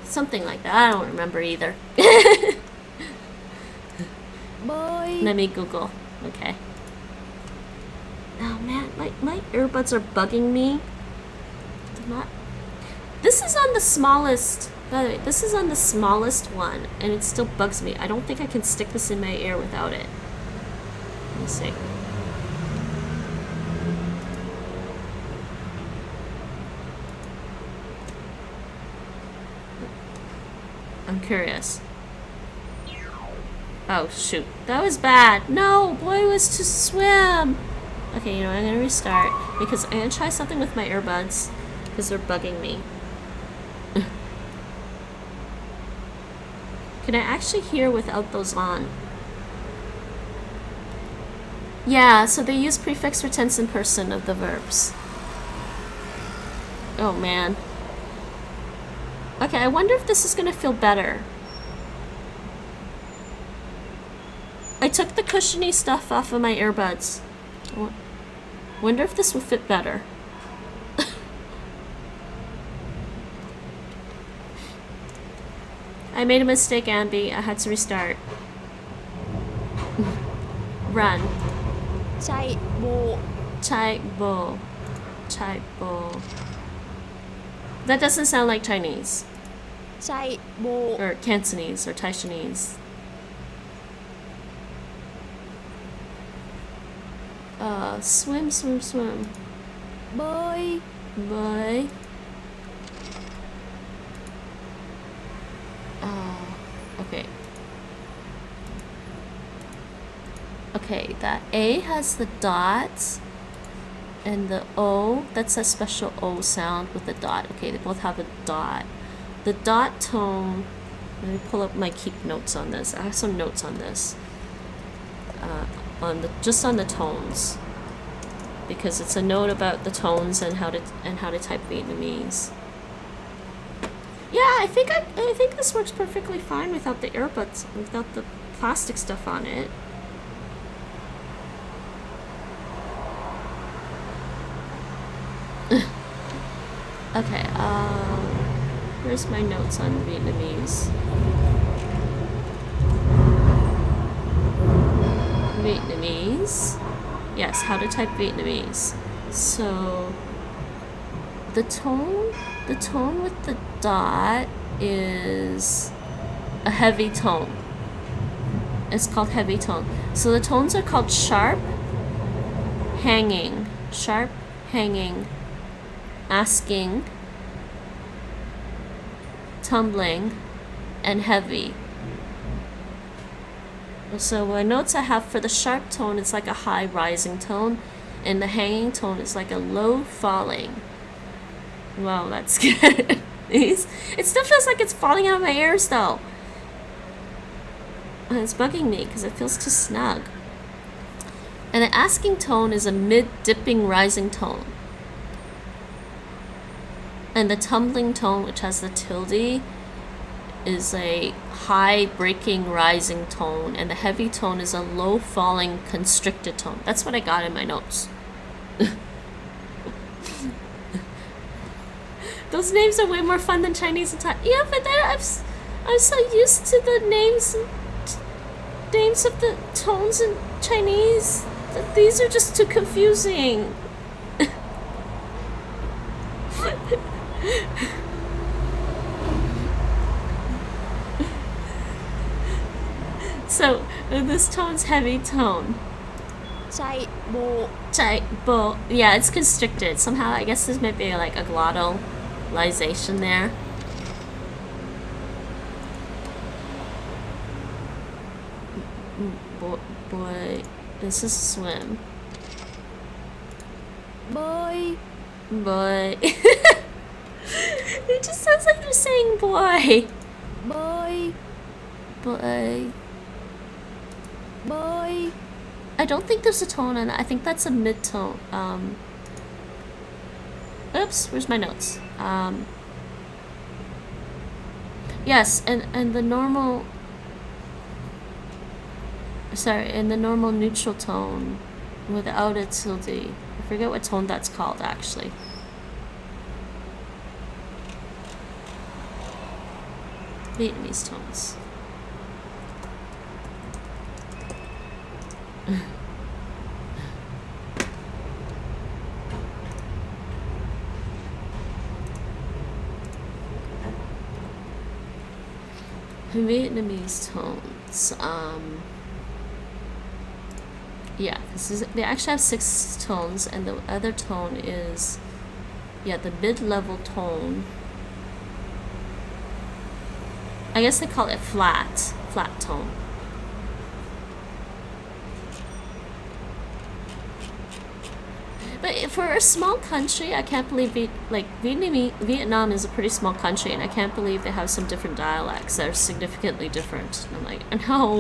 Something like that. I don't remember either. Bơi. Let me Google. Okay. Oh man, my earbuds are bugging me. They're not. This is on the smallest. By the way, this is on the smallest one, and it still bugs me. I don't think I can stick this in my ear without it. Let me see. I'm curious. Oh shoot, that was bad. No, boy was to swim. Okay, you know, I'm gonna restart because I'm gonna try something with my earbuds because they're bugging me. Can I actually hear without those on? Yeah, so they use prefix for tense and person of the verbs. Oh man. Okay, I wonder if this is gonna feel better. I took the cushiony stuff off of my earbuds. Wonder if this will fit better. I made a mistake, Ambi. I had to restart. Run. Chạy bộ. Chạy bộ. Chạy bộ. That doesn't sound like Chinese. Chạy bộ. Or Cantonese or Taishanese. Swim. Bơi. Bơi. Okay. Okay, that A has the dots. and the O, that's a special O sound with a dot. Okay, they both have a dot. The dot tone, let me pull up my keep notes on this. I have some notes on this. Just on the tones. Because it's a note about the tones and how to type Vietnamese. Yeah, I think this works perfectly fine without the earbuds, without the plastic stuff on it. Okay, where's my notes on Vietnamese? Vietnamese. Yes, how to type Vietnamese. So the tone with the dot is a heavy tone. It's called heavy tone. So the tones are called sharp, hanging, asking, tumbling, and heavy. So my notes I have for the sharp tone, it's like a high rising tone, and the hanging tone is like a low falling. Wow, that's good. It still feels like it's falling out of my ears though. And it's bugging me because it feels too snug. And the asking tone is a mid-dipping rising tone. And the tumbling tone, which has the tilde, is a high breaking rising tone, and the heavy tone is a low falling constricted tone. That's what I got in my notes. Those names are way more fun than Chinese and Thai. Yeah, but I'm so used to the names of the tones in Chinese that these are just too confusing. So this tone's heavy tone. Chạy bộ. Chạy bộ. Yeah, it's constricted. Somehow I guess there's maybe like a glottalization there. Boy, this is swim. Bơi. Boy. It just sounds like they're saying boy. Bơi. Boy. Bơi. I don't think there's a tone on that. I think that's a mid-tone. Oops, where's my notes? Yes, and the normal... Sorry, in the normal neutral tone without a tilde. I forget what tone that's called, actually. Vietnamese tones. Vietnamese tones. Yeah, they actually have 6 tones, and the other tone is, yeah, the mid-level tone. I guess they call it flat tone. But for a small country, I can't believe Vietnam is a pretty small country, and I can't believe they have some different dialects that are significantly different. And I'm like,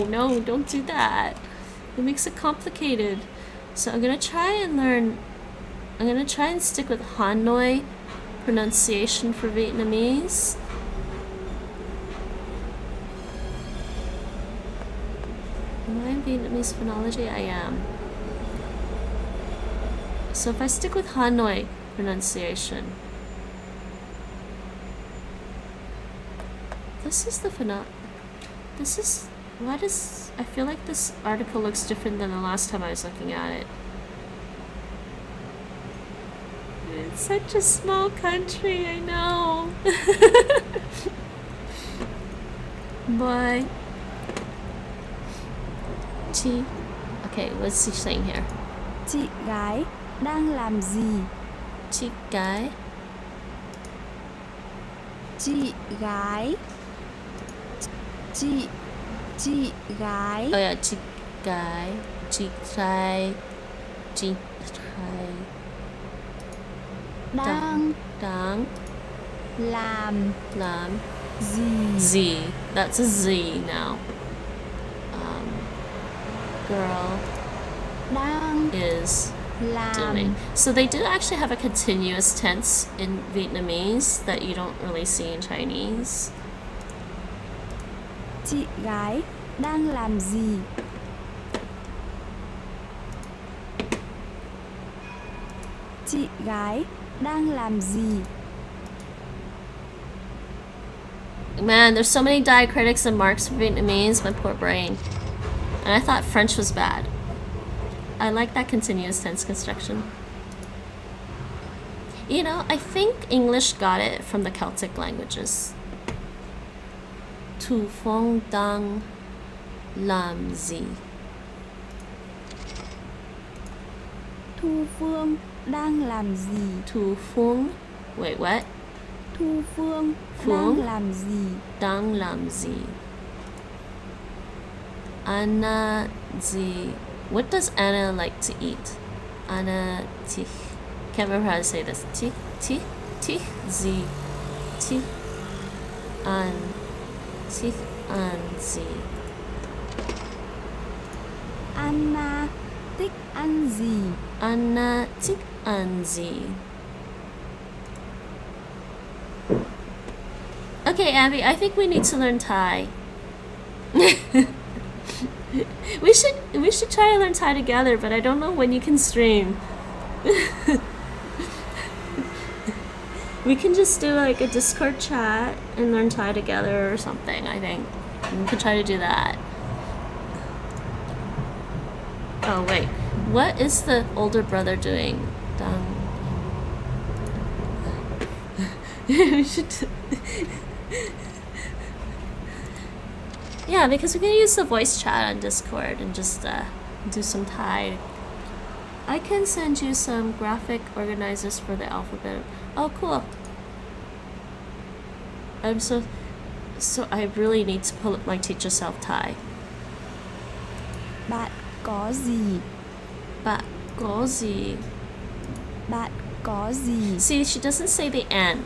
no, don't do that. It makes it complicated. So I'm gonna try and stick with Hanoi pronunciation for Vietnamese. Am I in Vietnamese phonology? I am. So if I stick with Hanoi pronunciation, I feel like this article looks different than the last time I was looking at it. It's such a small country, I know. Boy. Chi. Okay, what's he saying here? Chị gái đang làm gì? Chị gái. Chị gái. Chị gái. Oh yeah, chị gái. Chị trai. Chị trai. đang Dang. làm Lam. gì. Z. That's a Z now. Girl Đang is làm doing. So they do actually have a continuous tense in Vietnamese that you don't really see in Chinese. chị gái đang làm gì. Chị gái đang làm gì. Man, there's so many diacritics and marks for Vietnamese, my poor brain. And I thought French was bad. I like that continuous tense construction. You know, I think English got it from the Celtic languages. Tu phong đang làm gì? Thu Phương đang làm gì. Tu phong. Wait, what? Thu Phương Phương? đang làm gì. Đang làm gì? Anna gì? What does Anna like to eat? Anna tich. Can't remember how to say this. Tich gì? Tich an gì? Anna thích ăn gì. Anna thích ăn gì? Okay, Abby, I think we need to learn Thai. we should try to learn Thai together, but I don't know when you can stream. We can just do like a Discord chat and learn Thai together or something, I think. We could try to do that. Oh wait, what is the older brother doing? We should yeah, because we can use the voice chat on Discord and just do some Thai. I can send you some graphic organizers for the alphabet. Oh, cool. I'm so I really need to pull up my teacher self Thai. Bạn có gì. Bạn có gì? Bạn có gì. See, she doesn't say the N.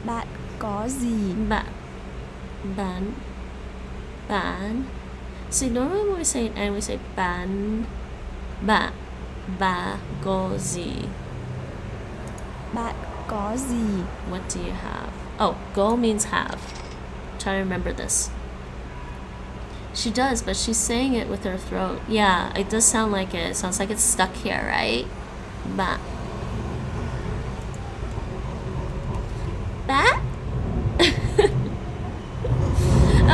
Bạn có gì. Ban. See, normally when we say an N, we say ban. Ba có gì? Bạn có gì. What do you have? Oh, go means have. Try to remember this. She does, but she's saying it with her throat. Yeah, it does sound like it. It sounds like it's stuck here, right? Ba.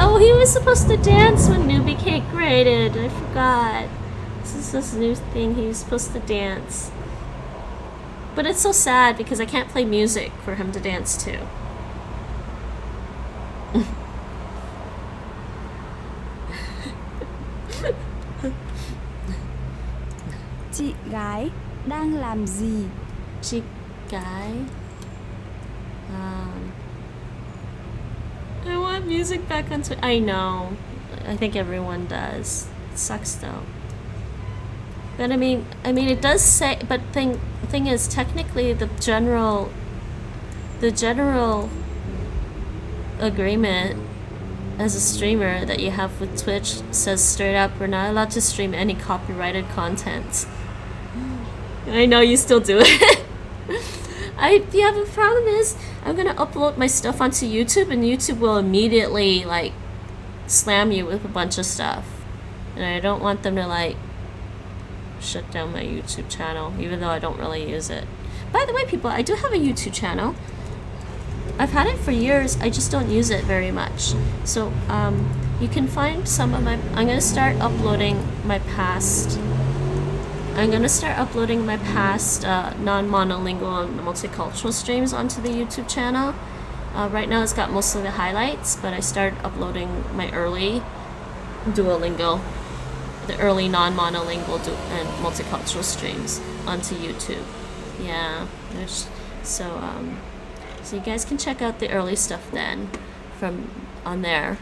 Oh, he was supposed to dance when Newbie Cake graded. I forgot. This is this new thing. He was supposed to dance. But it's so sad because I can't play music for him to dance to. Chị gái đang làm gì. Chị gái. I want music back on Twitter. I know. I think everyone does. It sucks though. But I mean it does say, but thing is, technically the general agreement as a streamer that you have with Twitch says straight up, we're not allowed to stream any copyrighted content. I know you still do it. Yeah, the problem is I'm gonna upload my stuff onto YouTube and YouTube will immediately like slam you with a bunch of stuff. And I don't want them to like shut down my YouTube channel, even though I don't really use it. By the way, people, I do have a YouTube channel. I've had it for years, I just don't use it very much. So you can find some of my, I'm gonna start uploading my past non-monolingual and multicultural streams onto the YouTube channel. Right now it's got most of the highlights, but I started uploading my early Duolingo, the early non-monolingual and multicultural streams onto YouTube. Yeah, so you guys can check out the early stuff then from on there.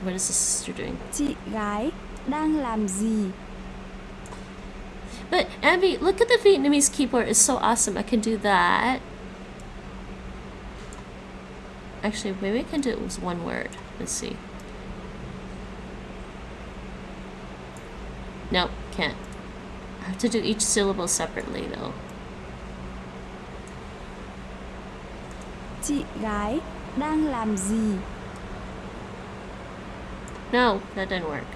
What is the sister doing? Chị gái đang làm gì. But Abby, look at the Vietnamese keyboard. It's so awesome. I can do that. Actually, maybe I can do it with one word. Let's see. Nope, can't. I have to do each syllable separately though. Chị gái đang làm gì? No, that didn't work.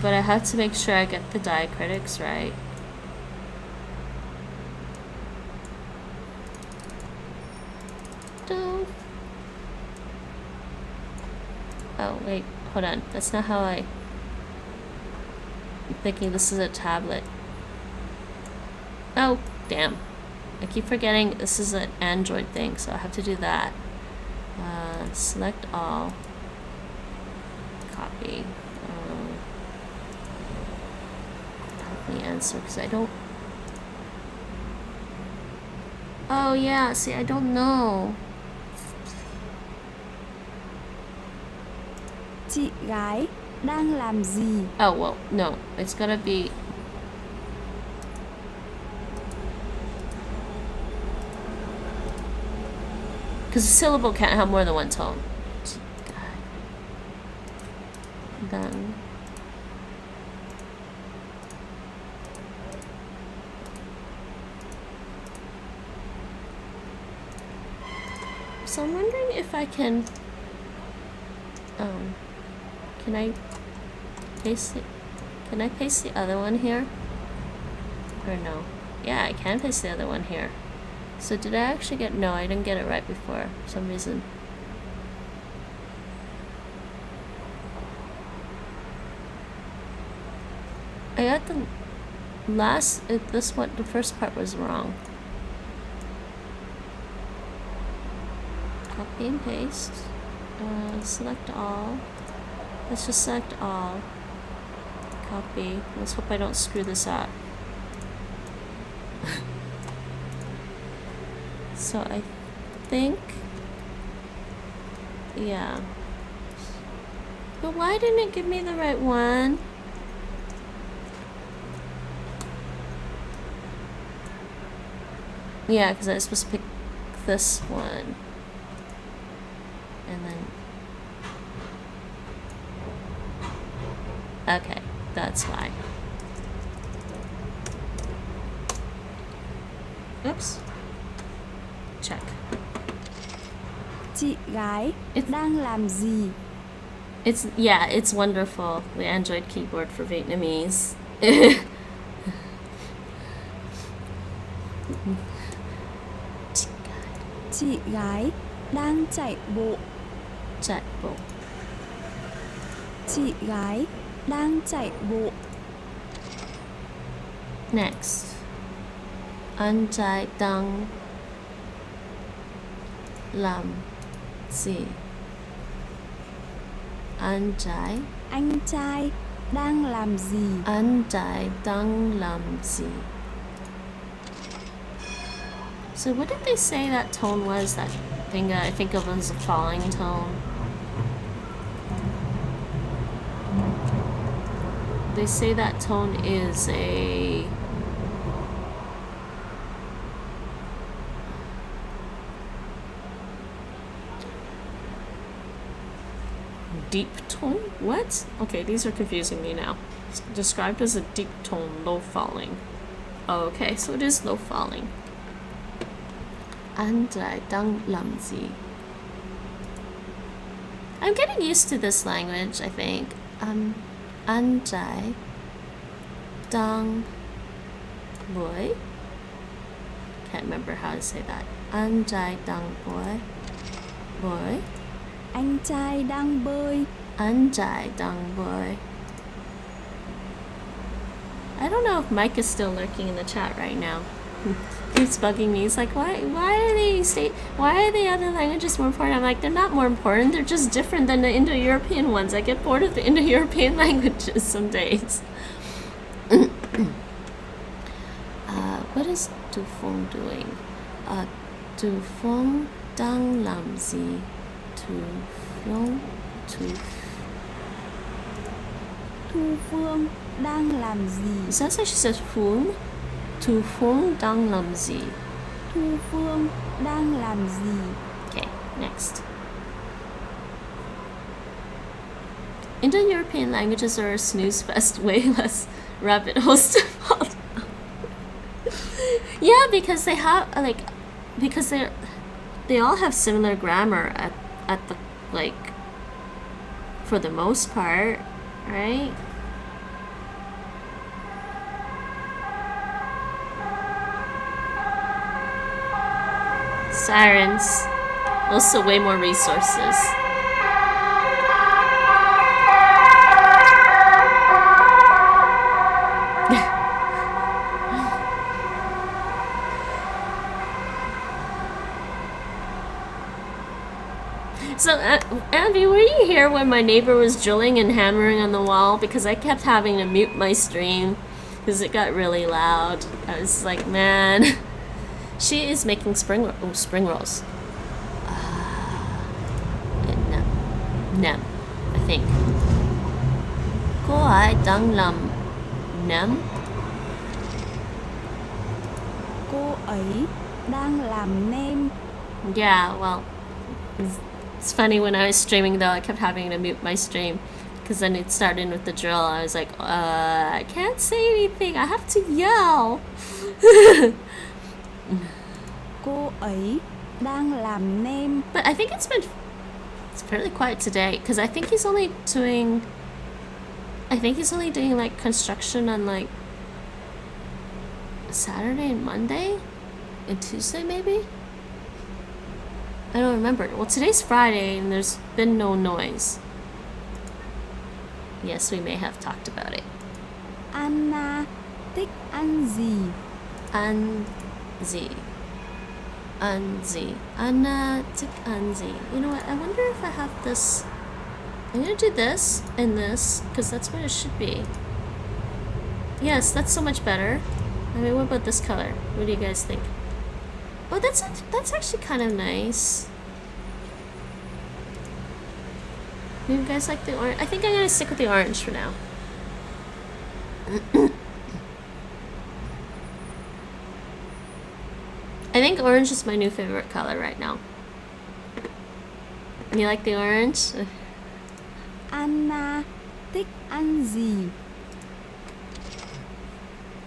But I have to make sure I get the diacritics right. Don't. Oh, wait, hold on. That's not how I'm thinking this is a tablet. Oh, damn. I keep forgetting this is an Android thing, so I have to do that. Select all. Copy. Help me answer, because I don't... Oh, yeah, see, I don't know. Chị gái đang làm gì? Oh, well, no. It's gotta be... Because a syllable can't have more than one tone. Then... So I'm wondering if I can I paste it? Can I paste the other one here? Or no? Yeah, I can paste the other one here. So did I actually get... No, I didn't get it right before for some reason. I got the last... this one, the first part was wrong. Copy and paste. Select all. Let's just select all. Copy. Let's hope I don't screw this up. So I think... Yeah. But why didn't it give me the right one? Yeah, because I was supposed to pick this one. And then... Okay, that's why. Oops. Check. Chị gái đang làm gì? It's... Yeah, it's wonderful. The Android keyboard for Vietnamese. Chị gái đang chạy bộ. Chạy bộ. Chị gái đang chạy bộ. Next. Anh trai đang làm gì? Anh trai đang làm gì? Anh trai đang làm gì? So what did they say that tone was? That thing I think of as a falling tone. They say that tone is a... deep tone? What? Okay, these are confusing me now. It's described as a deep tone, low falling. Oh, okay, so it is low falling. Anh trai đang làm gì? I'm getting used to this language, I think. Anh trai đang bơi? Can't remember how to say that. Anh trai đang bơi? Anh trai đang bơi. Anh trai đang bơi. I don't know if Mike is still lurking in the chat right now. Keeps bugging me. He's like, why are the other languages more important? I'm like, they're not more important, they're just different than the Indo-European ones. I get bored of the Indo-European languages some days. What is Du Phong doing? Du Phong đang làm gì? Du Phương đang làm gì? Is that how she says Phương? Tu Phương đang làm gì? Thu Phương đang làm gì? Okay, next. Indo-European languages are a snooze fest, way less rabbit holes to follow. Yeah, because they have because they all have similar grammar at the for the most part, right? Sirens, also way more resources. So, Abby, were you here when my neighbor was drilling and hammering on the wall? Because I kept having to mute my stream because it got really loud. I was like, man. She is making spring rolls. Nem, I think. Cô ấy đang làm nem? Cô ấy đang làm nem. Yeah, well, it's funny when I was streaming though, I kept having to mute my stream because then it started with the drill. I was like, I can't say anything. I have to yell. Cô ấy đang làm nem. But I think it's fairly quiet today because I think he's only doing like construction on like Saturday and Monday and Tuesday maybe. I don't remember. Well, today's Friday and there's been no noise. Yes, we may have talked about it. Anna thích ăn gì? Ăn gì? Ăn gì? Anna thích ăn gì? You know what? I wonder if I have this. I'm gonna do this and this because that's what it should be. Yes, that's so much better. I mean, what about this color? What do you guys think? Oh, that's actually kind of nice. You guys like the orange? I think I'm gonna stick with the orange for now. I think orange is my new favorite color right now. You like the orange? Anna thích ăn gì?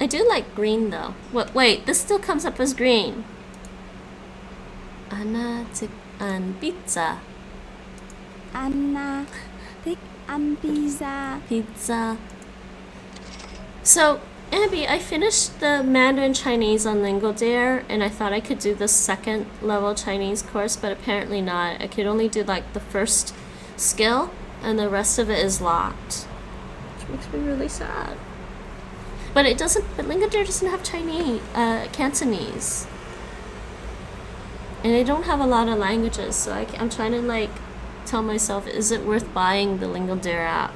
I do like green though. What? Wait, this still comes up as green. Anna thích ăn pizza. Anna thích ăn pizza. Pizza. So, Abby, I finished the Mandarin Chinese on LingoDeer, and I thought I could do the second level Chinese course, but apparently not. I could only do like the first skill, and the rest of it is locked, which makes me really sad. But it doesn't. But LingoDeer doesn't have Chinese, Cantonese, and they don't have a lot of languages. So I'm trying to like tell myself, is it worth buying the LingoDeer app?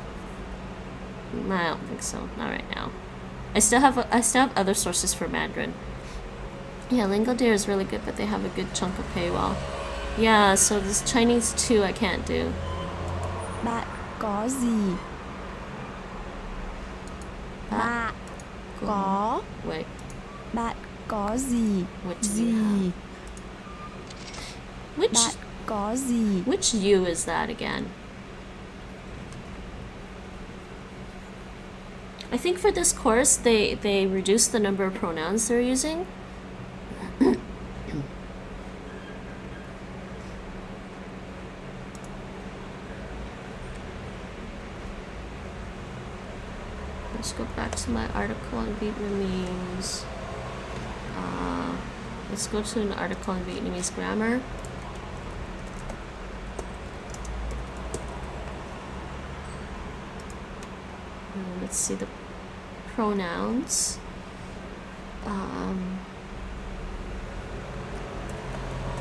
I don't think so. Not right now. I still have other sources for Mandarin. Yeah, LingoDeer is really good, but they have a good chunk of paywall. Yeah, so this Chinese too I can't do. Bạn có gì? Bạn có. Wait. Bạn có gì? What do Gì? you have? Which Bạn có gì? which you is that again? I think for this course they reduced the number of pronouns they're using. Let's go back to my article on Vietnamese. Let's go to an article on Vietnamese grammar. Let's see the pronouns.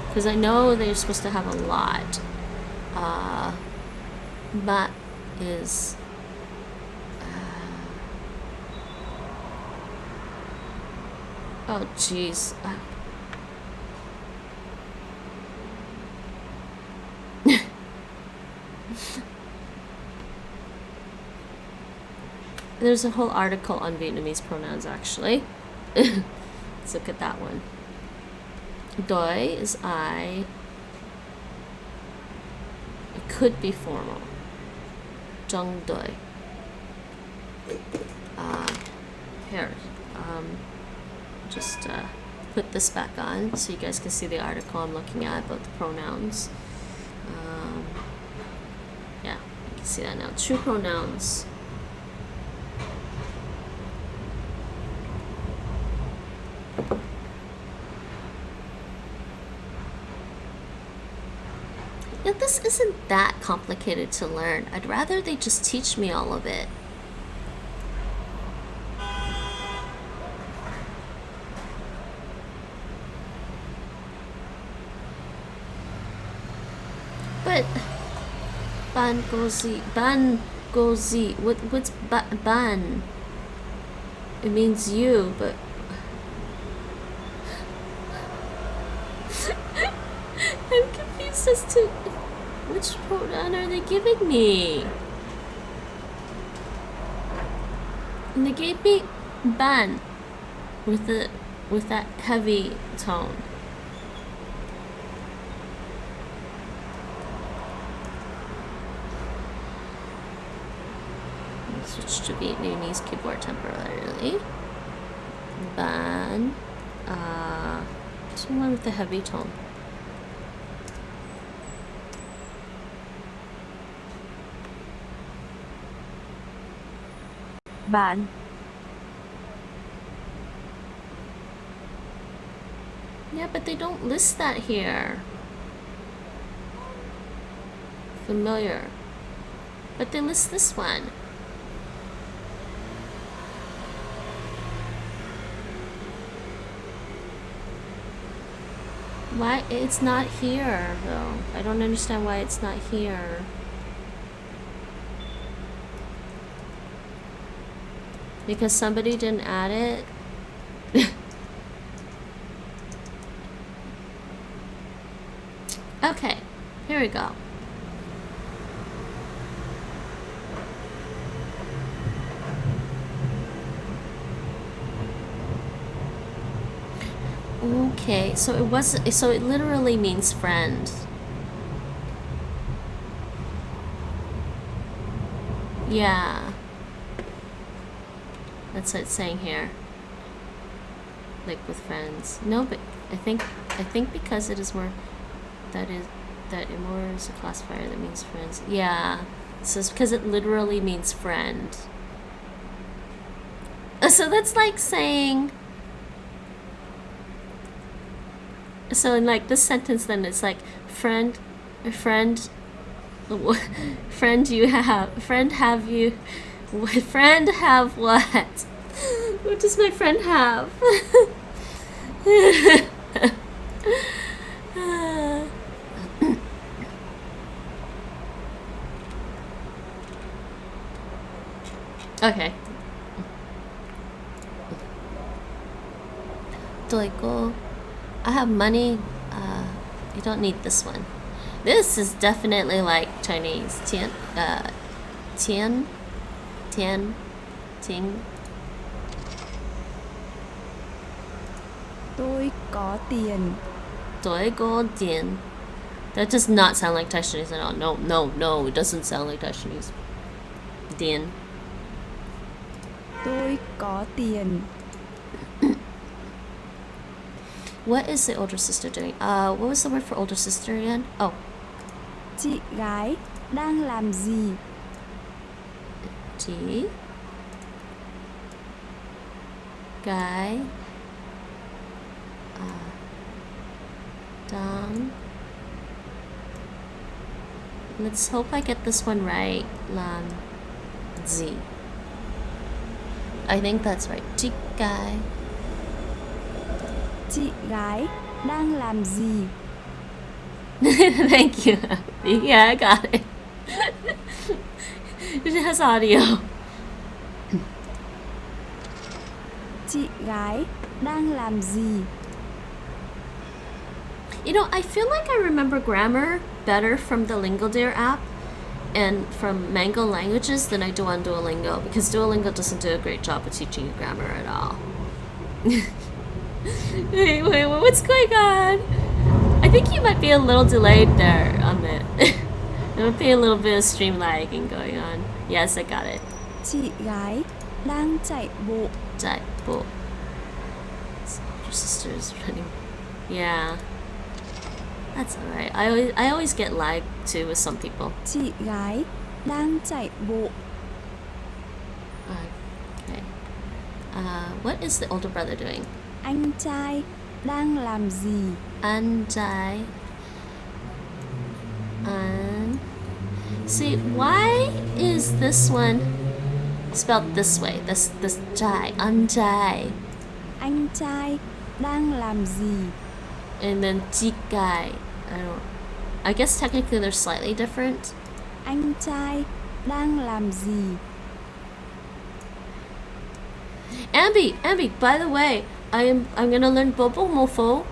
Because I know they're supposed to have a lot. But is oh jeez. There's a whole article on Vietnamese pronouns actually. Let's look at that one. Doi is I. It could be formal. Jung doi. Here. Just put this back on so you guys can see the article I'm looking at about the pronouns. Yeah, you can see that now. True pronouns. Yeah, this isn't that complicated to learn. I'd rather they just teach me all of it. But ban gozi. What's ban? It means you, but I'm confused as to which pronoun are they giving me. And they gave me ban with that heavy tone. Switch to Vietnamese keyboard temporarily. Ban. This one with the heavy tone. Bạn. Yeah, but they don't list that here. Familiar. But they list this one. Why it's not here though? I don't understand why it's not here. Because somebody didn't add it? Okay, here we go. Okay, so it literally means friend. Yeah. That's what it's saying here. Like with friends. No, but I think because it is more that it more is a classifier that means friends. Yeah. So it's because it literally means friend. So that's like saying, so in like this sentence then it's like friend have what? What does my friend have? Okay. Duolingo. I have money. You don't need this one. This is definitely like Chinese. Tian. Ting. Tôi có tiền. DuoLingoDeering. That does not sound like Taiwanese at all. No, it doesn't sound like Taiwanese. Dien. Tôi có tiền. What is the older sister doing? What was the word for older sister again? Oh. Chị gái đang làm gì? Chị gái đang. Let's hope I get this one right. Làm gì? I think that's right. Chị gái. Chị gái đang làm gì? Thank you. Yeah, I got it. It has audio. Chị gái đang làm gì? You know, I feel like I remember grammar better from the LingoDeer app and from Mango Languages than I do on Duolingo, because Duolingo doesn't do a great job of teaching you grammar at all. Wait, what's going on? I think you might be a little delayed there on it. There might be a little bit of stream lagging going on. Yes, I got it. Chị gái đang chạy bộ. Chạy bộ. Your sister's running. Yeah. That's alright. I always get lag too with some people. Chị gái đang chạy bộ. Okay. What is the older brother doing? Anh trai đang làm gì? Anh trai. See, why is this one spelled this way? This trai, anh trai. Anh trai đang làm gì? And then chị gái. I guess technically they're slightly different. Anh trai đang làm gì? Ambi, by the way, I'm gonna learn Bopomofo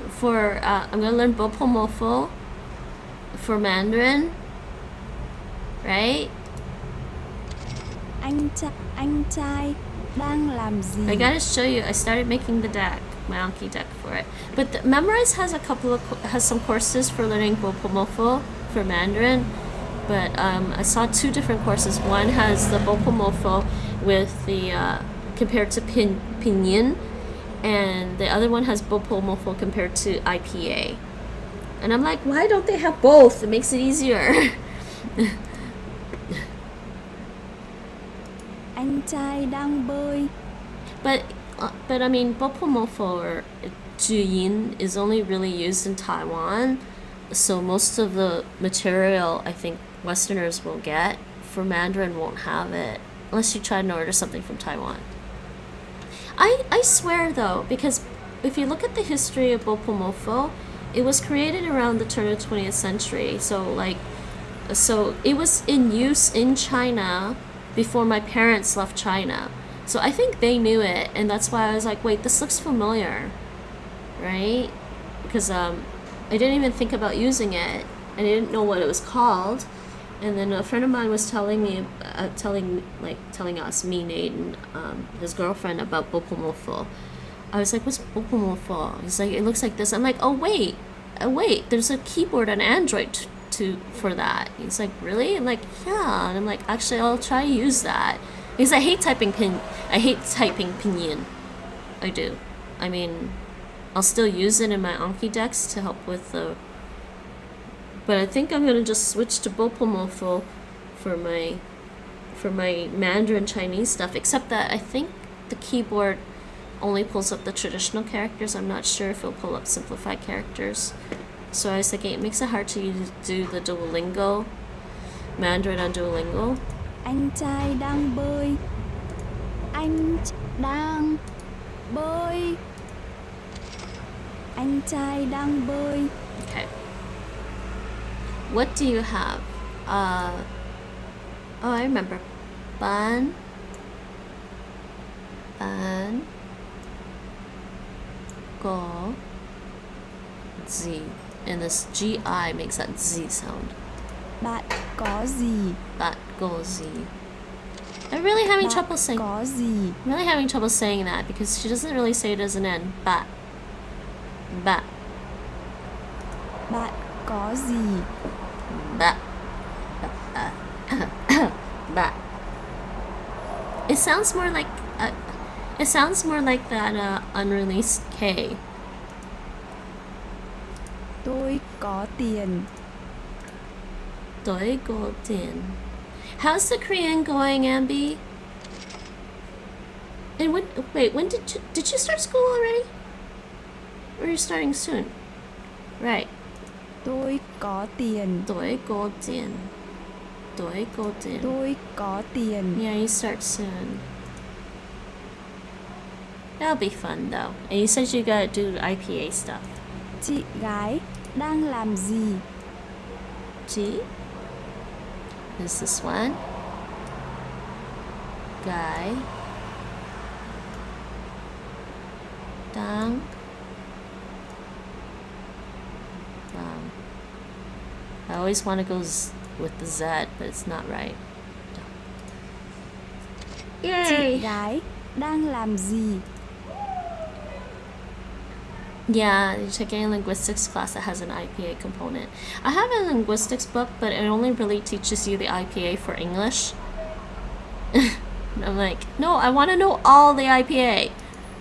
for I'm gonna learn Bopomofo for Mandarin. Right? Anh trai đang làm gì? I gotta show you. I started making the deck, my Anki deck for it. But Memorize has has some courses for learning Bopomofo for Mandarin. But I saw two different courses. One has the Bopomofo with the compared to Pinyin, and the other one has Bopomofo compared to IPA. And I'm like, why don't they have both? It makes it easier. Anh trai đang bơi. But I mean, Bopomofo or Juyin is only really used in Taiwan, so most of the material I think Westerners will get for Mandarin won't have it unless you try and order something from Taiwan. I swear though, because if you look at the history of Bopomofo, it was created around the turn of the 20th century. So it was in use in China before my parents left China. So I think they knew it, and that's why I was like, wait, this looks familiar, right? Because I didn't even think about using it, and I didn't know what it was called. And then a friend of mine was telling me, telling us, me, Nate, and his girlfriend about Bopomofo. I was like, what's Bopomofo? He's like, it looks like this. I'm like, oh wait, there's a keyboard on Android for that. He's like, really? I'm like, yeah. And I'm like, actually, I'll try to use that. Because I hate typing pinyin. I do. I mean, I'll still use it in my Anki decks to help with the. But I think I'm gonna just switch to Bopomofo for my Mandarin Chinese stuff. Except that I think the keyboard only pulls up the traditional characters. I'm not sure if it'll pull up simplified characters. So I was thinking it makes it hard to do the Duolingo Mandarin on Duolingo. Anh trai đang bơi. Anh đang bơi. Anh trai đang bơi. Okay. What do you have? Oh, I remember. Ban. Go. Z. And this GI makes that Z sound. Bạn có gì? That go Z. I'm really having Bạn trouble saying. có gì? I'm really having trouble saying that because she doesn't really say it as an N. Bat. Bat. Bạn có gì? Bat. Bat. It sounds more like that unreleased K. Tôi có tiền. Tôi có tiền. How's the Korean going, Ambi? And when did you start school already? Or you're starting soon? Right. Tôi có tiền. Tôi có tiền. Tôi có tiền. Tôi có tiền. Yeah, you start soon. That'll be fun though. And you said you gotta do IPA stuff. Chị gái đang làm gì? G. Is this one? Guy. Dang. I always want to go with the Z, but it's not right. Chị gái đang làm gì? Yeah, you're taking a linguistics class that has an IPA component. I have a linguistics book, but it only really teaches you the IPA for English. And I'm like, no, I want to know all the IPA.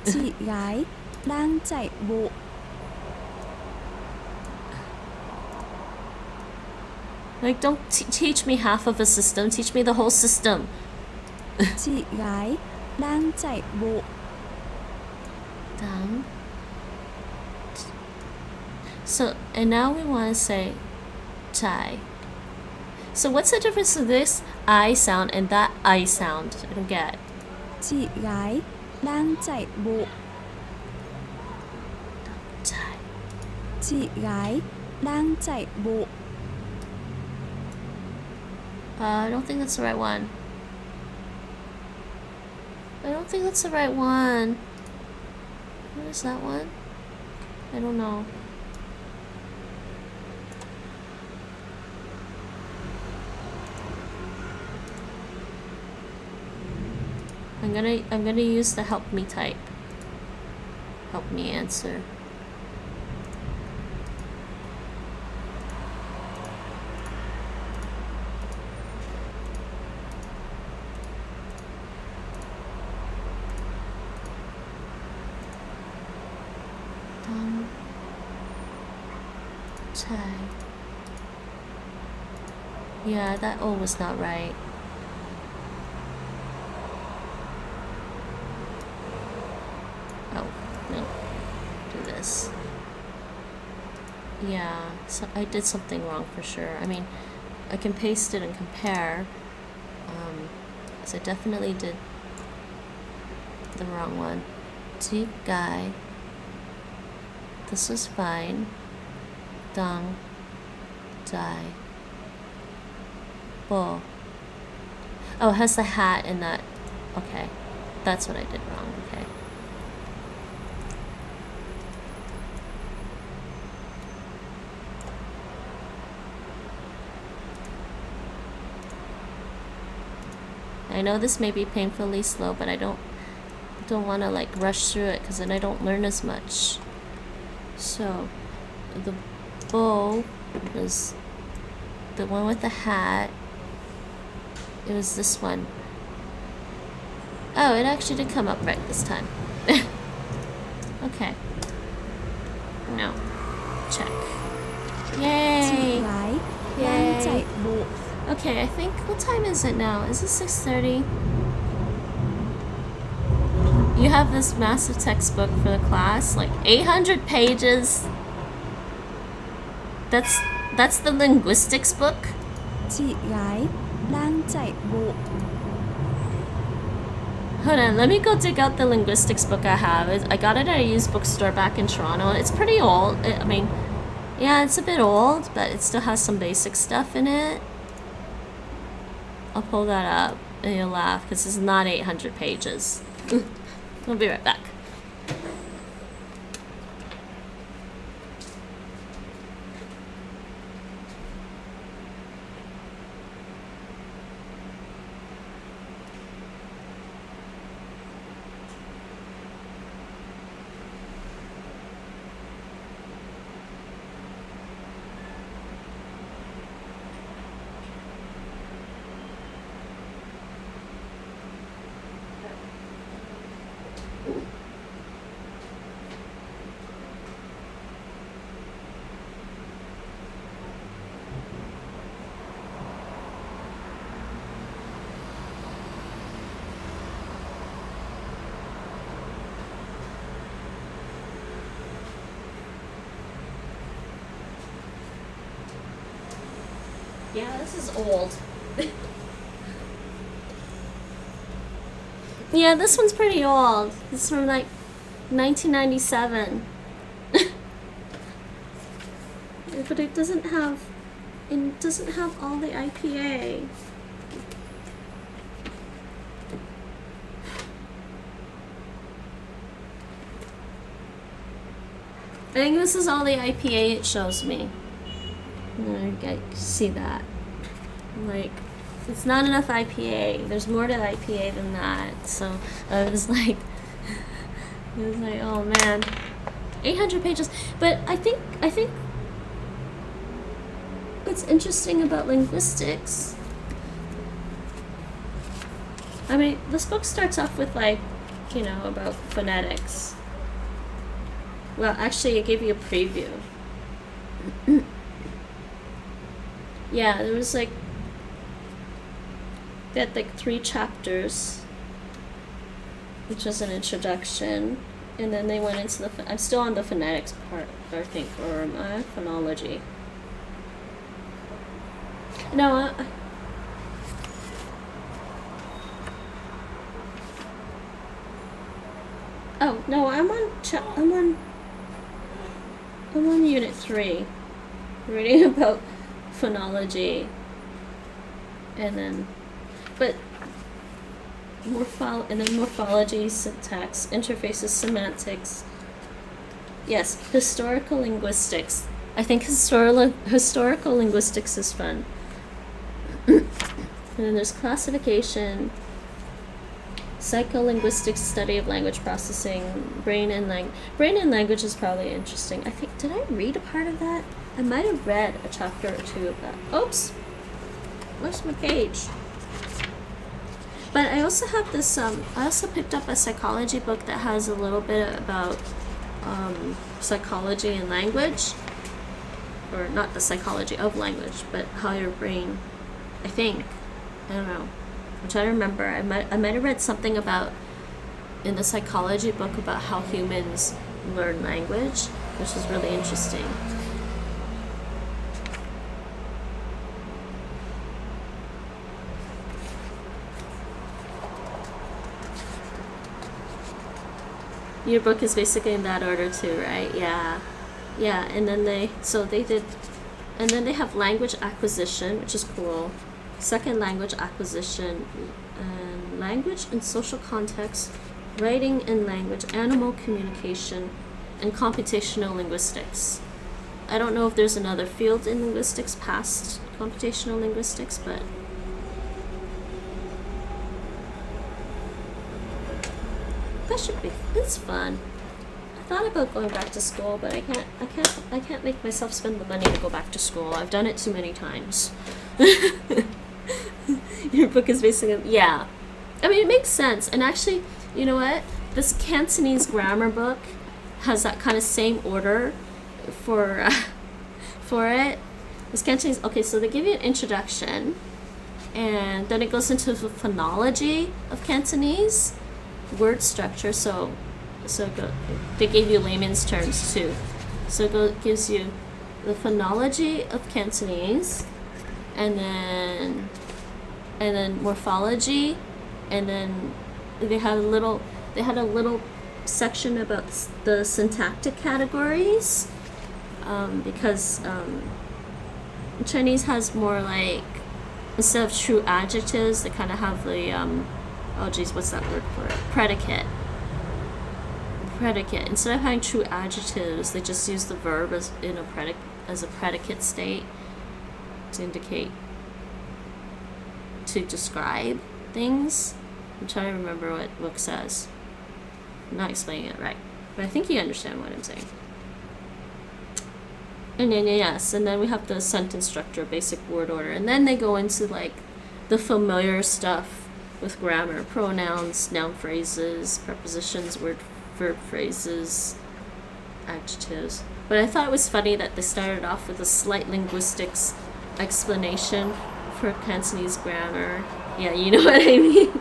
Chị gái đang chạy bộ. Like, don't teach me half of a system, teach me the whole system. Chị gái đang chạy bộ. Down. So, and now we want to say chai. So what's the difference of this I sound and that I sound? I don't get. Chị gái đang chạy bộ. Chai. Chị gái đang chạy bộ. I don't think that's the right one. I don't think that's the right one. What is that one? I don't know. I'm gonna use the help me type. Help me answer. Yeah, that O was not right. Oh, no. Do this. Yeah, so I did something wrong for sure. I mean, I can paste it and compare. So I definitely did the wrong one. Deep guy. This was fine. Dung. Die. Bull. Oh, it has the hat in that. Okay. That's what I did wrong. Okay. I know this may be painfully slow, but I don't want to like rush through it because then I don't learn as much. So, the bull was the one with the hat. It was this one. Oh, it actually did come up right this time. Okay. No. Check. Yay! Yay! Okay, I think, what time is it now? Is it 6:30? You have this massive textbook for the class, like 800 pages. That's the linguistics book? Chị gái đang chạy bộ. Hold on, let me go dig out the linguistics book I have. I got it at a used bookstore back in Toronto. It's pretty old. I mean, yeah, it's a bit old, but it still has some basic stuff in it. I'll pull that up and you'll laugh because it's not 800 pages. I'll be right back. Yeah, this is old. Yeah, this one's pretty old. It's from like 1997. But it doesn't have all the IPA. I think this is all the IPA it shows me. I see that. Like, it's not enough IPA. There's more to IPA than that. So I was like, oh man. 800 pages. But I think what's interesting about linguistics, I mean, this book starts off with like, you know, about phonetics. Well, actually, it gave you a preview. Yeah, there was like, they had like 3 chapters, which was an introduction, and then they went into the, I'm still on the phonetics part, I think, or my phonology. No, oh no, I'm on unit 3, reading about phonology, and then, but morphology, syntax, interfaces, semantics. Yes, historical linguistics. I think historical linguistics is fun. And then there's classification, psycholinguistics, study of language processing, brain and language is probably interesting. I think, did I read a part of that? I might have read a chapter or 2 of that. Oops! Where's my page? But I also have this, I also picked up a psychology book that has a little bit about psychology and language. Or not the psychology of language, but how your brain, I think, I don't know, I'm trying to remember. I might have read something about, in the psychology book, about how humans learn language, which is really interesting. Your book is basically in that order too, right? Yeah. Yeah, and then they have language acquisition, which is cool. Second language acquisition, and language and social context, writing and language, animal communication, and computational linguistics. I don't know if there's another field in linguistics past computational linguistics, but that should be, it's fun. I thought about going back to school, but I can't make myself spend the money to go back to school. I've done it too many times. Your book is basically, yeah. I mean, it makes sense. And actually, you know what? This Cantonese grammar book has that kind of same order for it. This Cantonese, okay, so they give you an introduction, and then it goes into the phonology of Cantonese, word structure, they gave you layman's terms too. So it gives you the phonology of Cantonese, and then morphology, and then they had a little section about the syntactic categories, because Chinese has more like, instead of true adjectives, they kind of have the oh geez, what's that word for it? Predicate. Instead of having true adjectives, they just use the verb as a predicate state to indicate, to describe things. I'm trying to remember what the book says. I'm not explaining it right, but I think you understand what I'm saying. And then yes, and then we have the sentence structure, basic word order, and then they go into like the familiar stuff with grammar, pronouns, noun phrases, prepositions, verb phrases, adjectives. But I thought it was funny that they started off with a slight linguistics explanation for Cantonese grammar. Yeah, you know what I mean?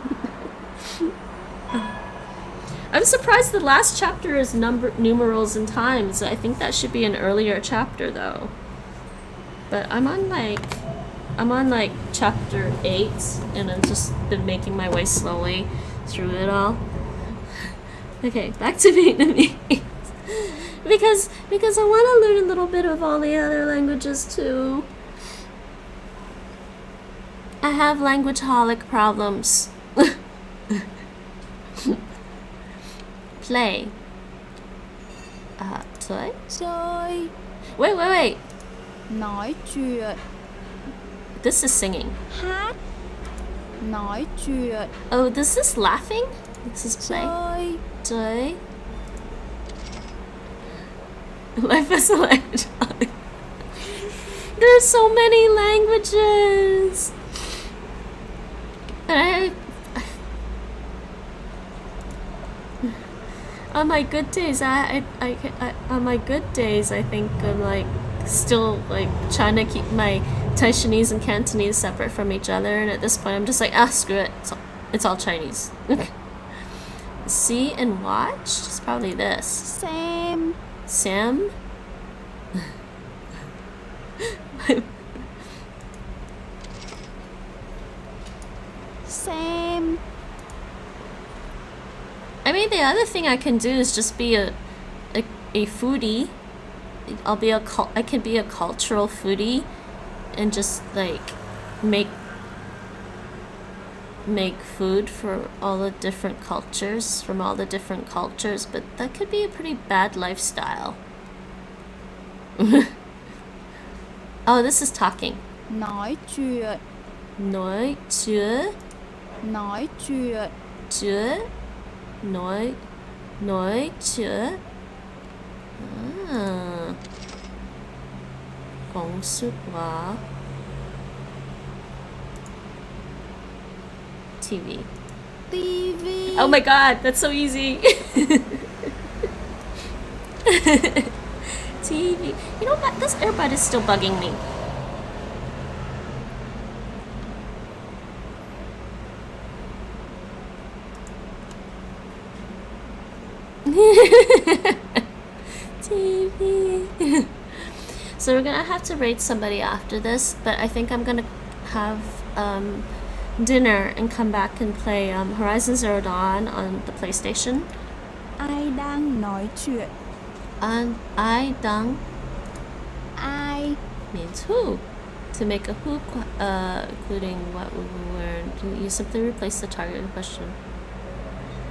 I'm surprised the last chapter is numerals and times. I think that should be an earlier chapter though. But I'm on like chapter 8, and I've just been making my way slowly through it all. Okay, back to Vietnamese. because I want to learn a little bit of all the other languages too. I have language-holic problems. Play. Chơi. Chơi. Wait. Nói chuyện. This is singing. Hát. Nói chuyện. Oh, this is laughing? This is play. Chơi. Chơi. Life as a language. There's so many languages. And on my good days, on my good days, I think I'm like still like trying to keep my Taishanese and Cantonese separate from each other, and at this point I'm just like, screw it, it's all Chinese. See and watch? It's probably this. Xem. Sam? Xem. I mean, the other thing I can do is just be a foodie. I can be a cultural foodie and just like make food for all the different cultures, from all the different cultures, but that could be a pretty bad lifestyle. Oh, this is talking. Nói chuyện. Nói chuyện. Nói chuyện. Chuyện. Nói chuyện. Công sự hóa. TV. TV. Oh my god, that's so easy. TV. You know what? This earbud is still bugging me. TV. So we're gonna have to rate somebody after this, but I think I'm gonna have dinner and come back and play Horizon Zero Dawn on the PlayStation. Ai đang nói chuyện? Ai đang. Ai Means who. To make a who, including what we learned, you simply replace the target question.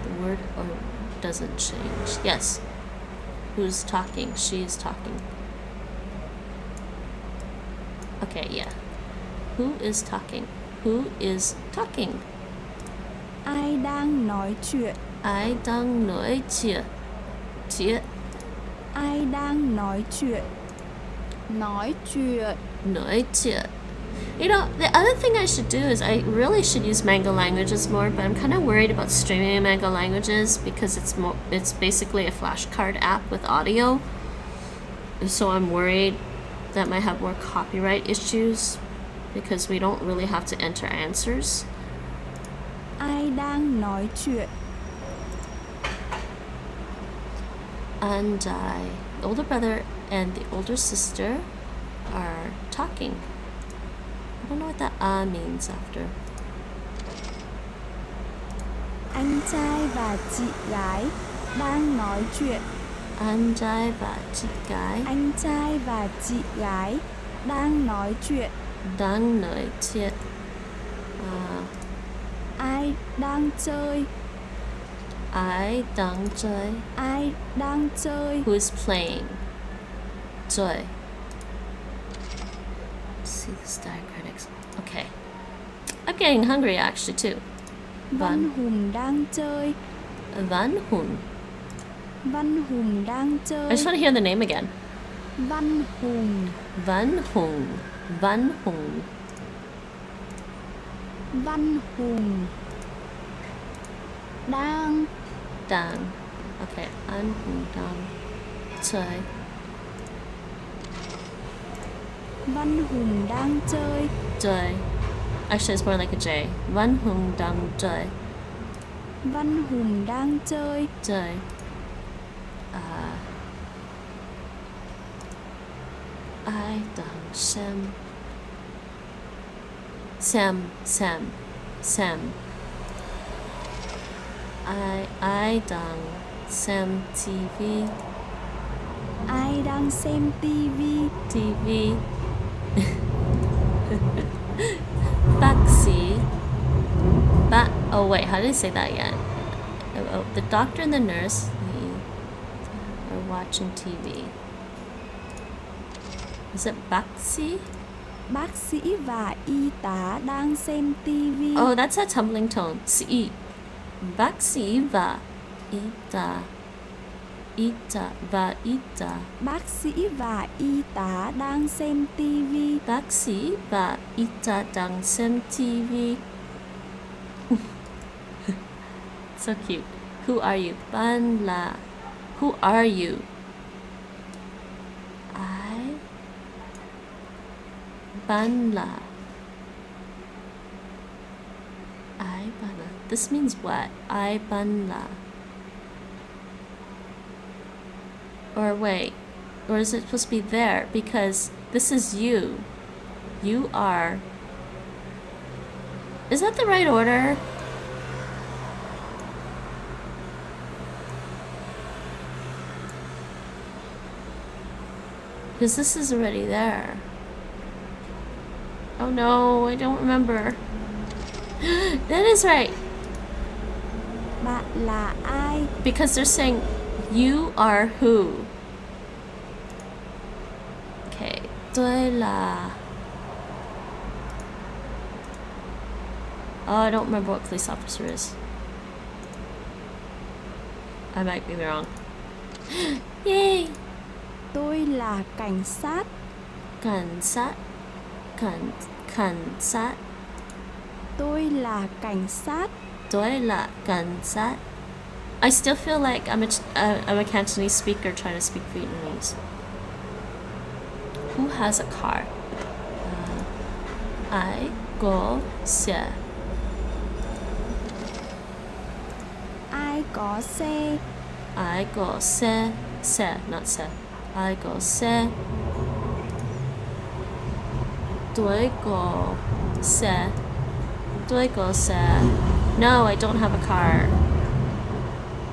The word or doesn't change. Yes. Who's talking? She is talking. Okay, yeah. Who is talking? Who is talking? Ai đang nói chuyện? Ai đang nói chuyện? Chuyện. Ai đang nói chuyện? Nói chuyện. Nói chuyện. You know, the other thing I should do is I really should use Mango Languages more, but I'm kind of worried about streaming Mango Languages because it's basically a flashcard app with audio. So I'm worried that might have more copyright issues because we don't really have to enter answers. Ai đang nói chuyện? And the older brother and the older sister are talking. I don't know what that means after. Anh trai và chị gái đang nói chuyện. Anh trai và chị gái Anh trai và chị gái đang nói chuyện. đang nói chuyện. Ai đang chơi? Ai đang chơi? Ai đang chơi? Who is playing? Chơi. See the diacritics. Okay. I'm getting hungry actually too. Văn Hùng đang chơi. Van Hun. Văn Hùng đang I chơi. just want to hear the name again. Văn Hùng. Van Hùng. Van Hùng. Văn Hùng đang. Đang. Okay. An Hùng đang chơi. Văn Hùng đang chơi. Chơi. Actually, it's more like a J. Van Hùng đang chơi. Văn Hùng đang chơi. Chơi. Ai đang xem. Sam. Ai đang xem TV. Ai đang xem tivi? TV. Bác sĩ. Oh wait, how did I say that again? Oh, the doctor and the nurse are watching TV. Is it bác sĩ? Bác sĩ và y tá đang xem tivi. Oh, that's a tumbling tone. Sĩ. Bác sĩ và y tá. Ita và Ita. Bác sĩ và y tá đang xem TV. Bác sĩ và Ita đang xem TV. So cute. Who are you? Ban la. Who are you? I. Ban la. I ban la. This means what? I ban la. Or wait. Or is it supposed to be there? Because this is you. You are. Is that the right order? Because this is already there. Oh no, I don't remember. That is right. Bạn là ai? Because they're saying you are who. Okay. Tôi là. Oh, I don't remember what police officer is. I might be wrong. Yay! Tôi là cảnh sát. Cảnh sát. Cảnh sát. Tôi là cảnh sát. Tôi là cảnh sát. I still feel like I'm a Cantonese speaker trying to speak Vietnamese. Who has a car? I go xe. Ai có xe? I go xe. Xe, not xe. I go xe. Tôi go xe. Tôi go xe. No, I don't have a car.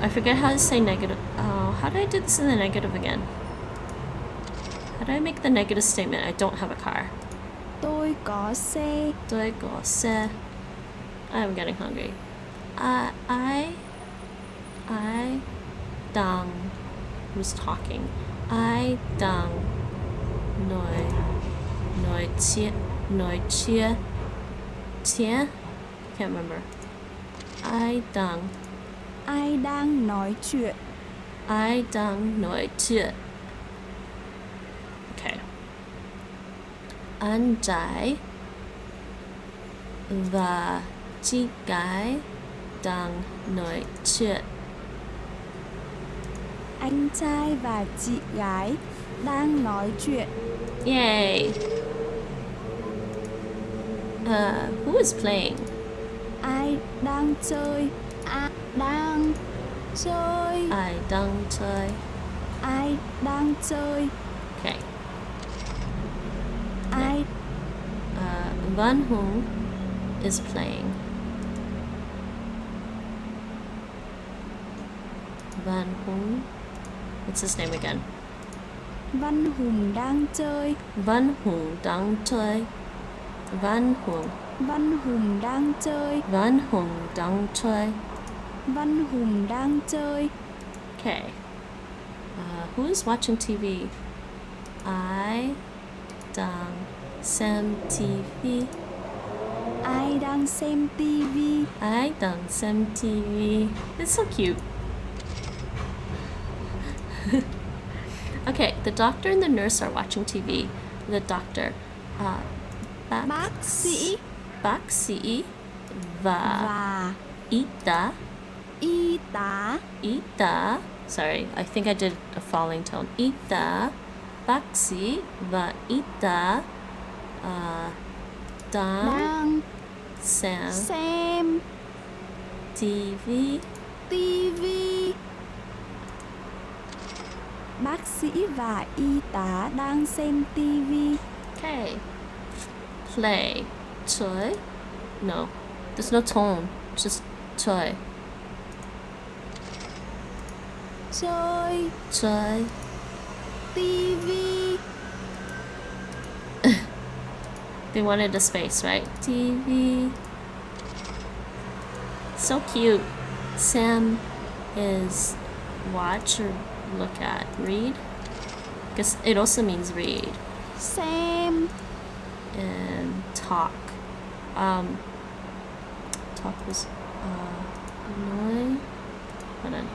I forget how to say negative. Oh, how do I do this in the negative again? How do I make the negative statement? I don't have a car. Tôi có xe. Tôi có xe. I'm getting hungry. I đang. Who's talking? I đang nói chia. Can't remember. I đang nói chuyện. I đang nói chuyện. Okay. Anh trai và chị gái đang nói chuyện. Anh trai và chị gái đang nói chuyện. Yay! Who is playing? Ai đang chơi? Ai đang chơi? Ai đang chơi? Ai đang chơi? Okay. Ai? Van Hung is playing. Van Hung. What's his name again? Văn Hùng đang chơi. Van Hung đang chơi. Van Hung. Văn Hùng đang chơi. Van Hung đang chơi. Văn Hùng đang chơi. Okay. Who is watching TV? I đang xem TV. Ai đang xem TV? I đang xem TV. It's so cute. Okay, the doctor and the nurse are watching TV. The doctor, Bác sĩ và y tá. Sorry, I think I did a falling tone. Y tá, bác sĩ và y tá đang xem TV. Bác sĩ và y tá đang xem TV. Okay. Play. Chơi. No. There's no tone. Just chơi. Chơi TV. They wanted a space, right? TV. So cute. Sam is watch or look at. Read? Guess it also means read. Xem. And talk. Talk was nói. Hold on.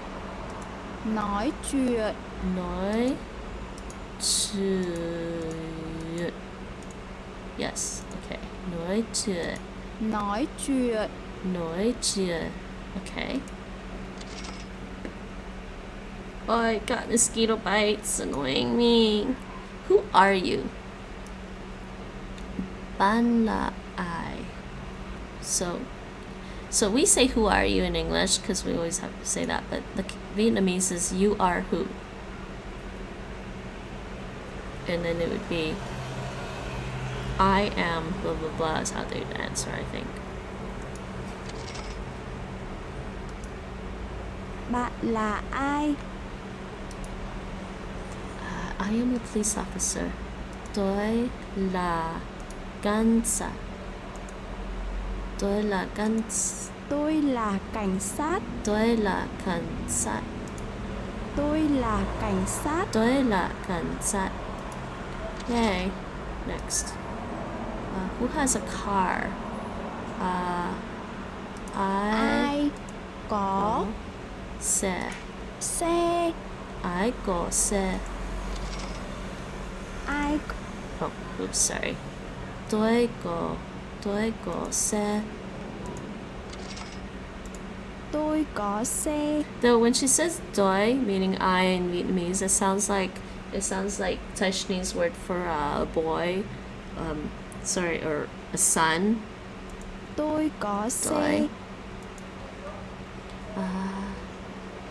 nói chuyện, Nói chuyện. Yes, okay. Nói chuyện. nói chuyện, Nói chuyện. Okay. Oh, I got mosquito bites annoying me. Who are you? Ban la ai. So we say who are you in English because we always have to say that, but the Vietnamese is you are who. And then it would be I am blah blah blah is how they would answer, I think. bạn là ai? I am a police officer. Tôi là cảnh sát. Tôi là cảnh Tôi là cảnh sát, Tôi là cảnh sát. tôi là cảnh sát. Tôi là cảnh sát. Yay. Next. Who has a car? Ai có xe. xe? I có xe. Ai Oh, oops, sorry. Tôi có xe. tôi có xe? Though when she says "doi," meaning I in Vietnamese, it sounds like Taishanese word for a boy, or a son. Tôi có xe. Doi.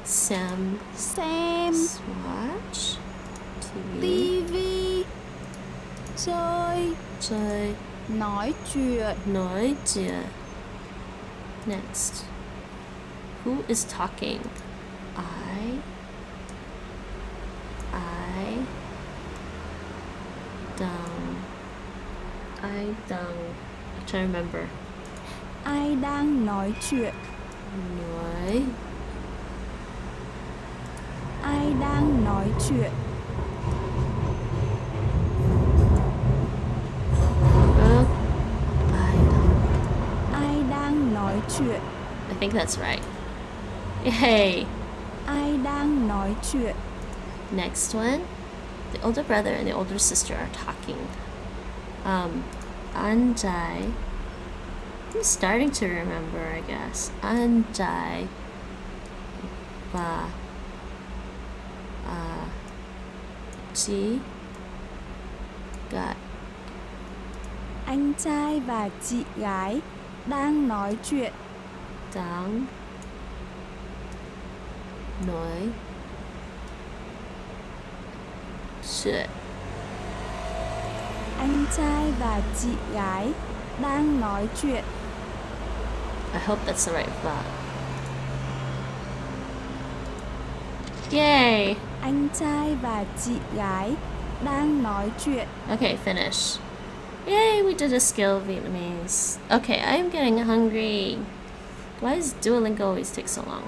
Xem watch TV. Tivi, chơi, Chơi nói chuyện, nói chuyện. Next. Who is talking? I đang. I'm trying to remember. ai đang nói chuyện? Nói. Ai đang nói chuyện? Ai đang nói chuyện? I think that's right. Yay! Ai đang nói chuyện? Next one. The older brother and the older sister are talking. Anh trai. I'm starting to remember, I guess. Anh trai và chị gái. Anh trai và chị gái đang nói chuyện. Đang nói chuyện. Anh trai và chị gái đang nói chuyện. I hope that's the right verb. Yay! Anh trai và chị gái đang nói chuyện. Okay, finish. Yay, we did a skill Vietnamese. Okay, I am getting hungry. Why does Duolingo always take so long?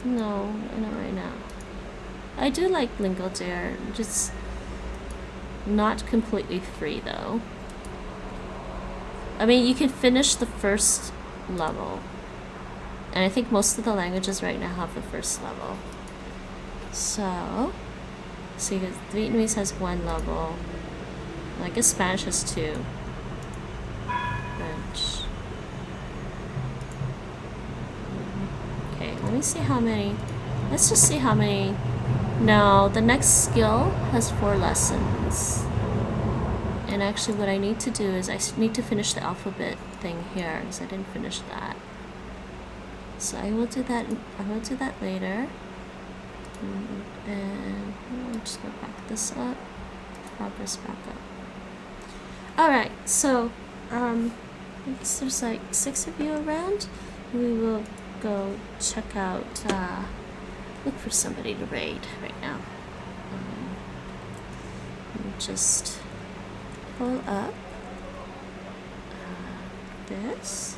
No, not right now. I do like LingoDeer, just not completely free though. I mean, you can finish the first level. And I think most of the languages right now have the first level. So you guys, Vietnamese has 1 level. I guess Spanish has 2. French. Okay, let me see how many. Let's just see how many. No, the next skill has 4 lessons. And actually what I need to do is I need to finish the alphabet thing here because I didn't finish that. So I will do that later. And I'll just go back this up. Progress back up. Alright, so I guess there's like 6 of you around. We will go check out look for somebody to raid right now. Just pull up this.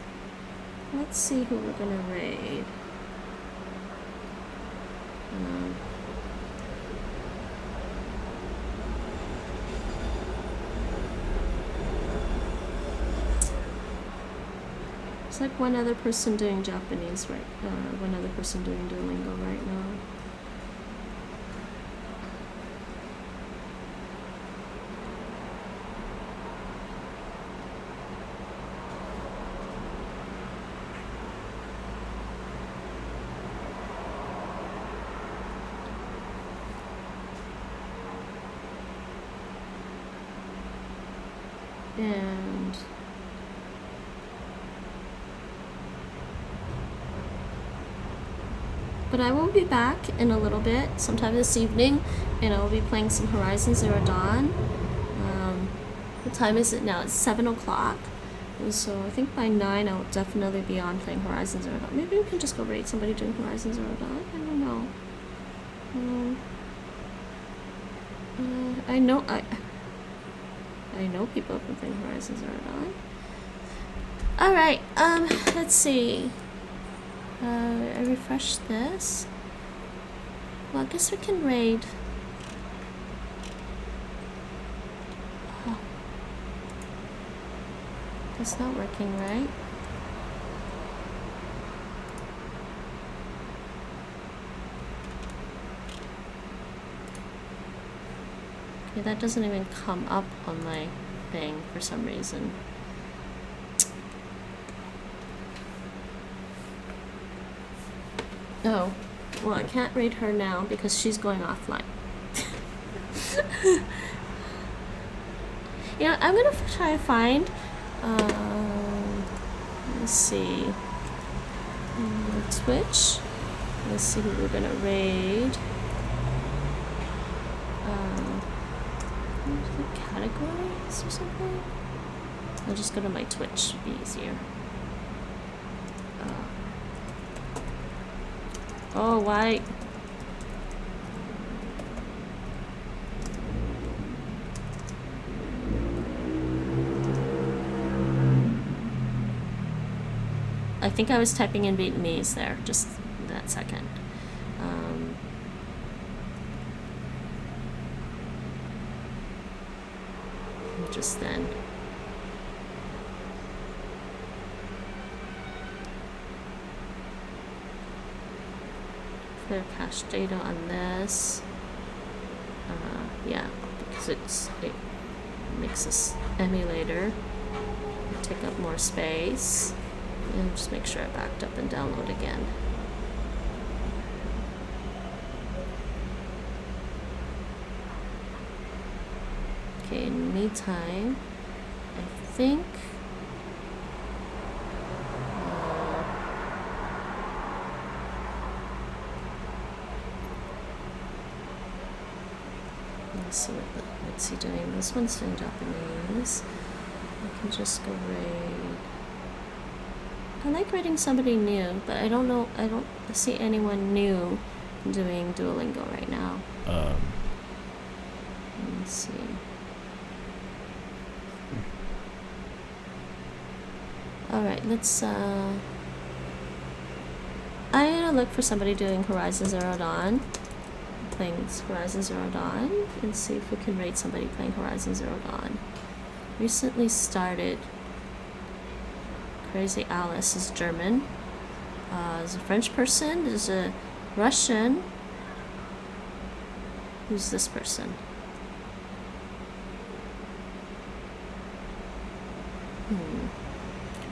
Let's see who we're gonna raid. It's like one other person doing Japanese, right? One other person doing Duolingo right now. And but I will be back in a little bit, sometime this evening, and I will be playing some Horizon Zero Dawn. What time is it now? It's 7 o'clock. And so I think by 9 I'll definitely be on playing Horizon Zero Dawn. Maybe we can just go raid somebody doing Horizon Zero Dawn. I don't know. I know people have been playing Horizon Zero Dawn. Alright, let's see. I refreshed this. Well, I guess we can raid. Oh. That's not working, right? Okay, that doesn't even come up on my thing for some reason. Oh, well, I can't raid her now because she's going offline. Yeah, I'm gonna try to find. Let's see. Twitch. Let's see who we're gonna raid. Categories or something? I'll just go to my Twitch, it'll be easier. Oh, why? I think I was typing in Vietnamese there, just that second. Just then. Clear cache data on this. Yeah, because it makes this emulator take up more space. And just make sure I backed up and download again. Okay, in the meantime, I think let's see what's he doing. This one's in Japanese. I can just go raid. I like raiding somebody new, but I don't know. I don't see anyone new doing Duolingo right now. Let's see. Alright, let's I'm gonna look for somebody doing Horizon Zero Dawn. Playing Horizon Zero Dawn and see if we can raid somebody playing Horizon Zero Dawn. Recently started. Crazy Alice is German. There's a French person, there's a Russian. Who's this person?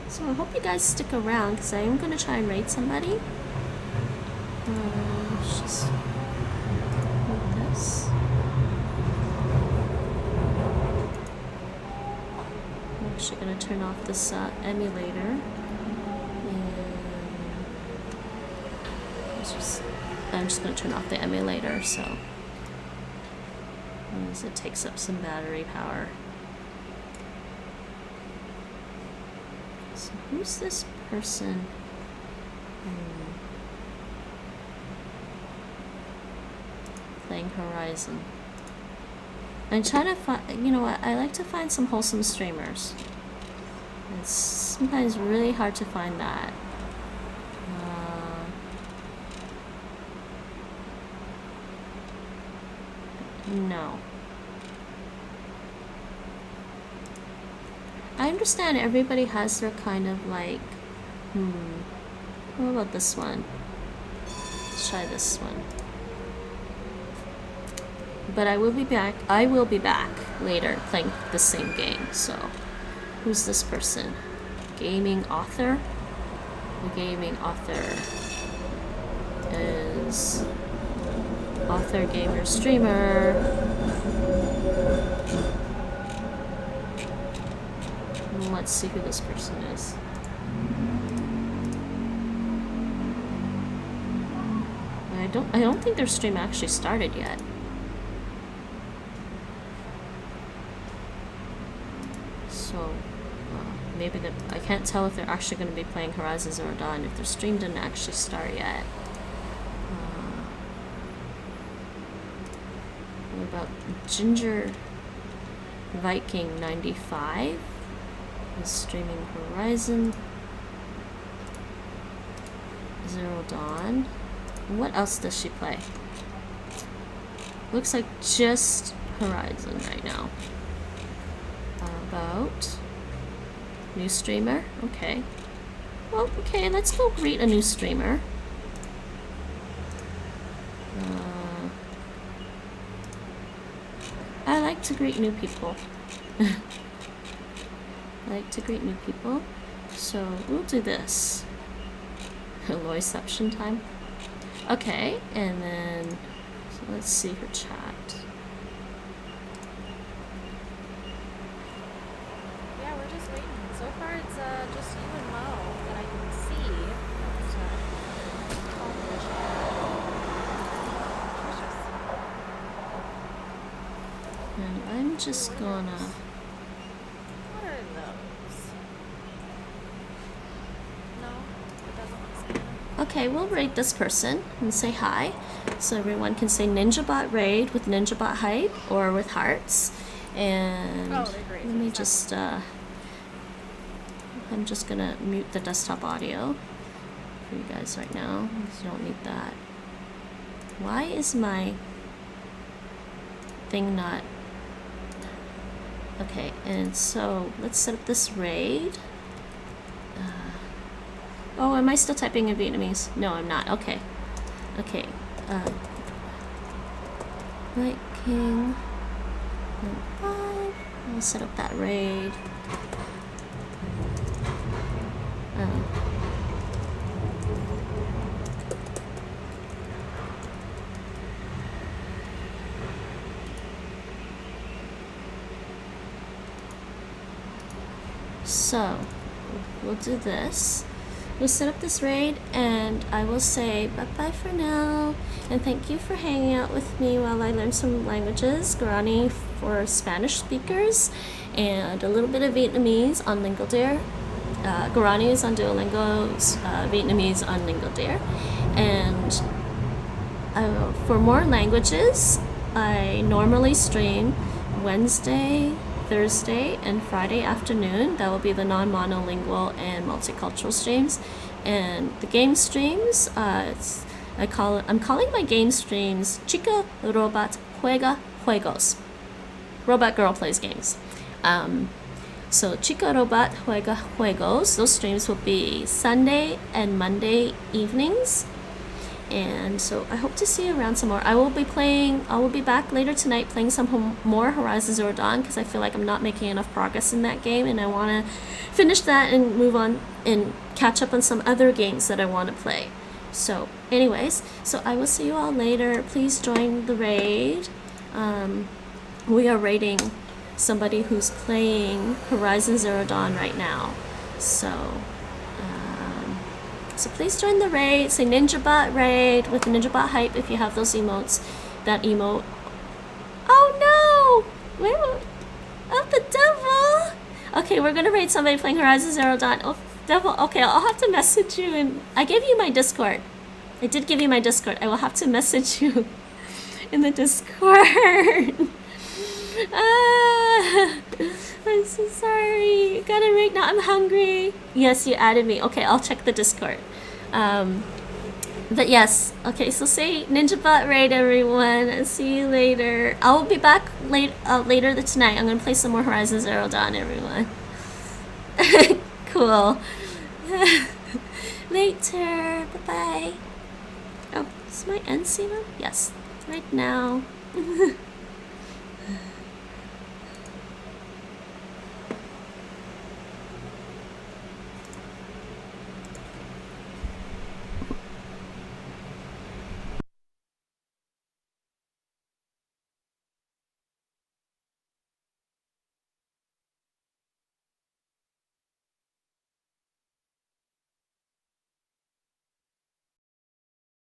So I hope you guys stick around because I am going to try and raid somebody. Just move this. I'm actually going to turn off this emulator. And I'm just going to turn off the emulator, so as it takes up some battery power. So who's this person? Playing Horizon. I'm trying to find, you know what, I like to find some wholesome streamers. It's sometimes really hard to find that. No. I understand everybody has their kind of like What about this one? Let's try this one. But I will be back later playing the same game. So who's this person? Gaming author? The gaming author is author, gamer, streamer. Let's see who this person is. I don't think their stream actually started yet. So maybe I can't tell if they're actually going to be playing Horizon Zero Dawn if their stream didn't actually start yet. What about Ginger Viking 95 is streaming Horizon Zero Dawn. And what else does she play? Looks like just Horizon right now. About new streamer? Okay. Well, okay, let's go greet a new streamer. I like to greet new people. I like to greet new people. So we'll do this. Helloception time. Okay, and then so let's see her chat. Yeah, we're just waiting. So far, it's just you and Mo that I can see. And I'm just gonna. What are those? No, it doesn't look scary. Okay, we'll raid this person and say hi. So everyone can say NinjaBot raid with NinjaBot hype or with hearts. And Oh, they're great. let me just I'm just gonna mute the desktop audio for you guys right now, because you don't need that. Why is my thing not okay? And so let's set up this raid. Oh, am I still typing in Vietnamese? No, I'm not. Okay. Okay. Night King 5. I'll set up that raid. So, we'll do this. We'll set up this raid, and I will say bye-bye for now, and thank you for hanging out with me while I learn some languages, Guarani for Spanish speakers, and a little bit of Vietnamese on LingoDeer. Guarani is on Duolingo, Vietnamese on LingoDeer, and for more languages, I normally stream Wednesday, Thursday, and Friday afternoon. That will be the non-monolingual and multicultural streams. And the game streams, I'm calling my game streams Chica Robot Juega Juegos. Robot Girl Plays Games. So Chica Robot Juega Juegos, those streams will be Sunday and Monday evenings. And so I hope to see you around some more. I will be back later tonight playing some more Horizon Zero Dawn, because I feel like I'm not making enough progress in that game, and I want to finish that and move on and catch up on some other games that I want to play. So anyways, so I will see you all later. Please join the raid. We are raiding somebody who's playing Horizon Zero Dawn right now. So please join the raid. Say NinjaBot raid with NinjaBot hype if you have those emotes. That emote. Oh no! Where? Oh, the devil! Okay, we're gonna raid somebody playing Horizon Zero Dawn. Oh, devil. Okay, I'll have to message you. And I gave you my Discord. I did give you my Discord. I will have to message you in the Discord. I'm so sorry. Gotta raid now. I'm hungry. Yes, you added me. Okay, I'll check the Discord. But yes, okay, so say NinjaBot raid, everyone. See you later. I will be back later tonight. I'm gonna play some more Horizon Zero Dawn, everyone. Cool. later. Bye bye. Oh, is my end scene on? Yes, right now.